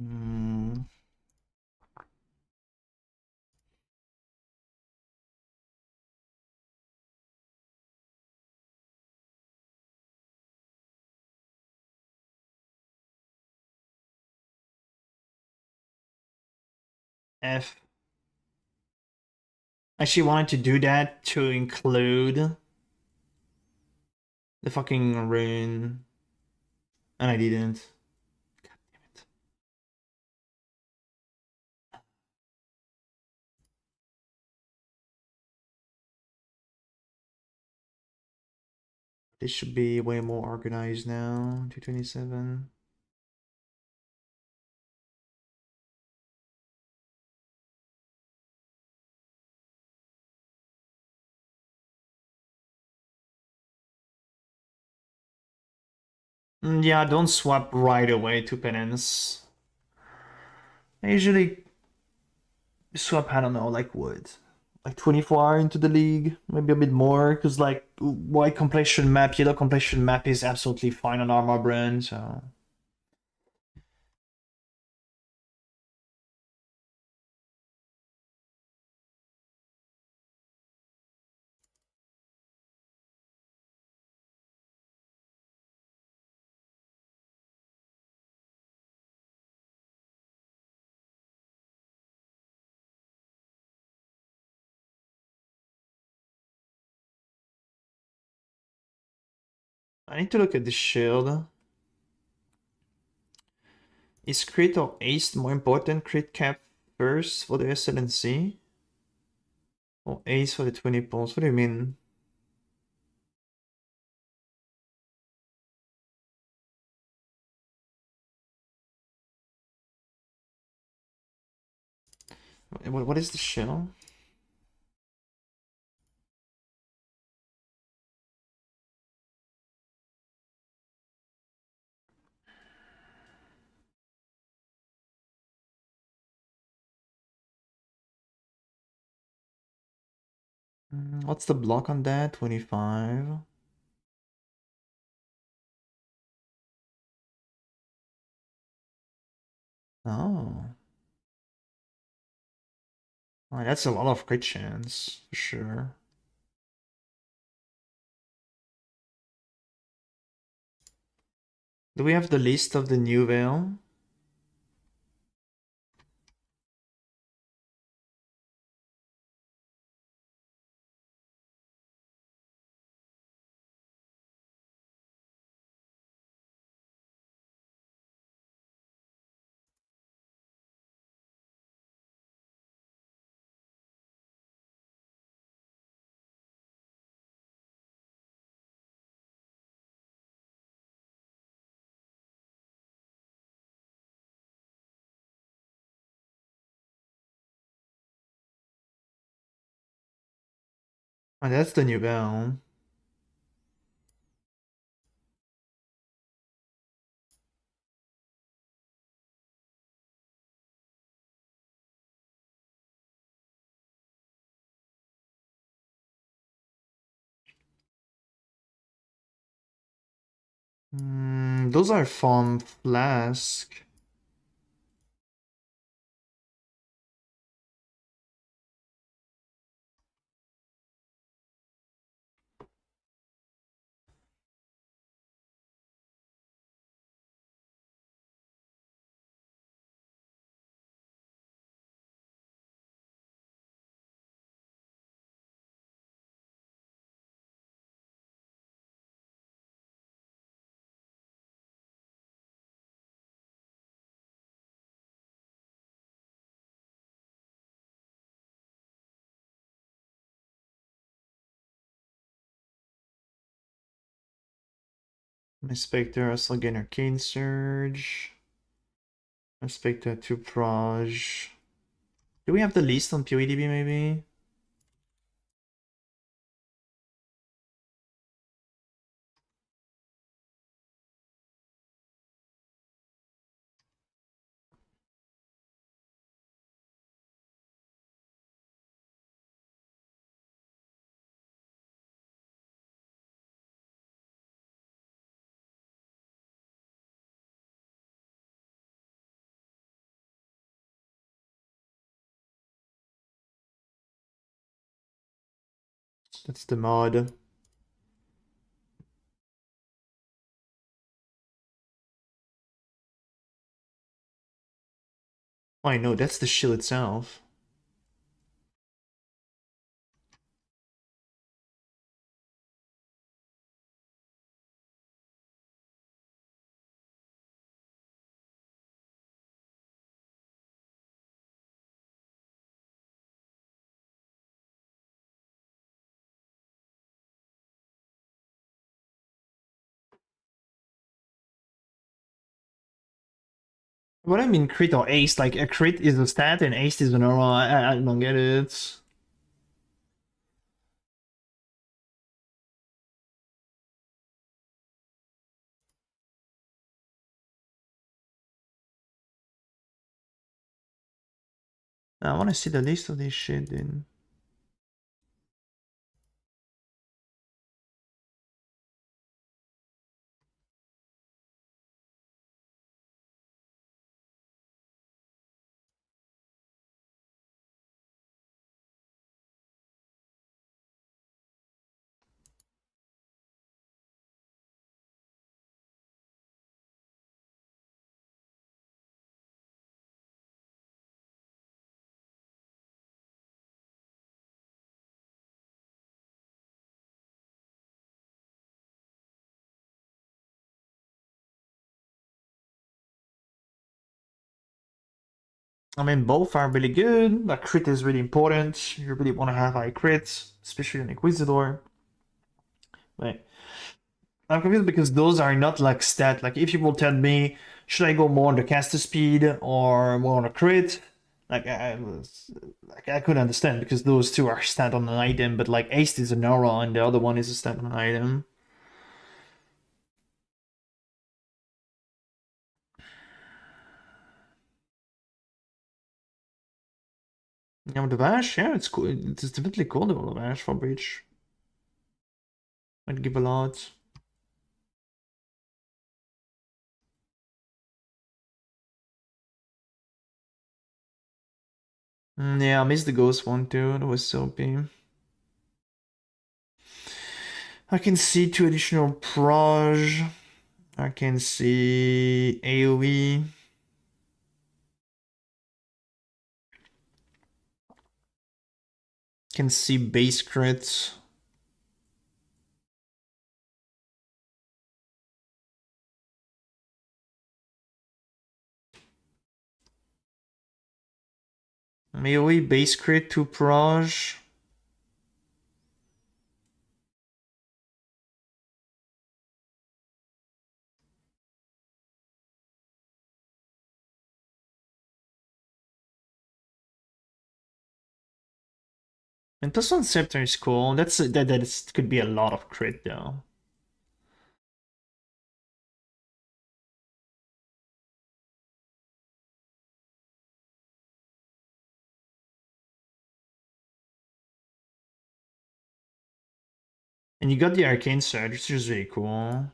Mm. F. I actually wanted to do that to include the fucking rune, and I didn't. This should be way more organized now. 227. Yeah, don't swap right away to penance. I usually swap, I don't know, like what? Like 24 into the league, maybe a bit more, because like white complexion map, yellow complexion map is absolutely fine on Armor Brand, so. I need to look at the shield. Is crit or ace more important? Crit cap first for the SLNC? Or ace for the 20 pulls? What do you mean? What is the shield? What's the block on that? 25. Oh. Oh, that's a lot of crit chance, for sure. Do we have the list of the new veil? Oh, that's the new veil. Those are from Flask. Inspector, also gain Arcane Surge. Inspector 2 Proj. Do we have the list on POEDB maybe? That's the mod. Oh, I know, that's the shield itself. What I mean crit or ace? Like a crit is a stat and ace is a normal. I don't get it. I want to see the list of this shit, dude. I mean, both are really good, but crit is really important. You really want to have high crits, especially on Inquisitor. Wait, I'm confused because those are not like stat. Like, if you will tell me, should I go more on the caster speed or more on a crit? Like I couldn't understand because those two are stat on an item, but like Ace is an aura and the other one is a stat on an item. Yeah, the Vash, yeah, it's cool. It's definitely cool, the Vash for Breach. Might give a lot. Yeah, I missed the Ghost one too. That was so OP. I can see 2 additional Proj. I can see AoE. Can see base crits. AoE base crit 2 Proj. And Tucson Scepter is cool. That could be a lot of crit though. And you got the Arcane Surge, which is really cool.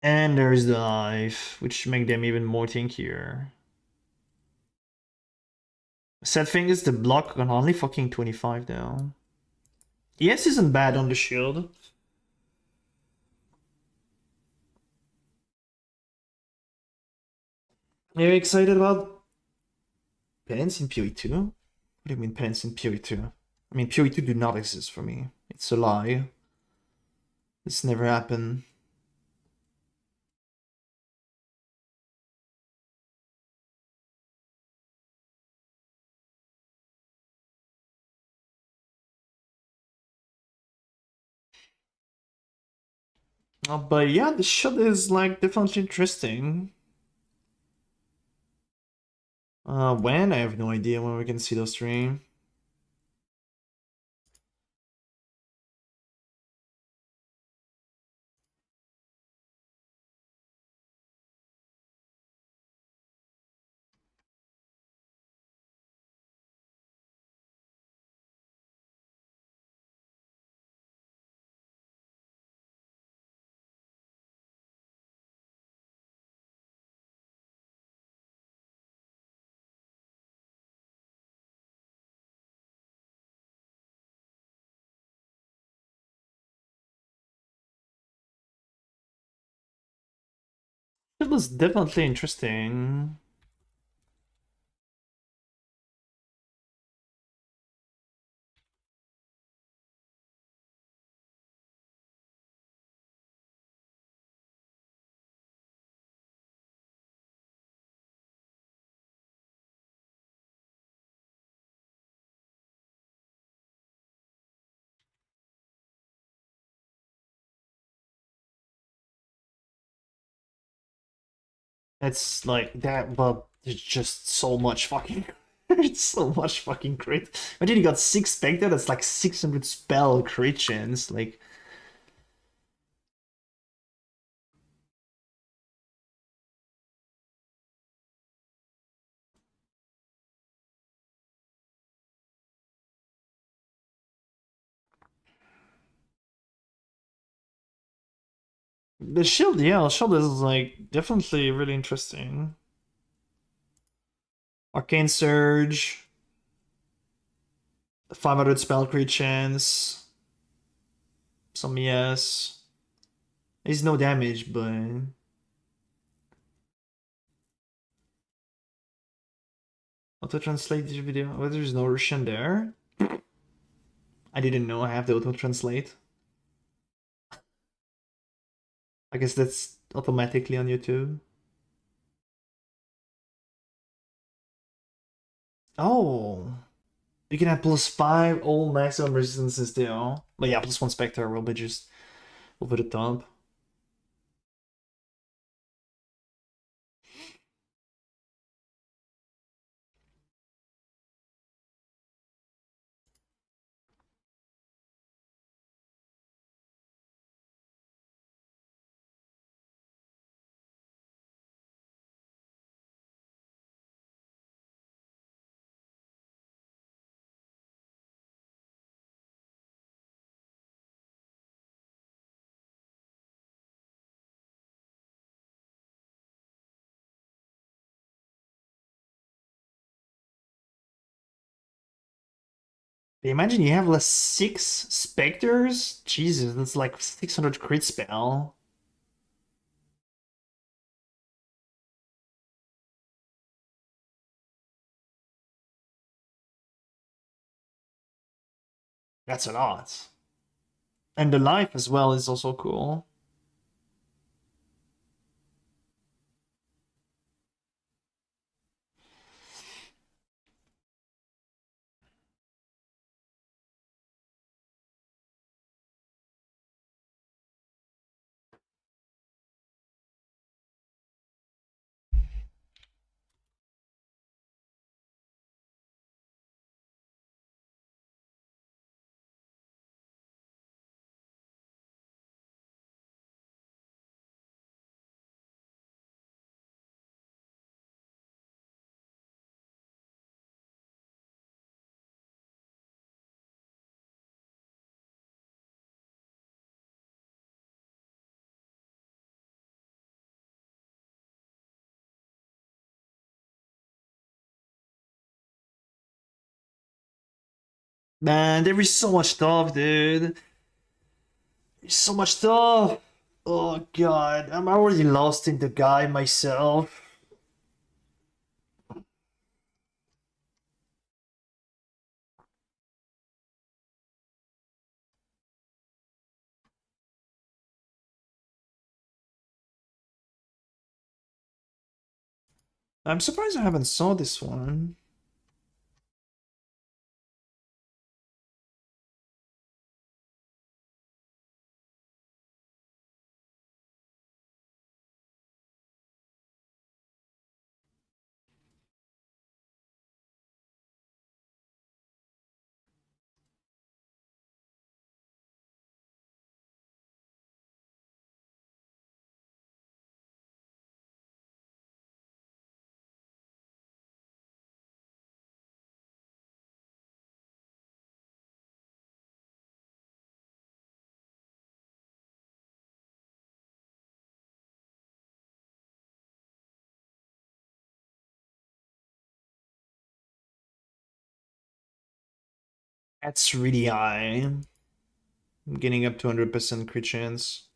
And there is the Life, which make them even more tankier. Sad thing is the block on only fucking 25 though. ES isn't bad on the shield. Are you excited about penance in PoE2? What do you mean penance in PoE2? I mean PoE2 do not exist for me. It's a lie. This never happened. But yeah, the shot is like definitely interesting. When? I have no idea when we can see those stream. It was definitely interesting. It's like that, but there's just so much fucking. It's so much fucking crit. Imagine you got 6 Spectre, that's like 600 spell crit chance. Like, the shield, yeah, the shield is like definitely really interesting. Arcane Surge, 500 spell crit chance, some yes. It's no damage, but auto translate this video. Oh, there's no Russian there. I didn't know I have the auto translate. I guess that's automatically on YouTube. Oh, you can have +5 all maximum resistances still. But yeah, +1 Spectre will be just over the top. Imagine you have like 6 Spectres? Jesus, that's like 600 crit spell. That's a lot. And the life as well is also cool. Man, there is so much stuff, dude. There's so much stuff. Oh god, I'm already lost in the guy myself. I'm surprised I haven't saw this one. That's really high. I'm getting up to 100% crit chance.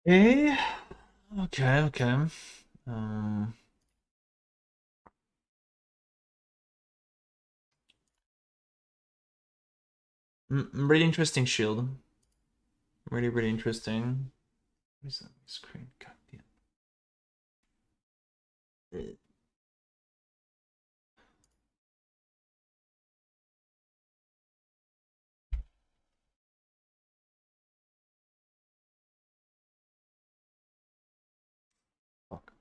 Okay. Okay. Um. Really interesting shield. Really interesting. Where's that screen? God damn. Fuck.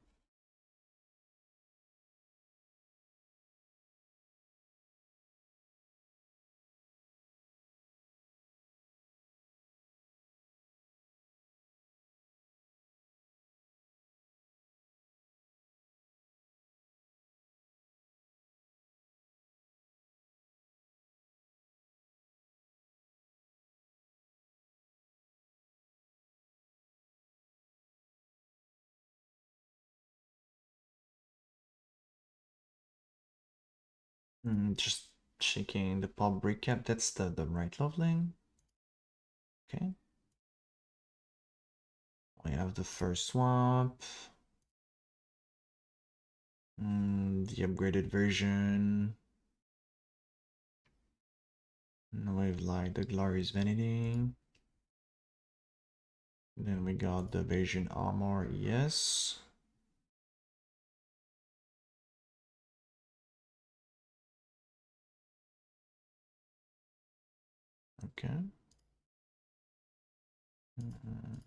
Just checking the pub recap. That's the right lvling. Okay. We have the first swap. The upgraded version. Now we have like the glorious vanity. Then we got the Bayesian armor. Yes. Okay.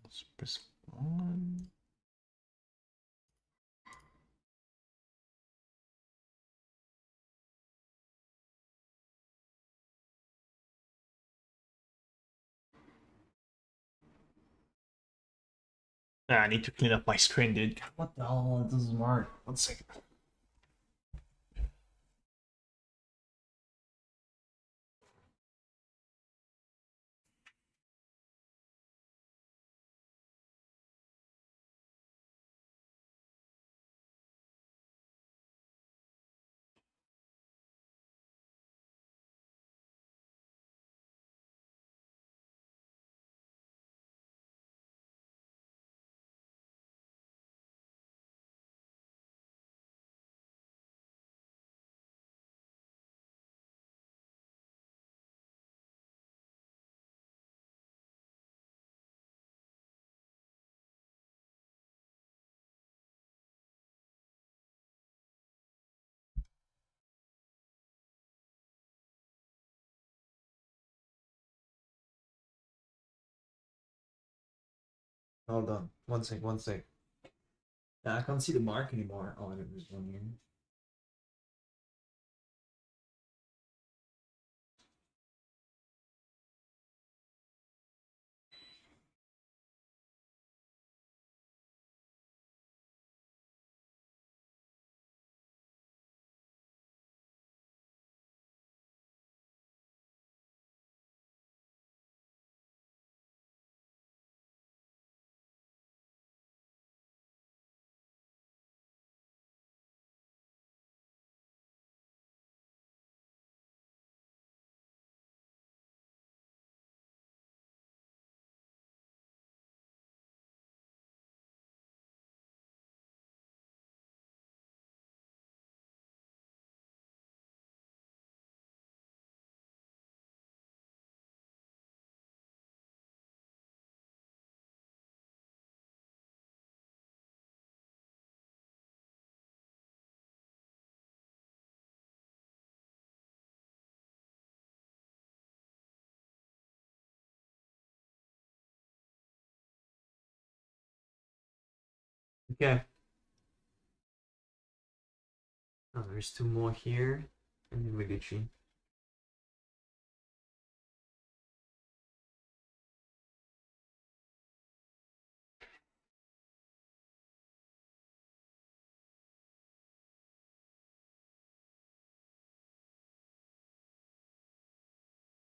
Let's press 1. I need to clean up my screen, dude. God, what the hell? This is smart. 1 second. Hold on. 1 sec, 1 sec. Yeah, I can't see the mark anymore. Oh, there's one here. Okay. Oh, there's 2 more here. And then we get you.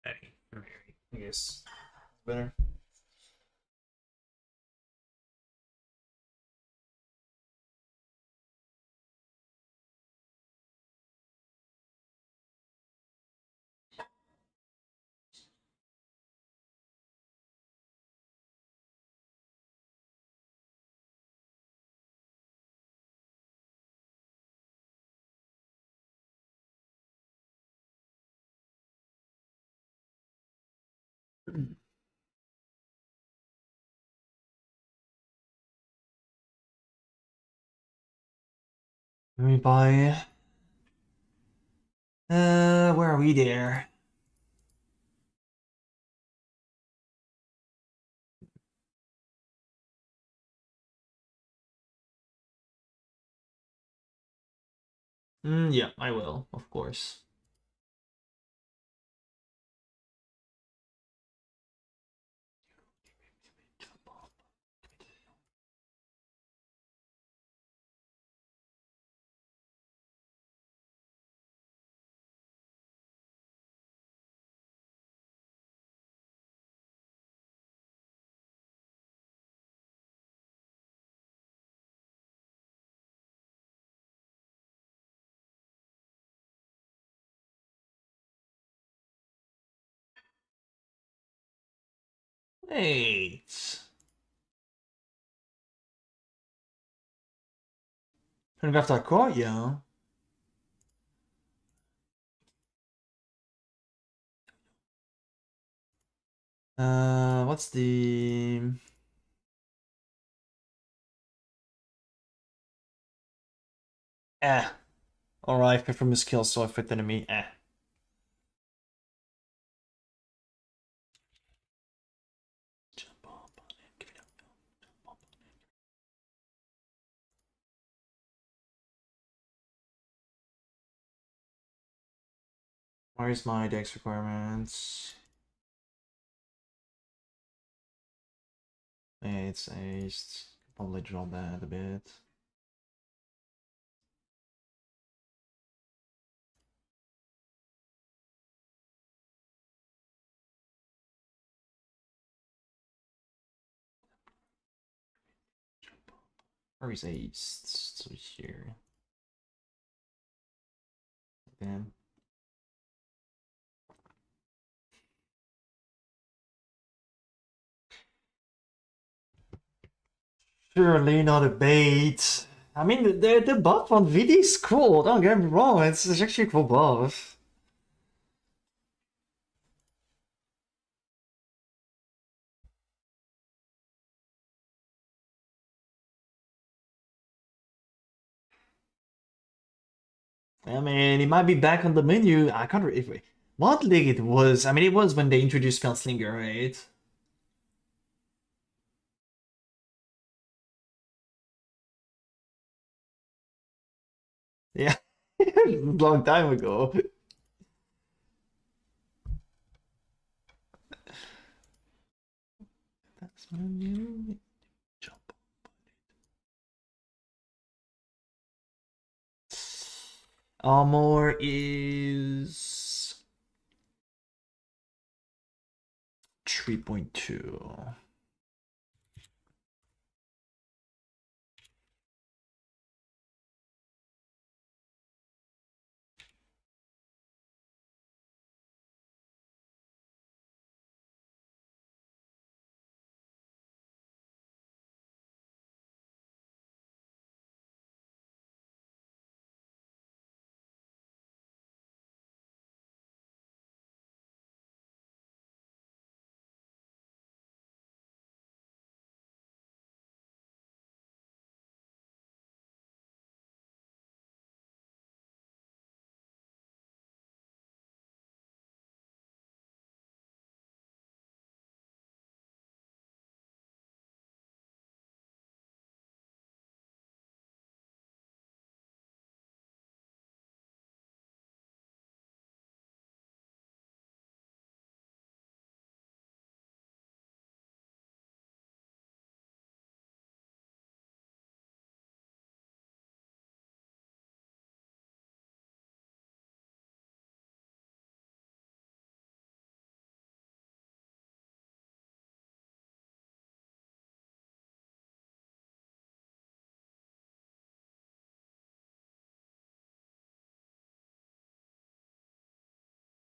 Hey, I guess better. Let me buy. Where are we there? Yeah, I will, of course. Wait. Kan ik even akkoord? Ja. What's the... Alright, pick from his skill, so I fit enemy. Where's my dex requirements? It's aced. Probably drop that a bit. Where is aced? So here. Then. Surely not a bait. I mean, the buff on VD is cool, don't get me wrong, it's actually a cool buff. I mean, it might be back on the menu. I can't remember what league it was. I mean, it was when they introduced Spellslinger, right? Yeah, a long time ago. That's menu. Jump. Armor is 3.2.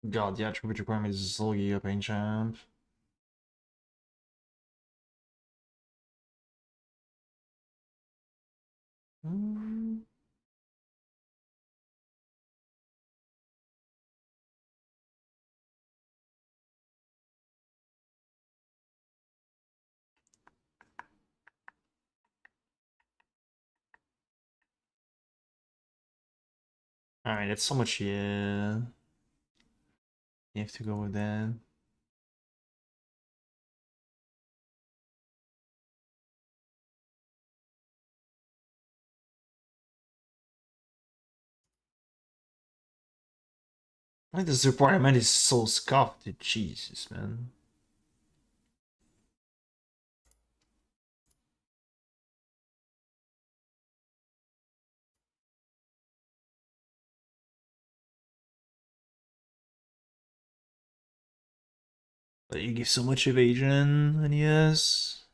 God, yeah, attribute requirement is Zolgi up in champ. Alright, that's so much, yeah. You have to go with that. Like this requirement is so scuffed, Jesus, man. But you give so much evasion, and yes.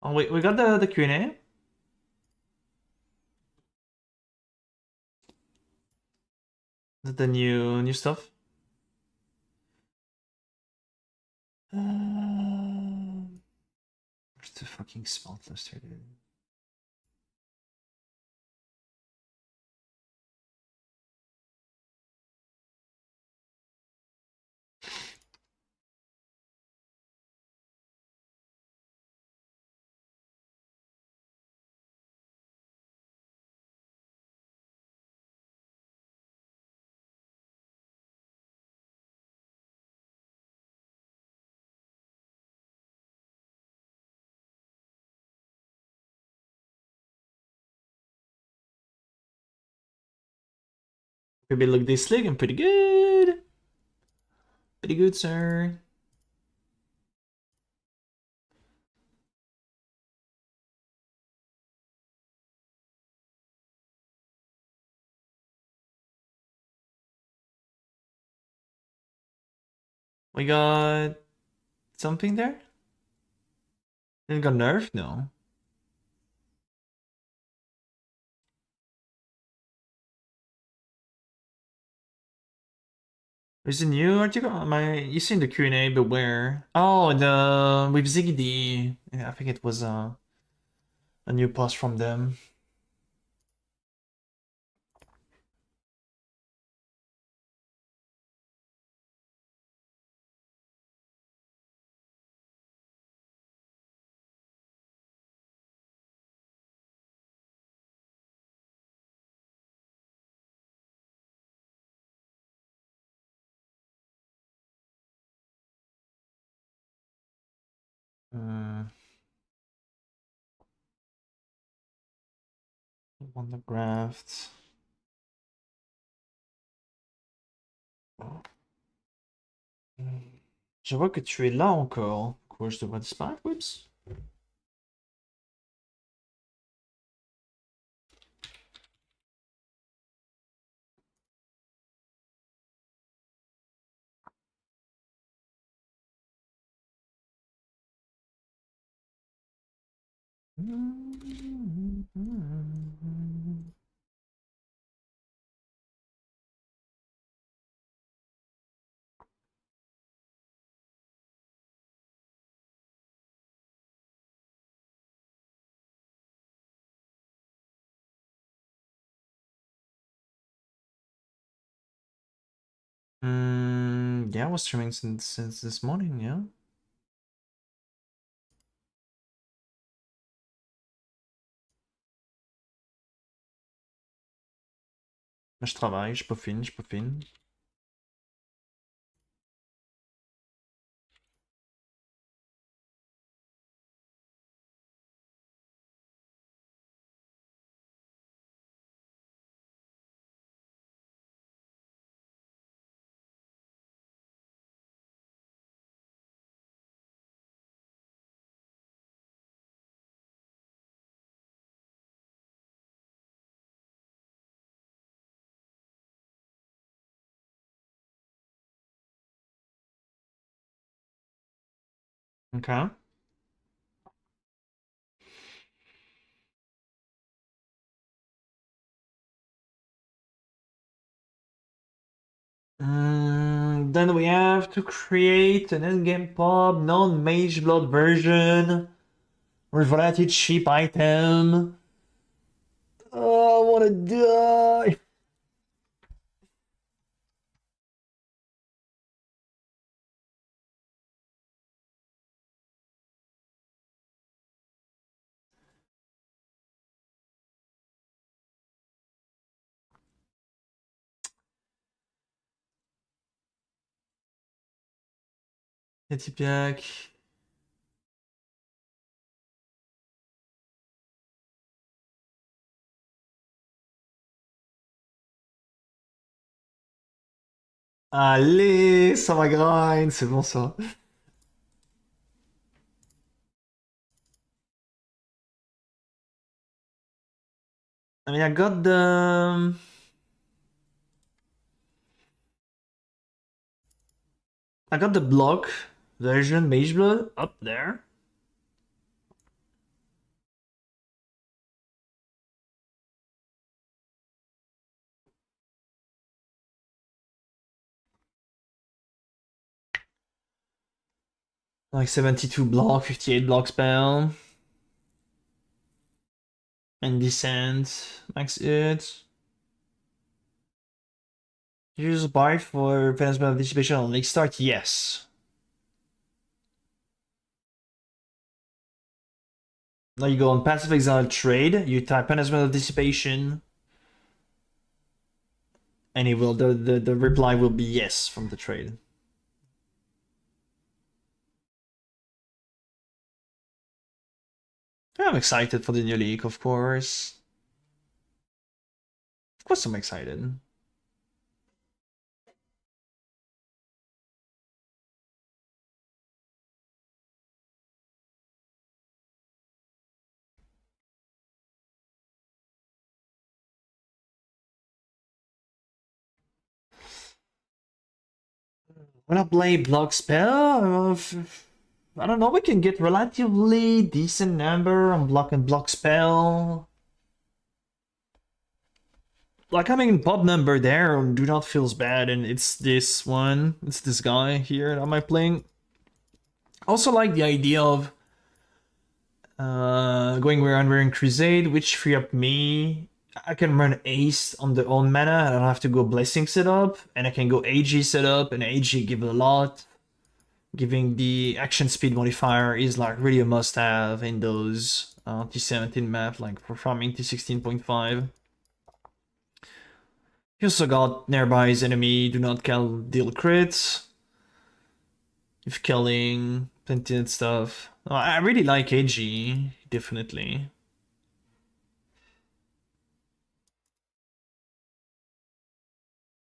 Oh wait, we got the Q&A? The new stuff? Where's the fucking spell tester, dude? Maybe look this league, I'm pretty good. Pretty good, sir. We got something there? Didn't got nerfed? No. There's a new article. You seen the Q&A? Beware. Oh, the with Ziggy D. Yeah, I think it was a new post from them. Wondergraft. Je vois que tu es là encore. Quoi, je devrais disparaître, Whips? Yeah, I was streaming since this morning, yeah. Mais je travaille, je peaufine, je peaufine. Okay. Then we have to create an in-game pub, non-mage blood version, related cheap item. Oh, I wanna die. Etipiak. Allez, ça va grind, c'est bon ça. I mean, I got the block version Mage Blood up there. Like 72 block, 58 block spell. And descent, max it. Use a buy for penance of dissipation on lake start, yes. Now you go on passive exile trade, you type punishment of dissipation, and it will the reply will be yes from the trade. Yeah, I'm excited for the new league, of course. Of course I'm excited. When I play block spell, I don't know, we can get relatively decent number on block and block spell. Like having pop number there do not feels bad, and it's this one, it's this guy here that am I playing. Also like the idea of going around wearing Crusade, which free up me. I can run Ace on the own mana, I don't have to go Blessing setup, and I can go AG setup, and AG give a lot. Giving the action speed modifier is like really a must-have in those T17 map, like for farming T16.5. You also got nearby his enemy, do not kill, deal crits. If killing, plenty of stuff. Oh, I really like AG, definitely.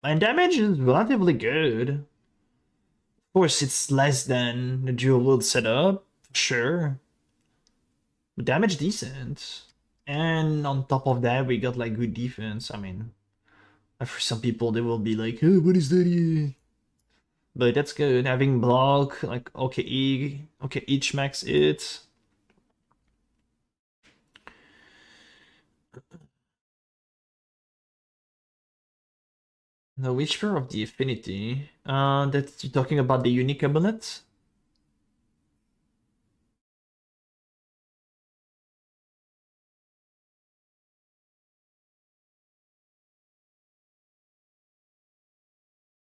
And damage is relatively good. Of course, it's less than the dual wield setup, sure. But damage decent. And on top of that, we got like good defense. I mean, for some people, they will be like, oh, what is that? But that's good. Having block, like, okay, each max it. The Whisper of the Affinity. That's you're talking about the unique amulet?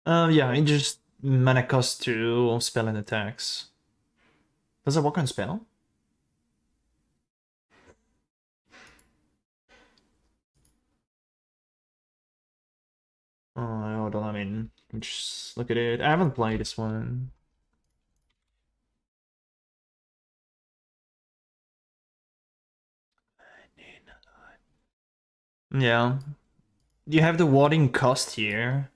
Yeah, it just mana cost 2 spell and attacks. Does it work on spell? Oh, hold on, I mean, just look at it. I haven't played this one. Yeah. You have the warding cost here.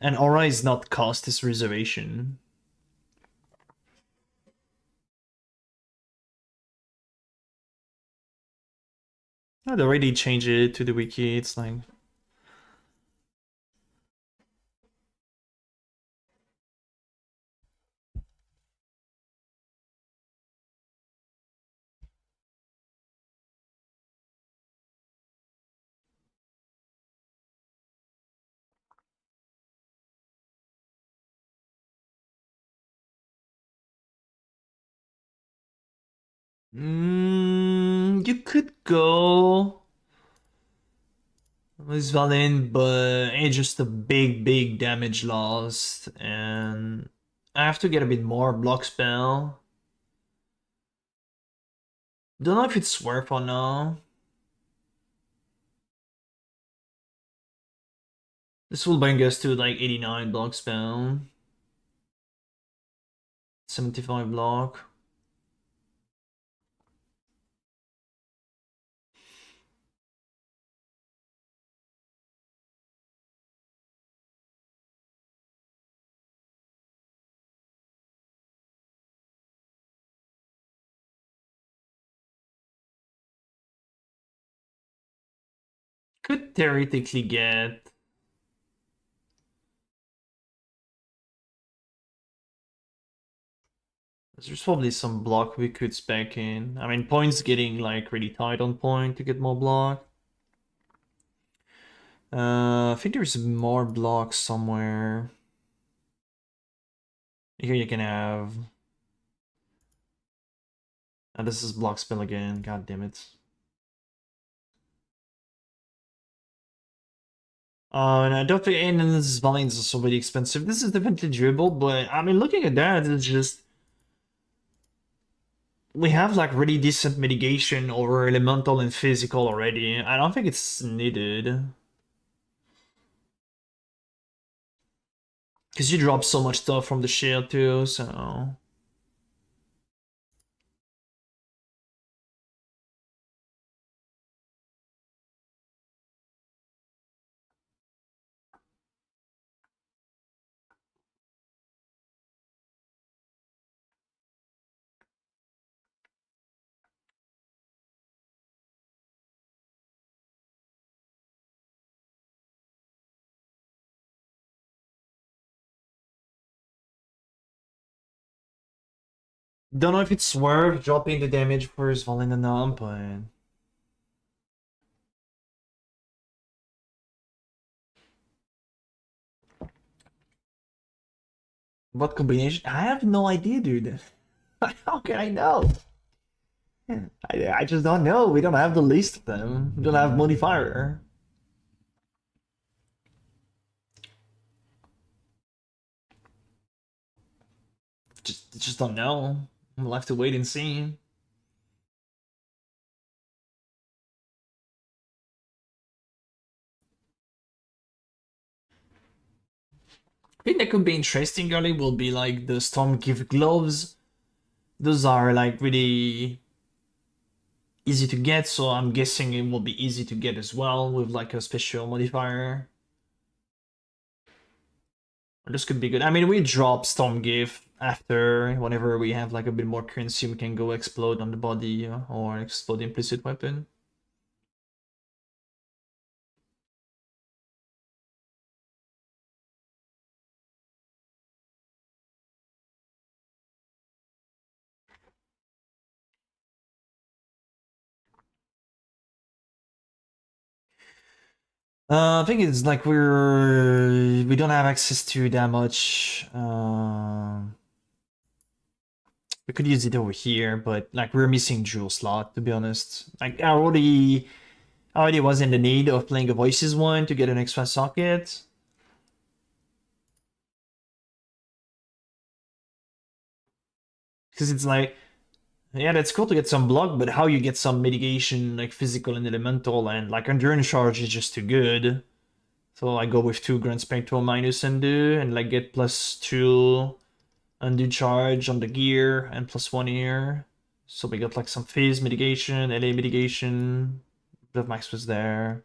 And aura is not cost, it's reservation. Oh, they already changed it to the wiki, it's like... You could go with Valin, but it's just a big damage lost, and I have to get a bit more block spell. Don't know if it's worth or not. This will bring us to like 89 block spell. 75 block. Could theoretically get... There's probably some block we could spec in. I mean, point's getting like really tight on point to get more block. I think there's more blocks somewhere. Here you can have... And this is block spell again, god damn it. And I don't think and this vines is so really expensive. This is definitely doable, but I mean looking at that, it's just we have like really decent mitigation over elemental and physical already. I don't think it's needed. Because you drop so much stuff from the shield too, so... Don't know if it's worth dropping the damage for his Valin and Numb, but... What combination? I have no idea, dude. How can I know? I just don't know. We don't have the list of them. We don't have modifier. Just don't know. We'll have to wait and see. I think that could be interesting, early will be like the Storm Gift Gloves. Those are like really easy to get, so I'm guessing it will be easy to get as well with like a special modifier. This could be good. I mean, we drop Storm Gift after whenever we have like a bit more currency, we can go explode on the body or explode implicit weapon. I think it's like we don't have access to that much. We could use it over here, but like we're missing jewel slot to be honest. Like I already was in the need of playing a voices one to get an extra socket. Because it's like, yeah, that's cool to get some block, but how you get some mitigation, like physical and elemental, and like endurance charge is just too good. So I go with 2 Grand Spectral minus undo, and like get +2 undo charge on the gear, and +1 here. So we got like some phase mitigation, LA mitigation. Blood Max was there.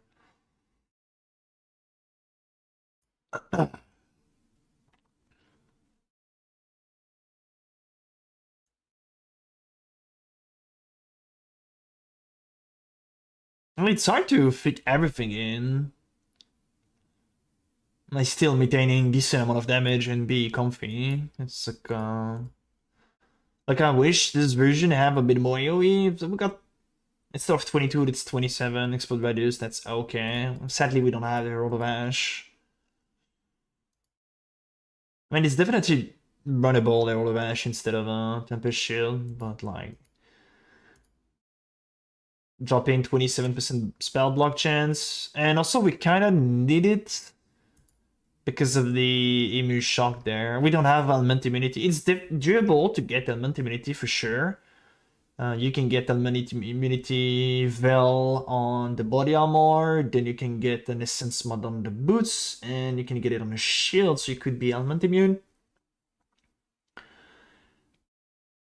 I mean, it's hard to fit everything in. Like still maintaining decent amount of damage and be comfy. It's like I wish this version have a bit more AoE. So we got instead of 22, it's 27 explode radius. That's okay. Sadly, we don't have the Herald of Ash. I mean, it's definitely runnable, the Herald of Ash instead of Tempest Shield, but like dropping 27% spell block chance, and also we kind of need it because of the Emu Shock there. We don't have element immunity. It's doable to get element immunity for sure, You can get immunity Veil on the body armor, then you can get an essence mod on the boots, and you can get it on the shield, so you could be element immune.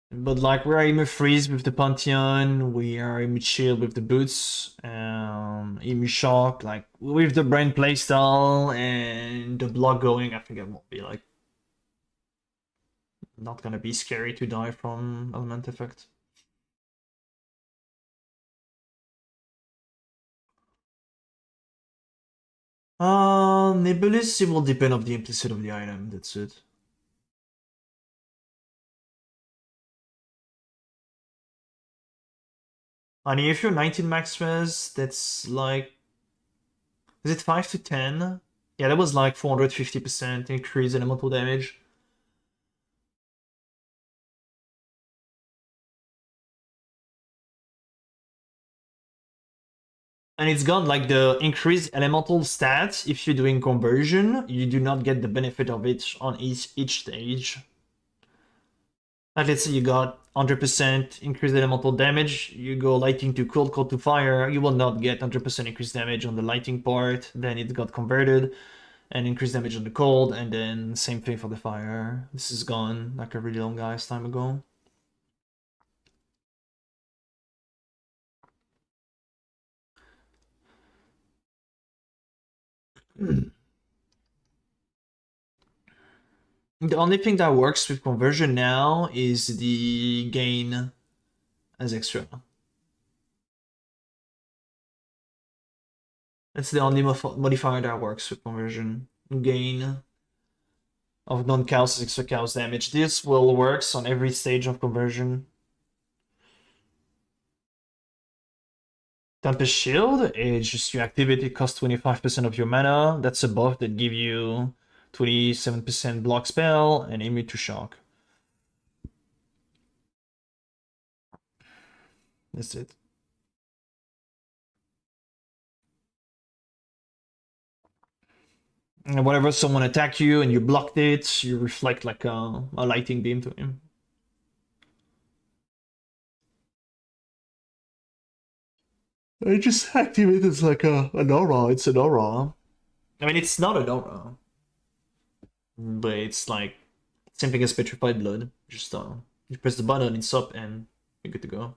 But like we are Immune Freeze with the Pantheon, we are Immune Shield with the boots, Immune Shock, like with the Brain playstyle and the block going, I think it won't be like not gonna be scary to die from element effect. Nebulous, it will depend on the implicit of the item, that's it. And if you're 19 max res, that's like... Is it 5 to 10? Yeah, that was like 450% increase in elemental damage. And it's got like the increased elemental stats. If you're doing conversion, you do not get the benefit of it on each stage. Like let's say you got 100% increased elemental damage, you go lighting to cold, cold to fire, you will not get 100% increased damage on the lighting part, then it got converted, and increased damage on the cold, and then same thing for the fire. This is gone like a really long ass time ago. The only thing that works with conversion now is the gain as extra. That's the only modifier that works with conversion. Gain of non-chaos extra chaos damage. This will works on every stage of conversion. Tempest Shield is just you activate it, costs 25% of your mana. That's a buff that give you 27% block spell and immune to shock. That's it. And whenever someone attack you and you blocked it, you reflect like a lighting beam to him. It just activates like an aura. It's an aura. I mean, it's not an aura, but it's like same thing as petrified blood. Just you press the button, it's up, and you're good to go.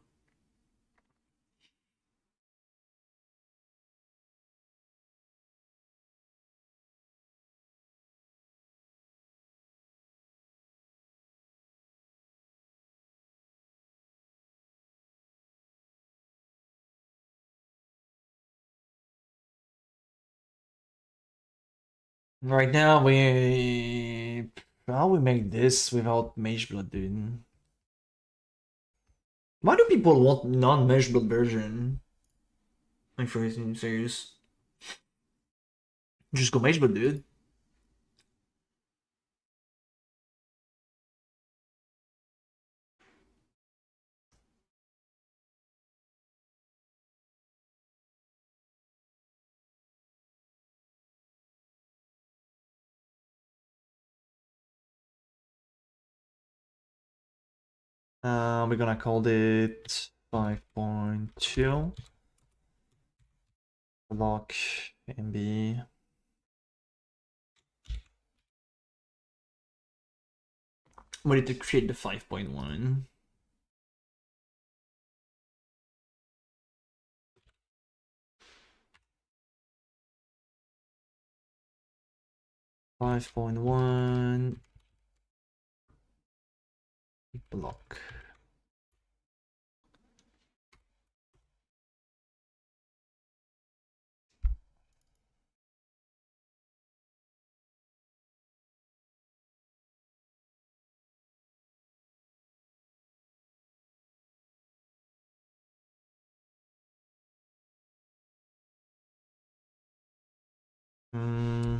Right now, how we make this without mage blood, dude? Why do people want non-mage blood version? Like for serious, just go mage blood, dude. We're gonna call it 5.2. Lock MB. We need to create the 5.1. Block. Hmm.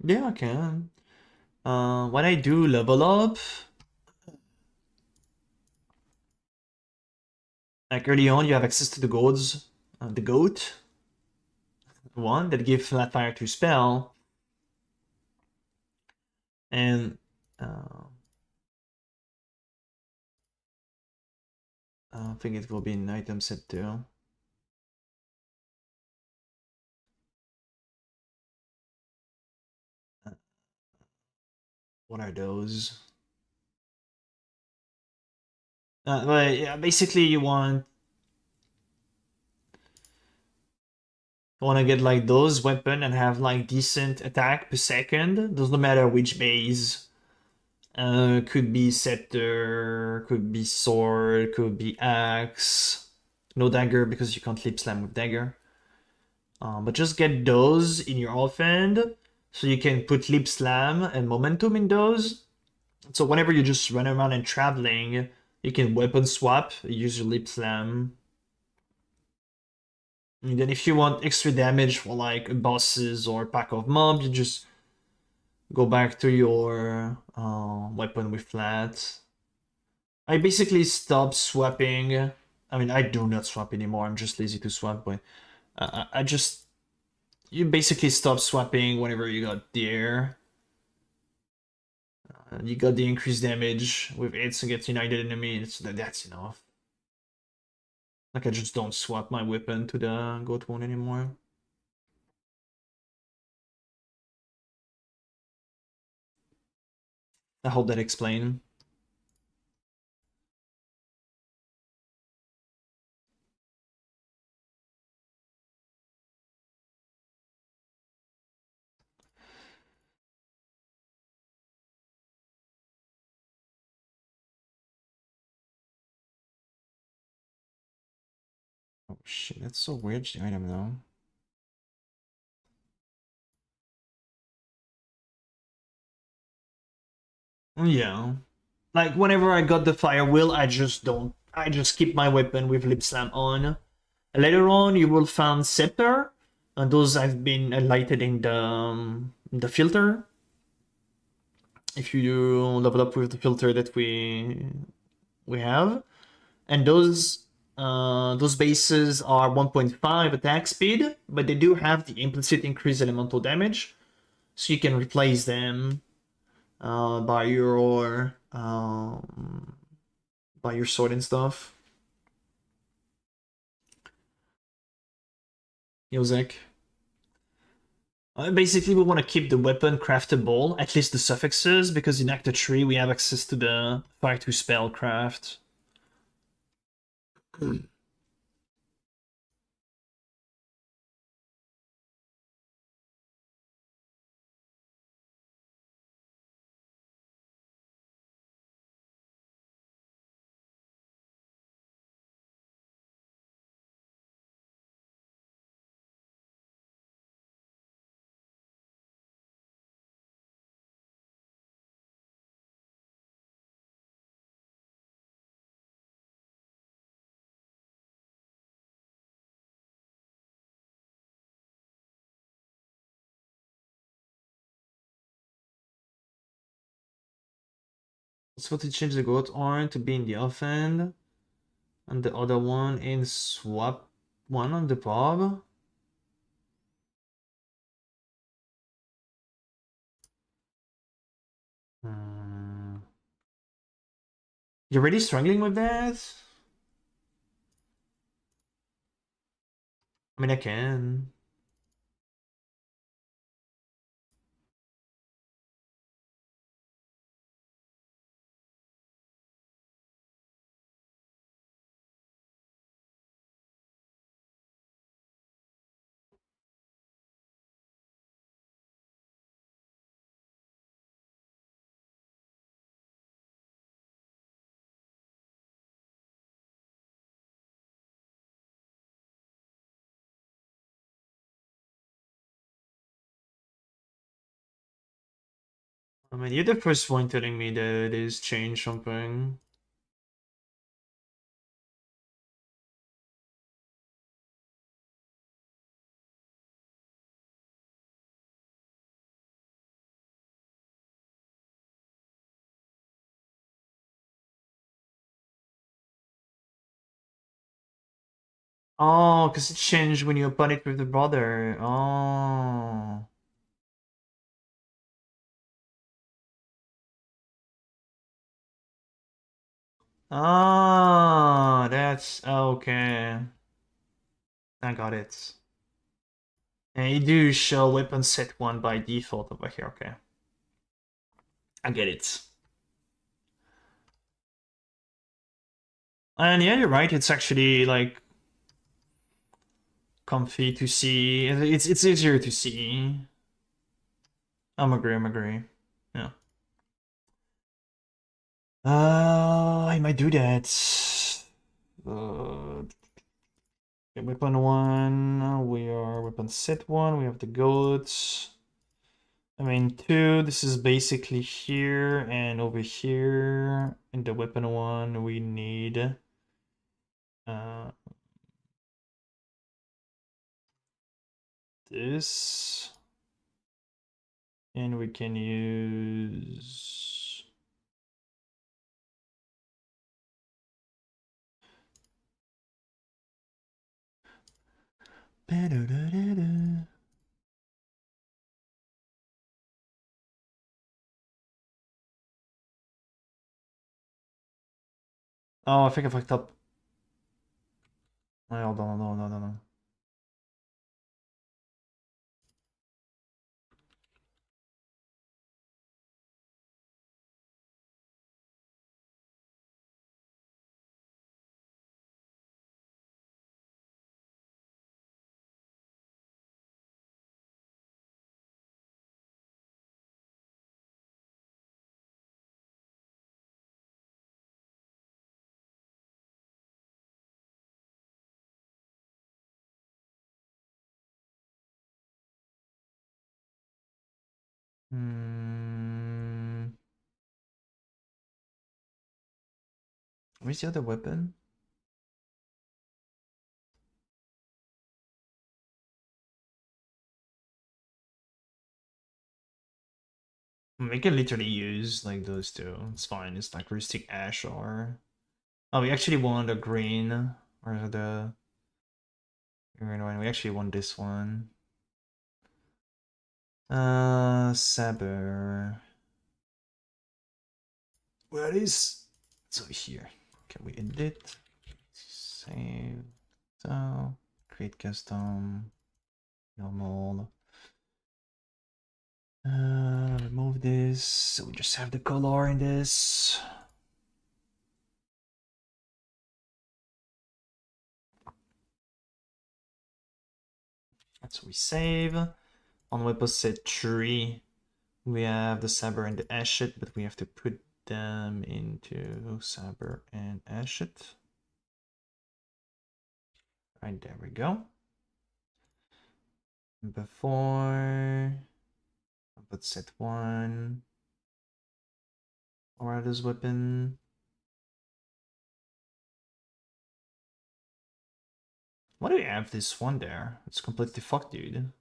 Yeah, I can. When I do level up, Like early on, you have access to the goats, the goat one that give flat fire to spell, and I think it will be an item set too. What are those? But yeah, basically you want to get like those weapon and have like decent attack per second. Doesn't matter which base. Could be scepter, could be sword, could be axe. No dagger because you can't lip slam with dagger. But just get those in your offhand so you can put lip slam and momentum in those. So whenever you just run around and traveling, you can weapon swap, use your lip slam. And then if you want extra damage for like bosses or pack of mobs, you just go back to your weapon with flat. I basically stopped swapping. I mean, I do not swap anymore. I'm just lazy to swap, but I just you basically stop swapping whenever you got the air. You got the increased damage with it against united enemy. That's enough. Like I just don't swap my weapon to the goat one anymore. I hope that explains. Oh shit, that's so weird, the item though. Yeah. Like whenever I got the fire wheel, I just keep my weapon with lip slam on. Later on, you will find scepter, and those have been lighted in the filter. If you level up with the filter that we have, and those bases are 1.5 attack speed, but they do have the implicit increased elemental damage, so you can replace them by your sword and stuff. Yozek. Basically, we want to keep the weapon craftable, at least the suffixes, because in Act 3 we have access to the Fire to Spell craft. So to change the goat horn to be in the offhand, and the other one in swap one on the pub. Hmm. You're really struggling with that? I mean, I can. I mean, you're the first one telling me that it is change something. Oh, because it changed when you open it with the brother. Oh. Ah, that's okay. I got it. And you do show weapon set 1 by default over here, okay. I get it. And yeah, you're right, it's actually like comfy to see. It's easier to see. I'm agree. Yeah. I might do that. Okay, weapon 1, we are weapon set 1, we have the goats. I mean 2, this is basically here and over here. In the weapon 1, we need this. And we can use oh, I think I fucked up. Oh, hold on, no. Hmm. Where's the other weapon? We can literally use like those two. It's fine. It's like rustic ash or. Oh, we actually want the green or the green one. We actually want this one. Saber. Where is? It's over here. Can we edit? Save. So create custom. Normal. Remove this. So we just have the color in this. That's what we save. On weapon set 3, we have the saber and the ashet, but we have to put them into saber and ashet. Right, there we go. Before, weapon set 1. Or this weapon. Why do we have this one there? It's completely fucked, dude.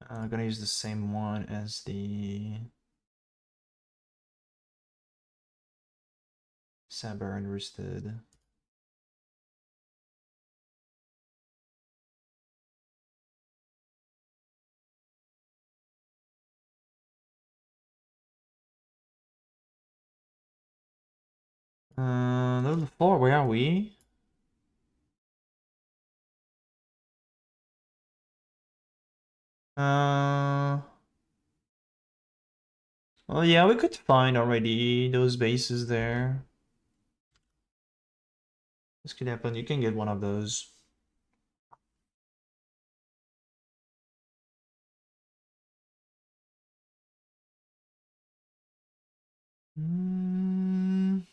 I'm gonna use the same one as the saber and roosted. Level 4, where are we? Well, yeah, we could find already those bases there. This could happen. You can get one of those. Mm.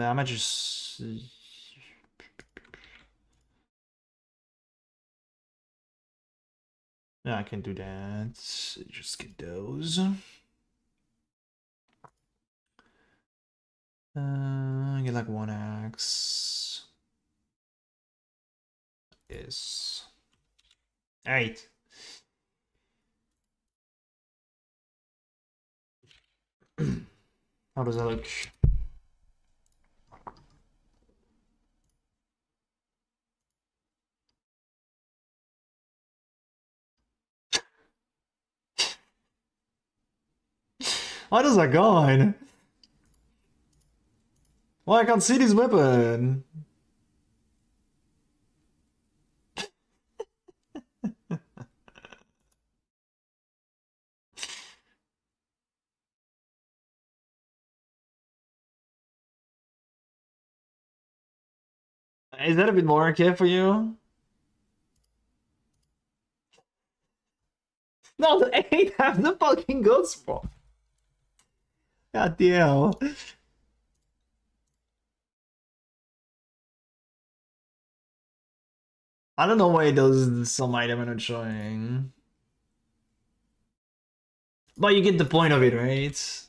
I might just... Yeah, I can do that. Just get those. Get like 1x. Yes. Alright. How does that look? How does that go on? Why I can't see this weapon? Is that a bit more okay for you? No, the 8 have the fucking ghost spot. God damn. I don't know why those some item are not showing. But you get the point of it, right?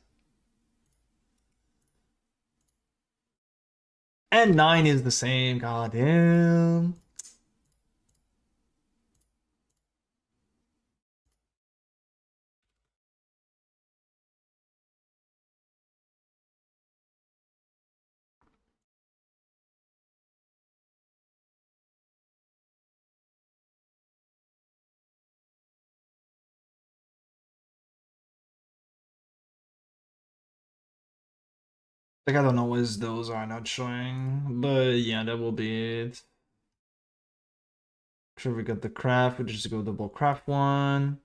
And 9 is the same, god damn. Like, I don't know what those are not showing, but yeah, that will be it. Sure, we got the craft, we'll just go double craft one.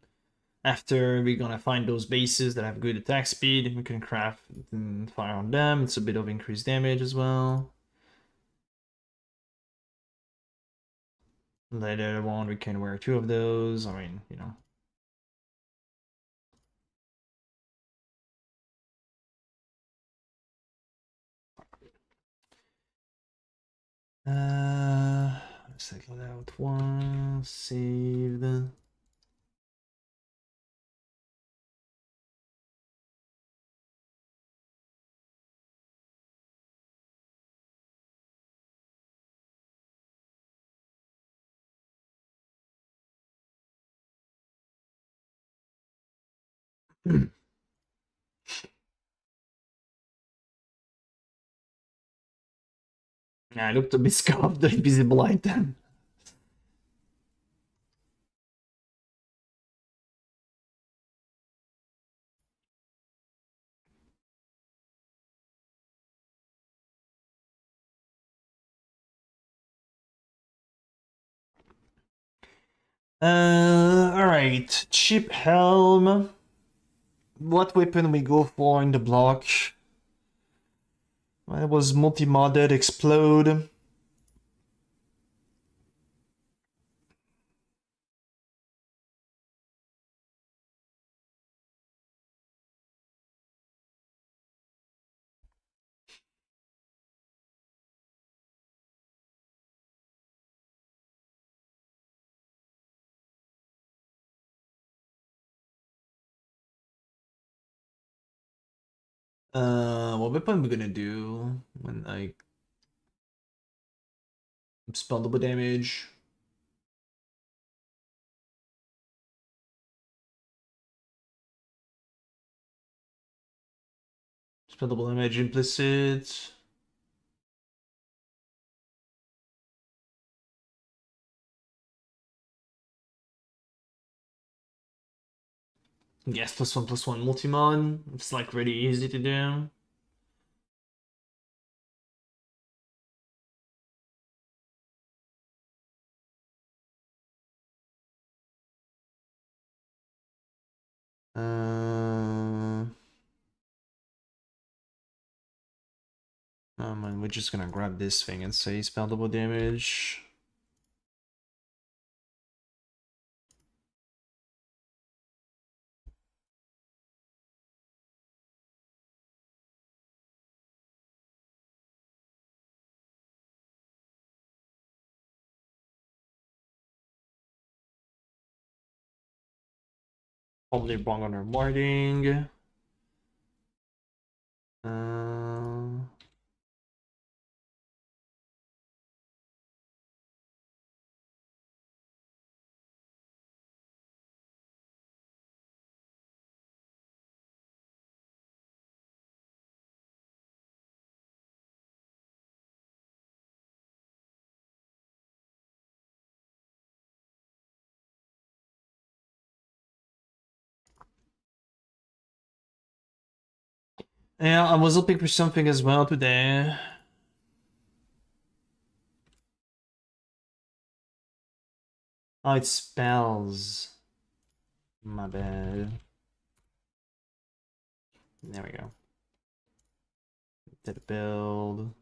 After we're gonna find those bases that have good attack speed, we can craft and fire on them. It's a bit of increased damage as well. Later on, we can wear 2 of those. I mean, you know. Let's take it out one, save the. Yeah, I looked a bit scuffed, the invisible item. Alright. Cheap helm. What weapon we go for in the block? It was multi-modded, explode. What weapon we gonna do when like spellable damage? Spellable damage implicit. Yes, +1/+1 multi-mod. It's like really easy to do. And we're just gonna grab this thing and say spellable damage. Probably wrong on our wording. Yeah, I was hoping for something as well today. Oh, it spells. My bad. There we go. Did a build.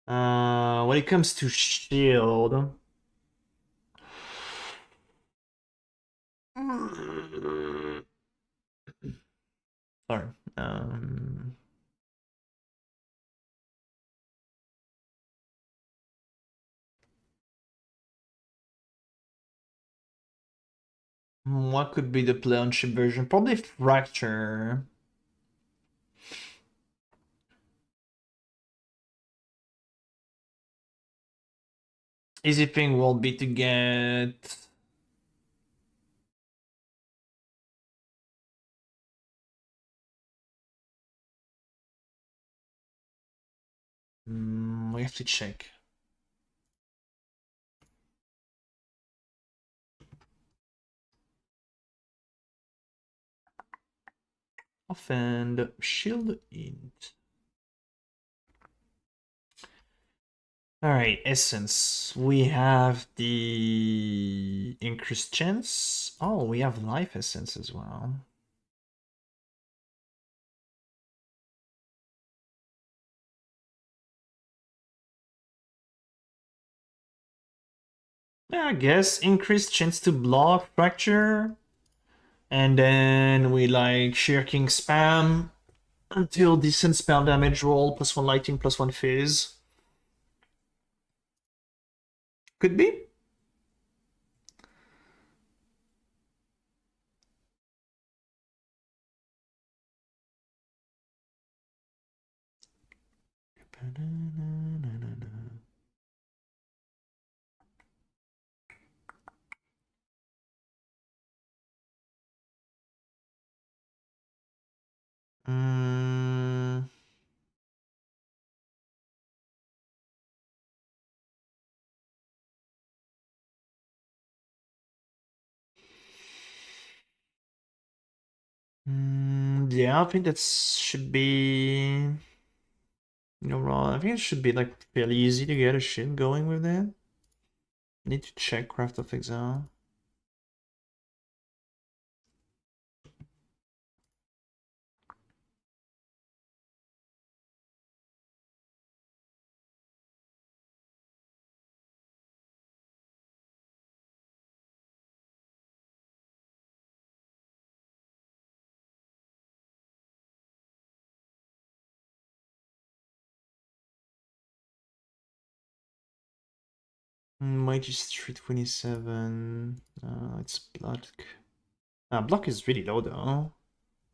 When it comes to shield. Sorry. What could be the play on ship version? Probably fracture. Easy thing will be to get. We have to check. Offend shield int. Alright, essence. We have the increased chance. Oh, we have life essence as well. Yeah, I guess increased chance to block fracture. And then we like Shirking spam until decent spell damage roll, +1 lighting, +1 fizz. Could be. Mm. Yeah, I think that should be. I think it should be like fairly easy to get a shit going with that. Need to check Craft of Exile. Mighty Street 27. It's block. Block is really low though.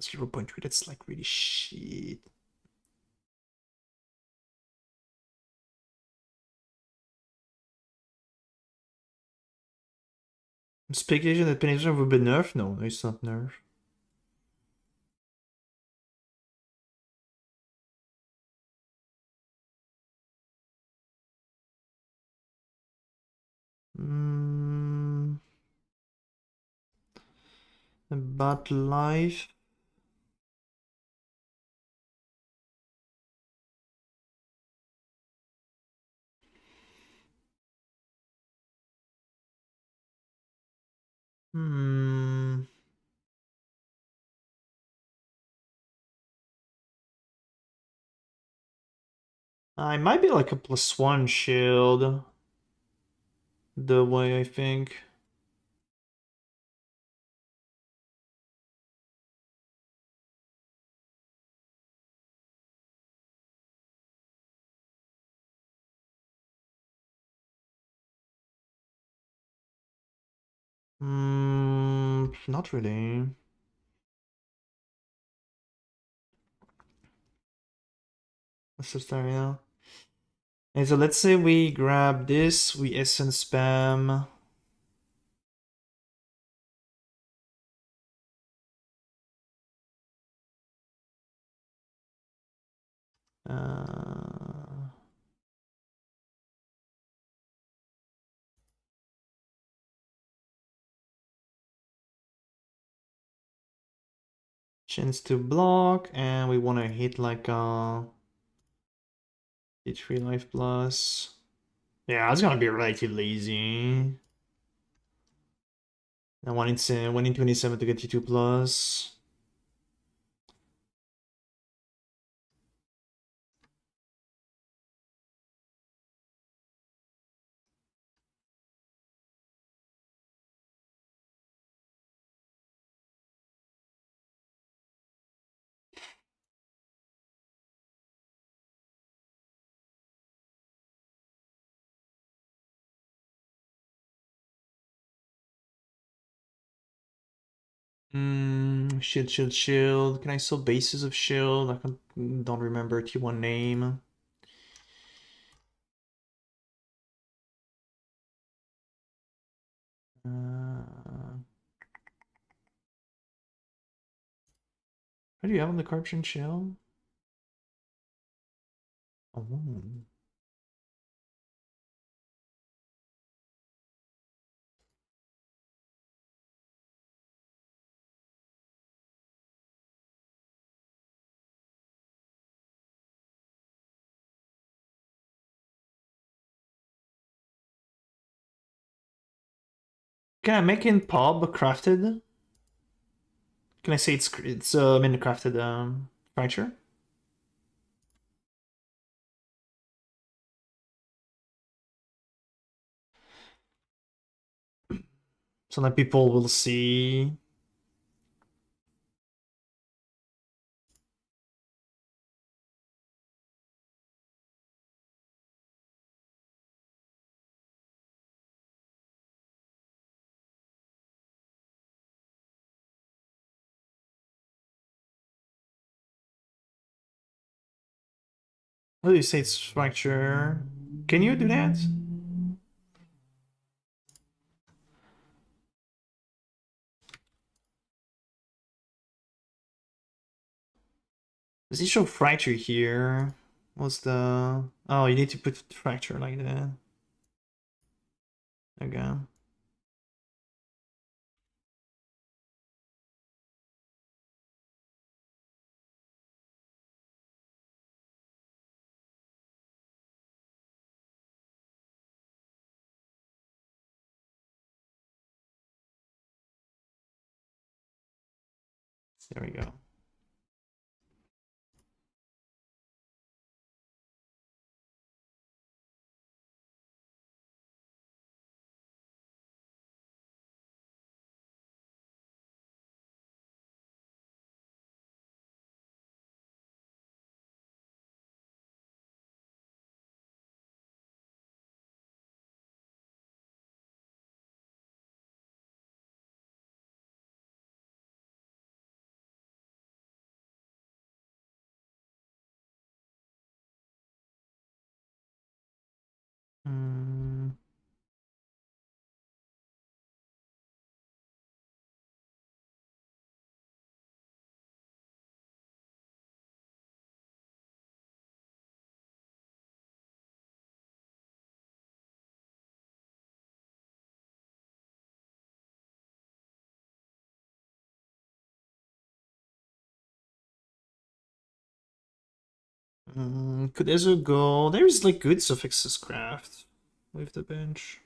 0.3, that's like really shit. Speculation that penetration will be nerfed? No, it's not nerfed. About life. I might be like a +1 shield. The way I think. Not really. Let's just start now. And so let's say we grab this, we essence spam. Uh, chance to block, and we want to hit like hit 3 life plus. Yeah, it's gonna be relatively easy. And 1 in 27 to get you 2 plus. Shield. Can I sell bases of shield? Don't remember T1 name. What do you have on the corruption shield? Oh. Can I make in pub crafted? Can I say it's in the crafted fracture? So that people will see. What do you say it's fracture? Can you do that? Does it show fracture here? What's the... Oh, you need to put fracture like that. Okay. There we go. Mm. Could Ezo go? There's like good suffixes craft with the bench.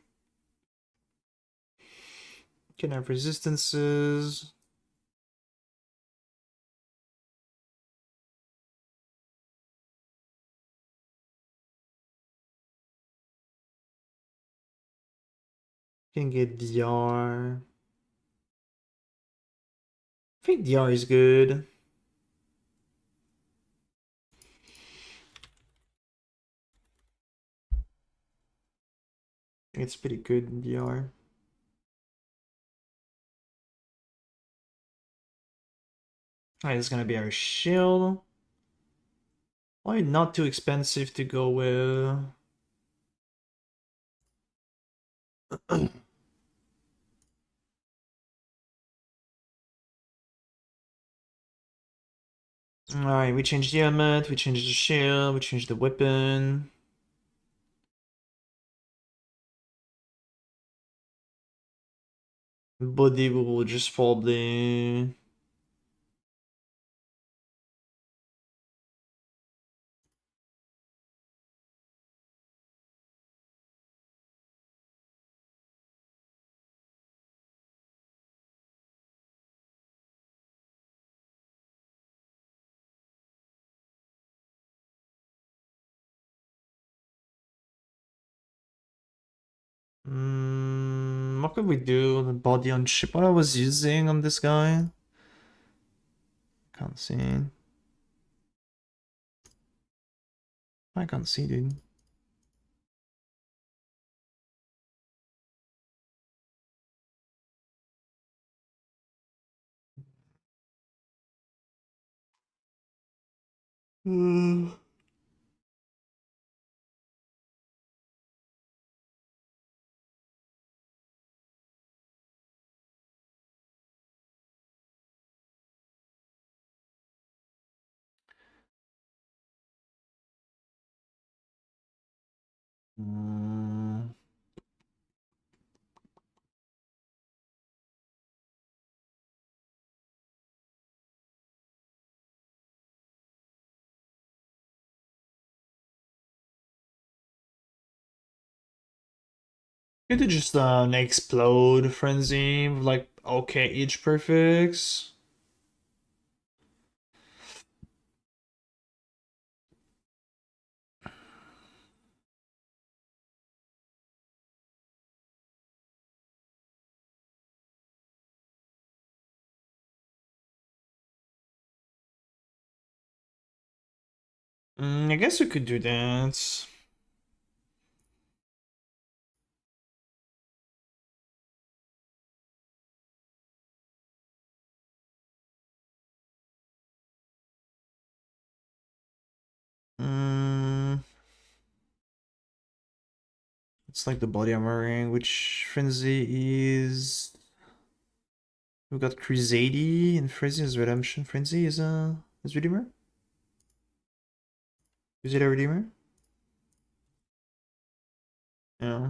Can have resistances. Can get DR. I think DR is good. I think it's pretty good in DR. Alright, it's gonna be our shield. Why not too expensive to go with? Alright, we changed the helmet, we changed the shield, we changed the weapon. Body we will just probably... what could we do? The body on chip. What I was using on this guy? Can't see. I can't see, dude. Could you just an explode frenzy with like okay each prefix? I guess we could do that. It's like the body I'm wearing, which frenzy is... We've got Crusadey and Frenzy is Redemption. Frenzy is Redeemer? Is it a Redeemer? Yeah.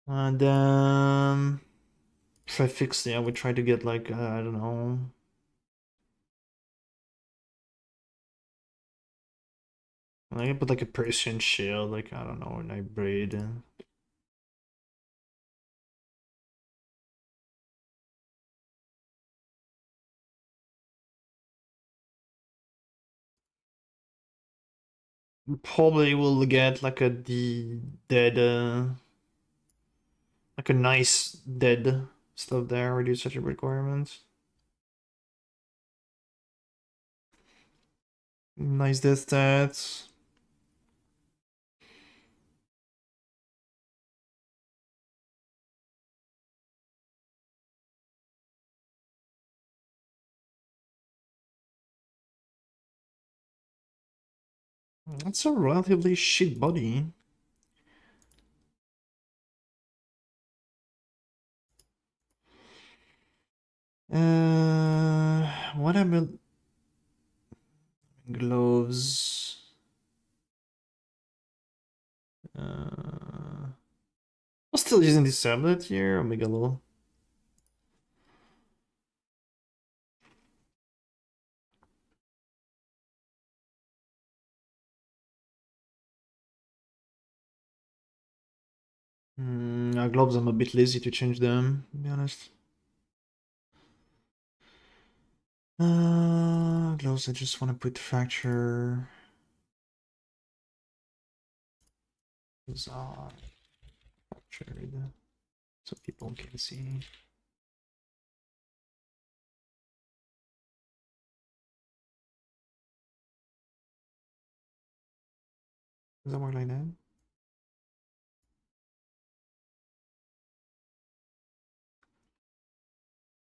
And if I fix it, I would try to get like I don't know. I can put like a Persian shield, like I don't know, an hybrid. Probably will get like a dead like a nice dead stuff there, reduce such a requirement. Nice death stats. That's a relatively shit body. What about gloves? I'm still using this tablet here, Omega Low. Gloves, I'm a bit lazy to change them, to be honest. Gloves, I just want to put fracture. Those are fractured. so people can see. Does that work like that?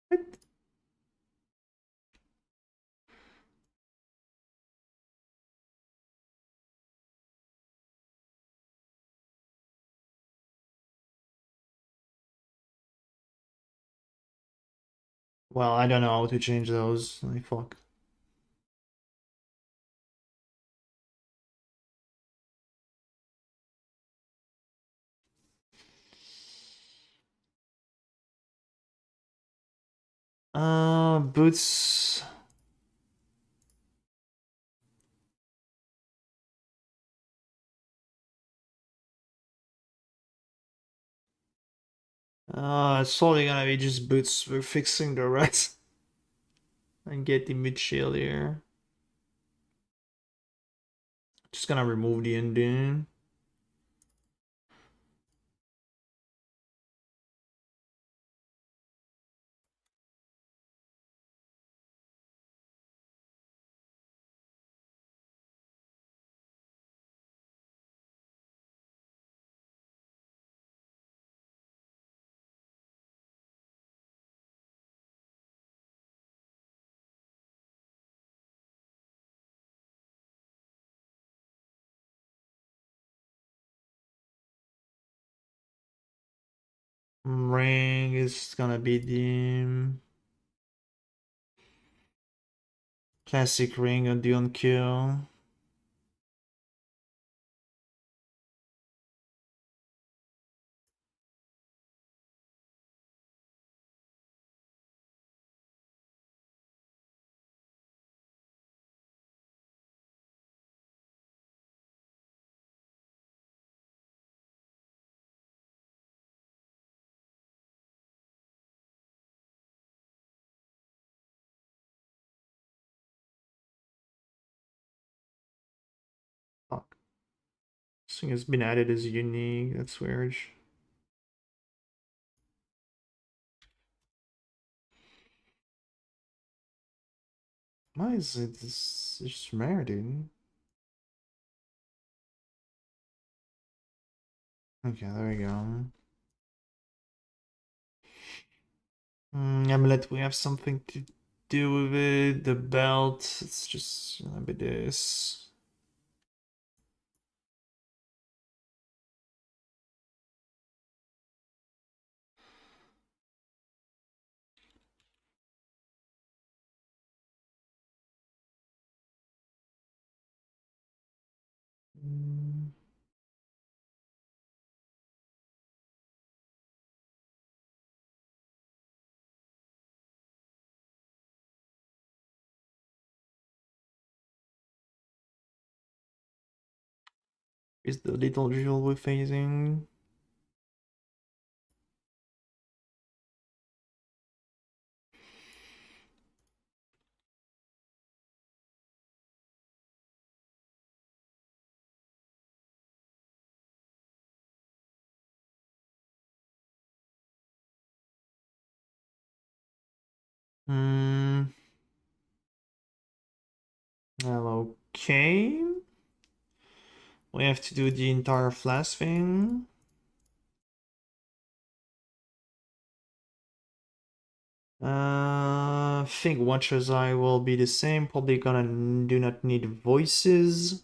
What? Well, I don't know how to change those. Like, fuck. Boots. It's probably gonna be just boots. We're fixing the rest and get the mid shield here. Just gonna remove the ending. Ring is gonna be the classic ring on the on kill. Fuck. This thing has been added as unique. That's weird. Why is it this? It's just rare, dude. Okay, there we go. Amulet, we have something to do with it. The belt, it's just gonna be this. Mm. Is the little jewel we're phasing? Hmm. Well, okay. We have to do the entire flask thing. Think Watcher's Eye will be the same. Probably gonna do not need voices.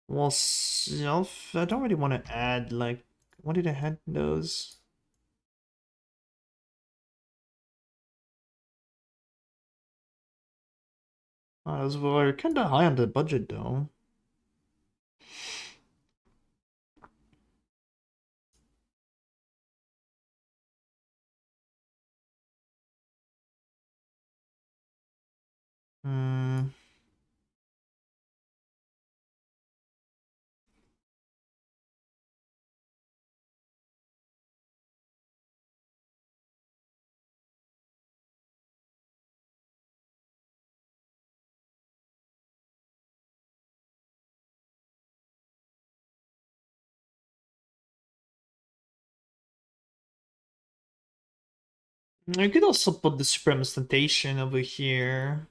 Well, self. I don't really want to add like. What did I add those? Oh, those were kind of high on the budget though. Hmm. I could also put the Supreme Ostentation over here.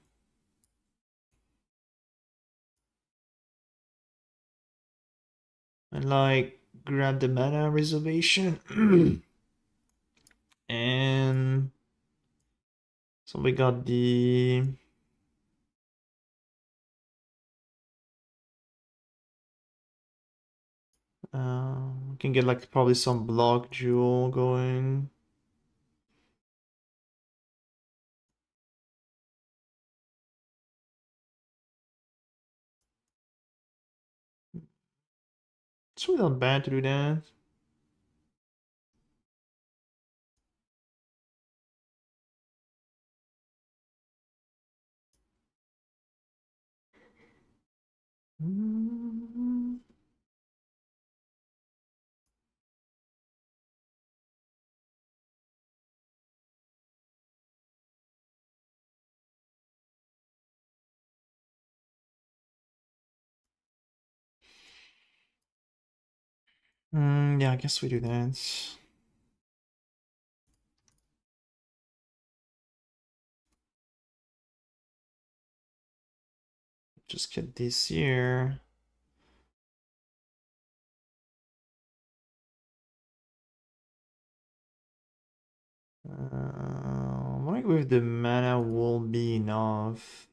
And like grab the mana reservation. And so we got the we can get like probably some block jewel going. It's really not bad to do that. Yeah, I guess we do that. Just get this here. I wonder if the mana will be enough.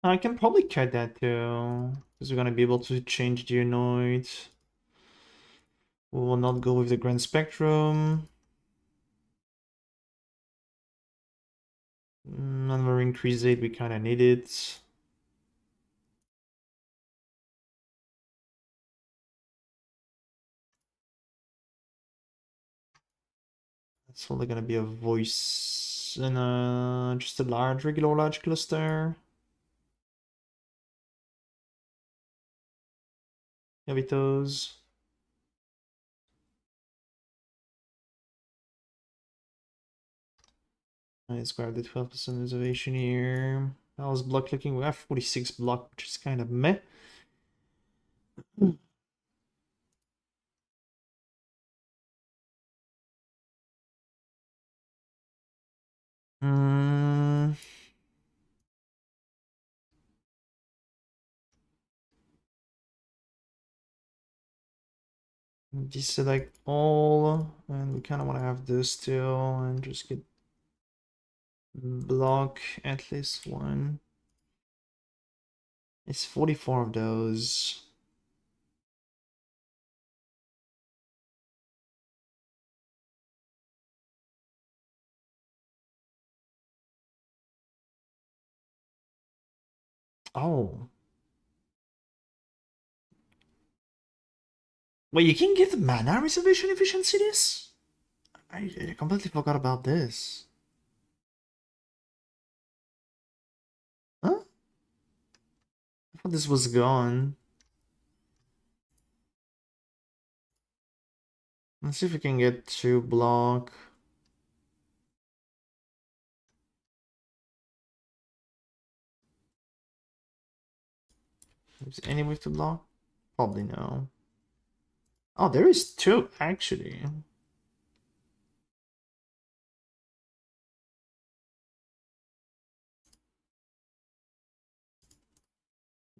I can probably cut that too, because we're gonna be able to change the Annoyed. We will not go with the Grand Spectrum. Another increase 8, we kinda need it. It's only gonna be a voice and just a regular large cluster. Habitos. Let's grab the 12% reservation here. How's block looking? We have 46 block, which is kind of meh. Mm. Deselect all, and we kind of want to have this still, and just get block at least one. It's 44 of those. Oh. Wait, you can get mana reservation efficiency this? I completely forgot about this. Huh? I thought this was gone. Let's see if we can get 2 block. Is any way to block? Probably no. Oh, there is 2 actually.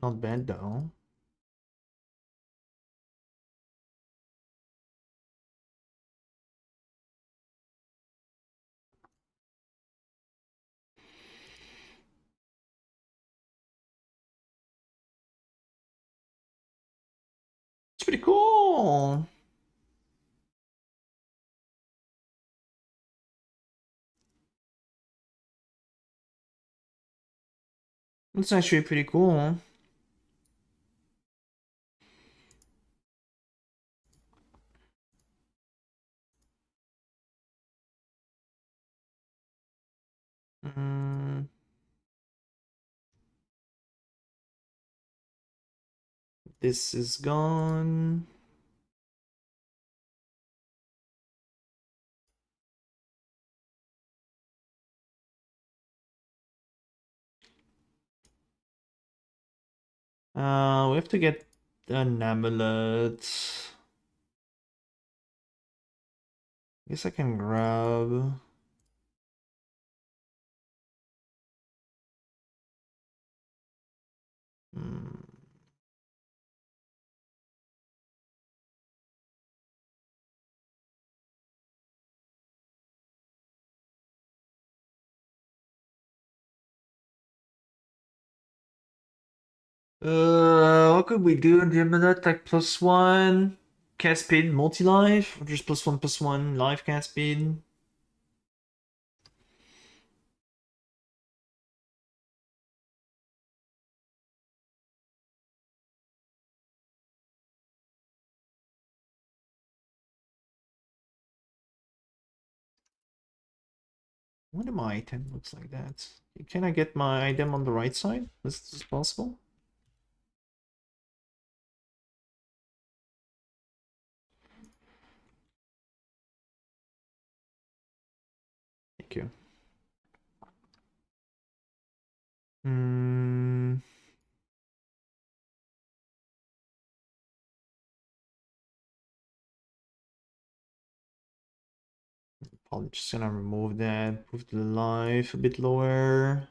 Not bad though. It's pretty cool. It's actually pretty cool. Mm, this is gone. We have to get an amulet. Guess I can grab. What could we do in the amulet? Like +1 cast speed multi-life? Or just +1/+1 life cast speed? What if my item looks like that? Can I get my item on the right side? Is this possible? Thank you. Probably just gonna remove that, move the life a bit lower.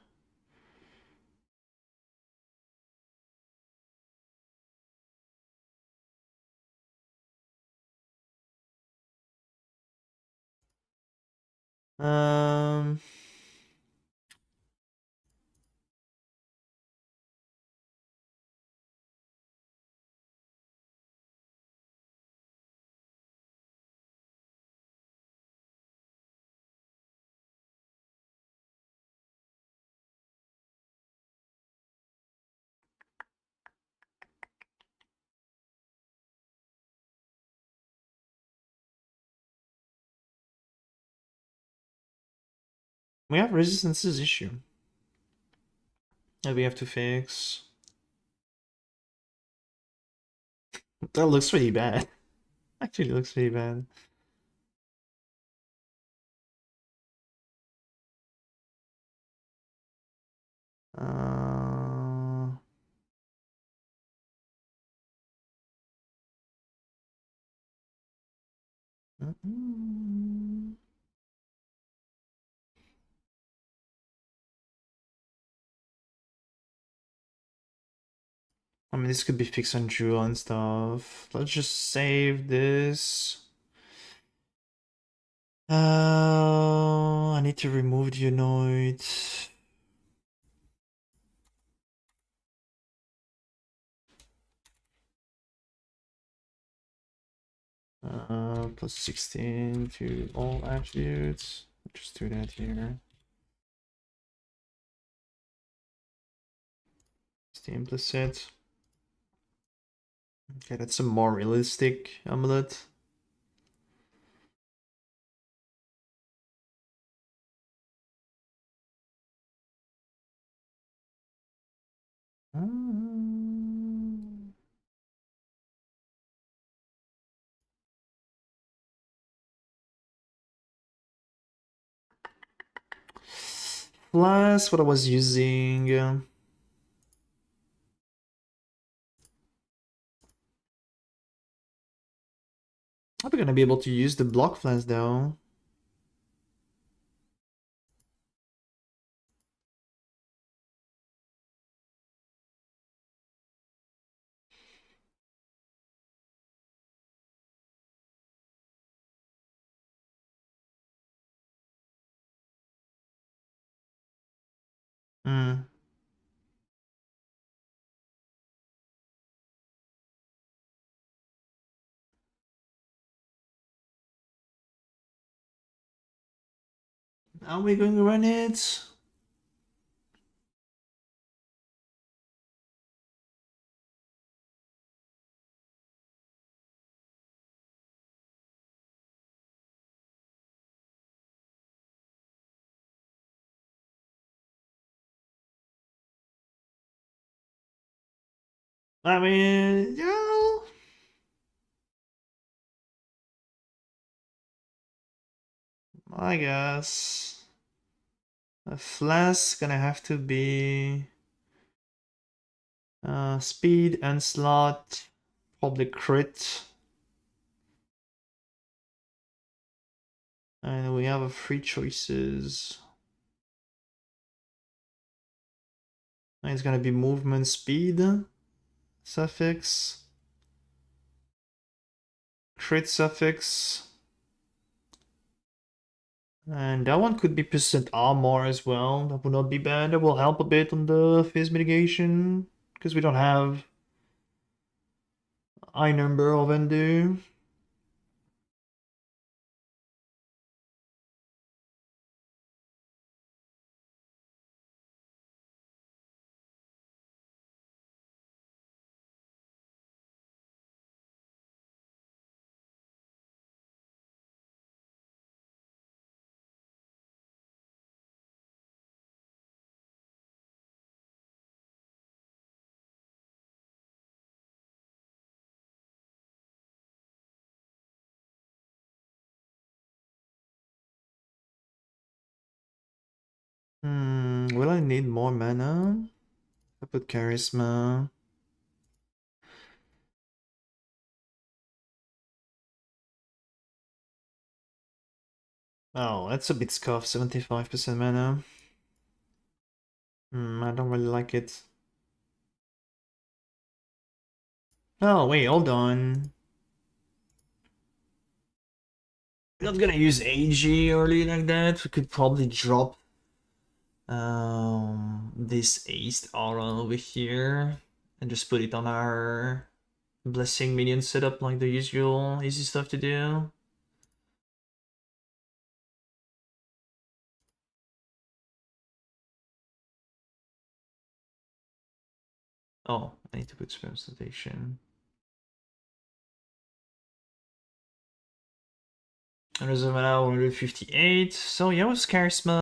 Um, we have resistances issue that we have to fix. That looks pretty bad. Actually looks pretty bad. Uh, mm-mm. I mean, this could be fixed on Jewel and stuff. Let's just save this. I need to remove the Unite. +16 to all attributes. Just do that here. 16 implicit. Okay, that's a more realistic amulet. Plus what I was using. Are we gonna be able to use the block flash though? Hmm. Are we going to run it? I mean, yeah. I guess. A flask gonna have to be speed and slot, probably crit. And we have a free choices. And it's gonna be movement speed suffix, crit suffix, and that one could be percent armor as well. That would not be bad. That will help a bit on the phase mitigation because we don't have high number of undo. Will I need more mana? I put charisma. Oh, that's a bit scuffed, 75% mana. I don't really like it. Oh, wait, hold on. We're not gonna use AG early like that. We could probably drop this Aced aura over here and just put it on our blessing minion setup like the usual easy stuff to do. Oh, I need to put spam station. And there's a mana 158. So yeah, with charisma.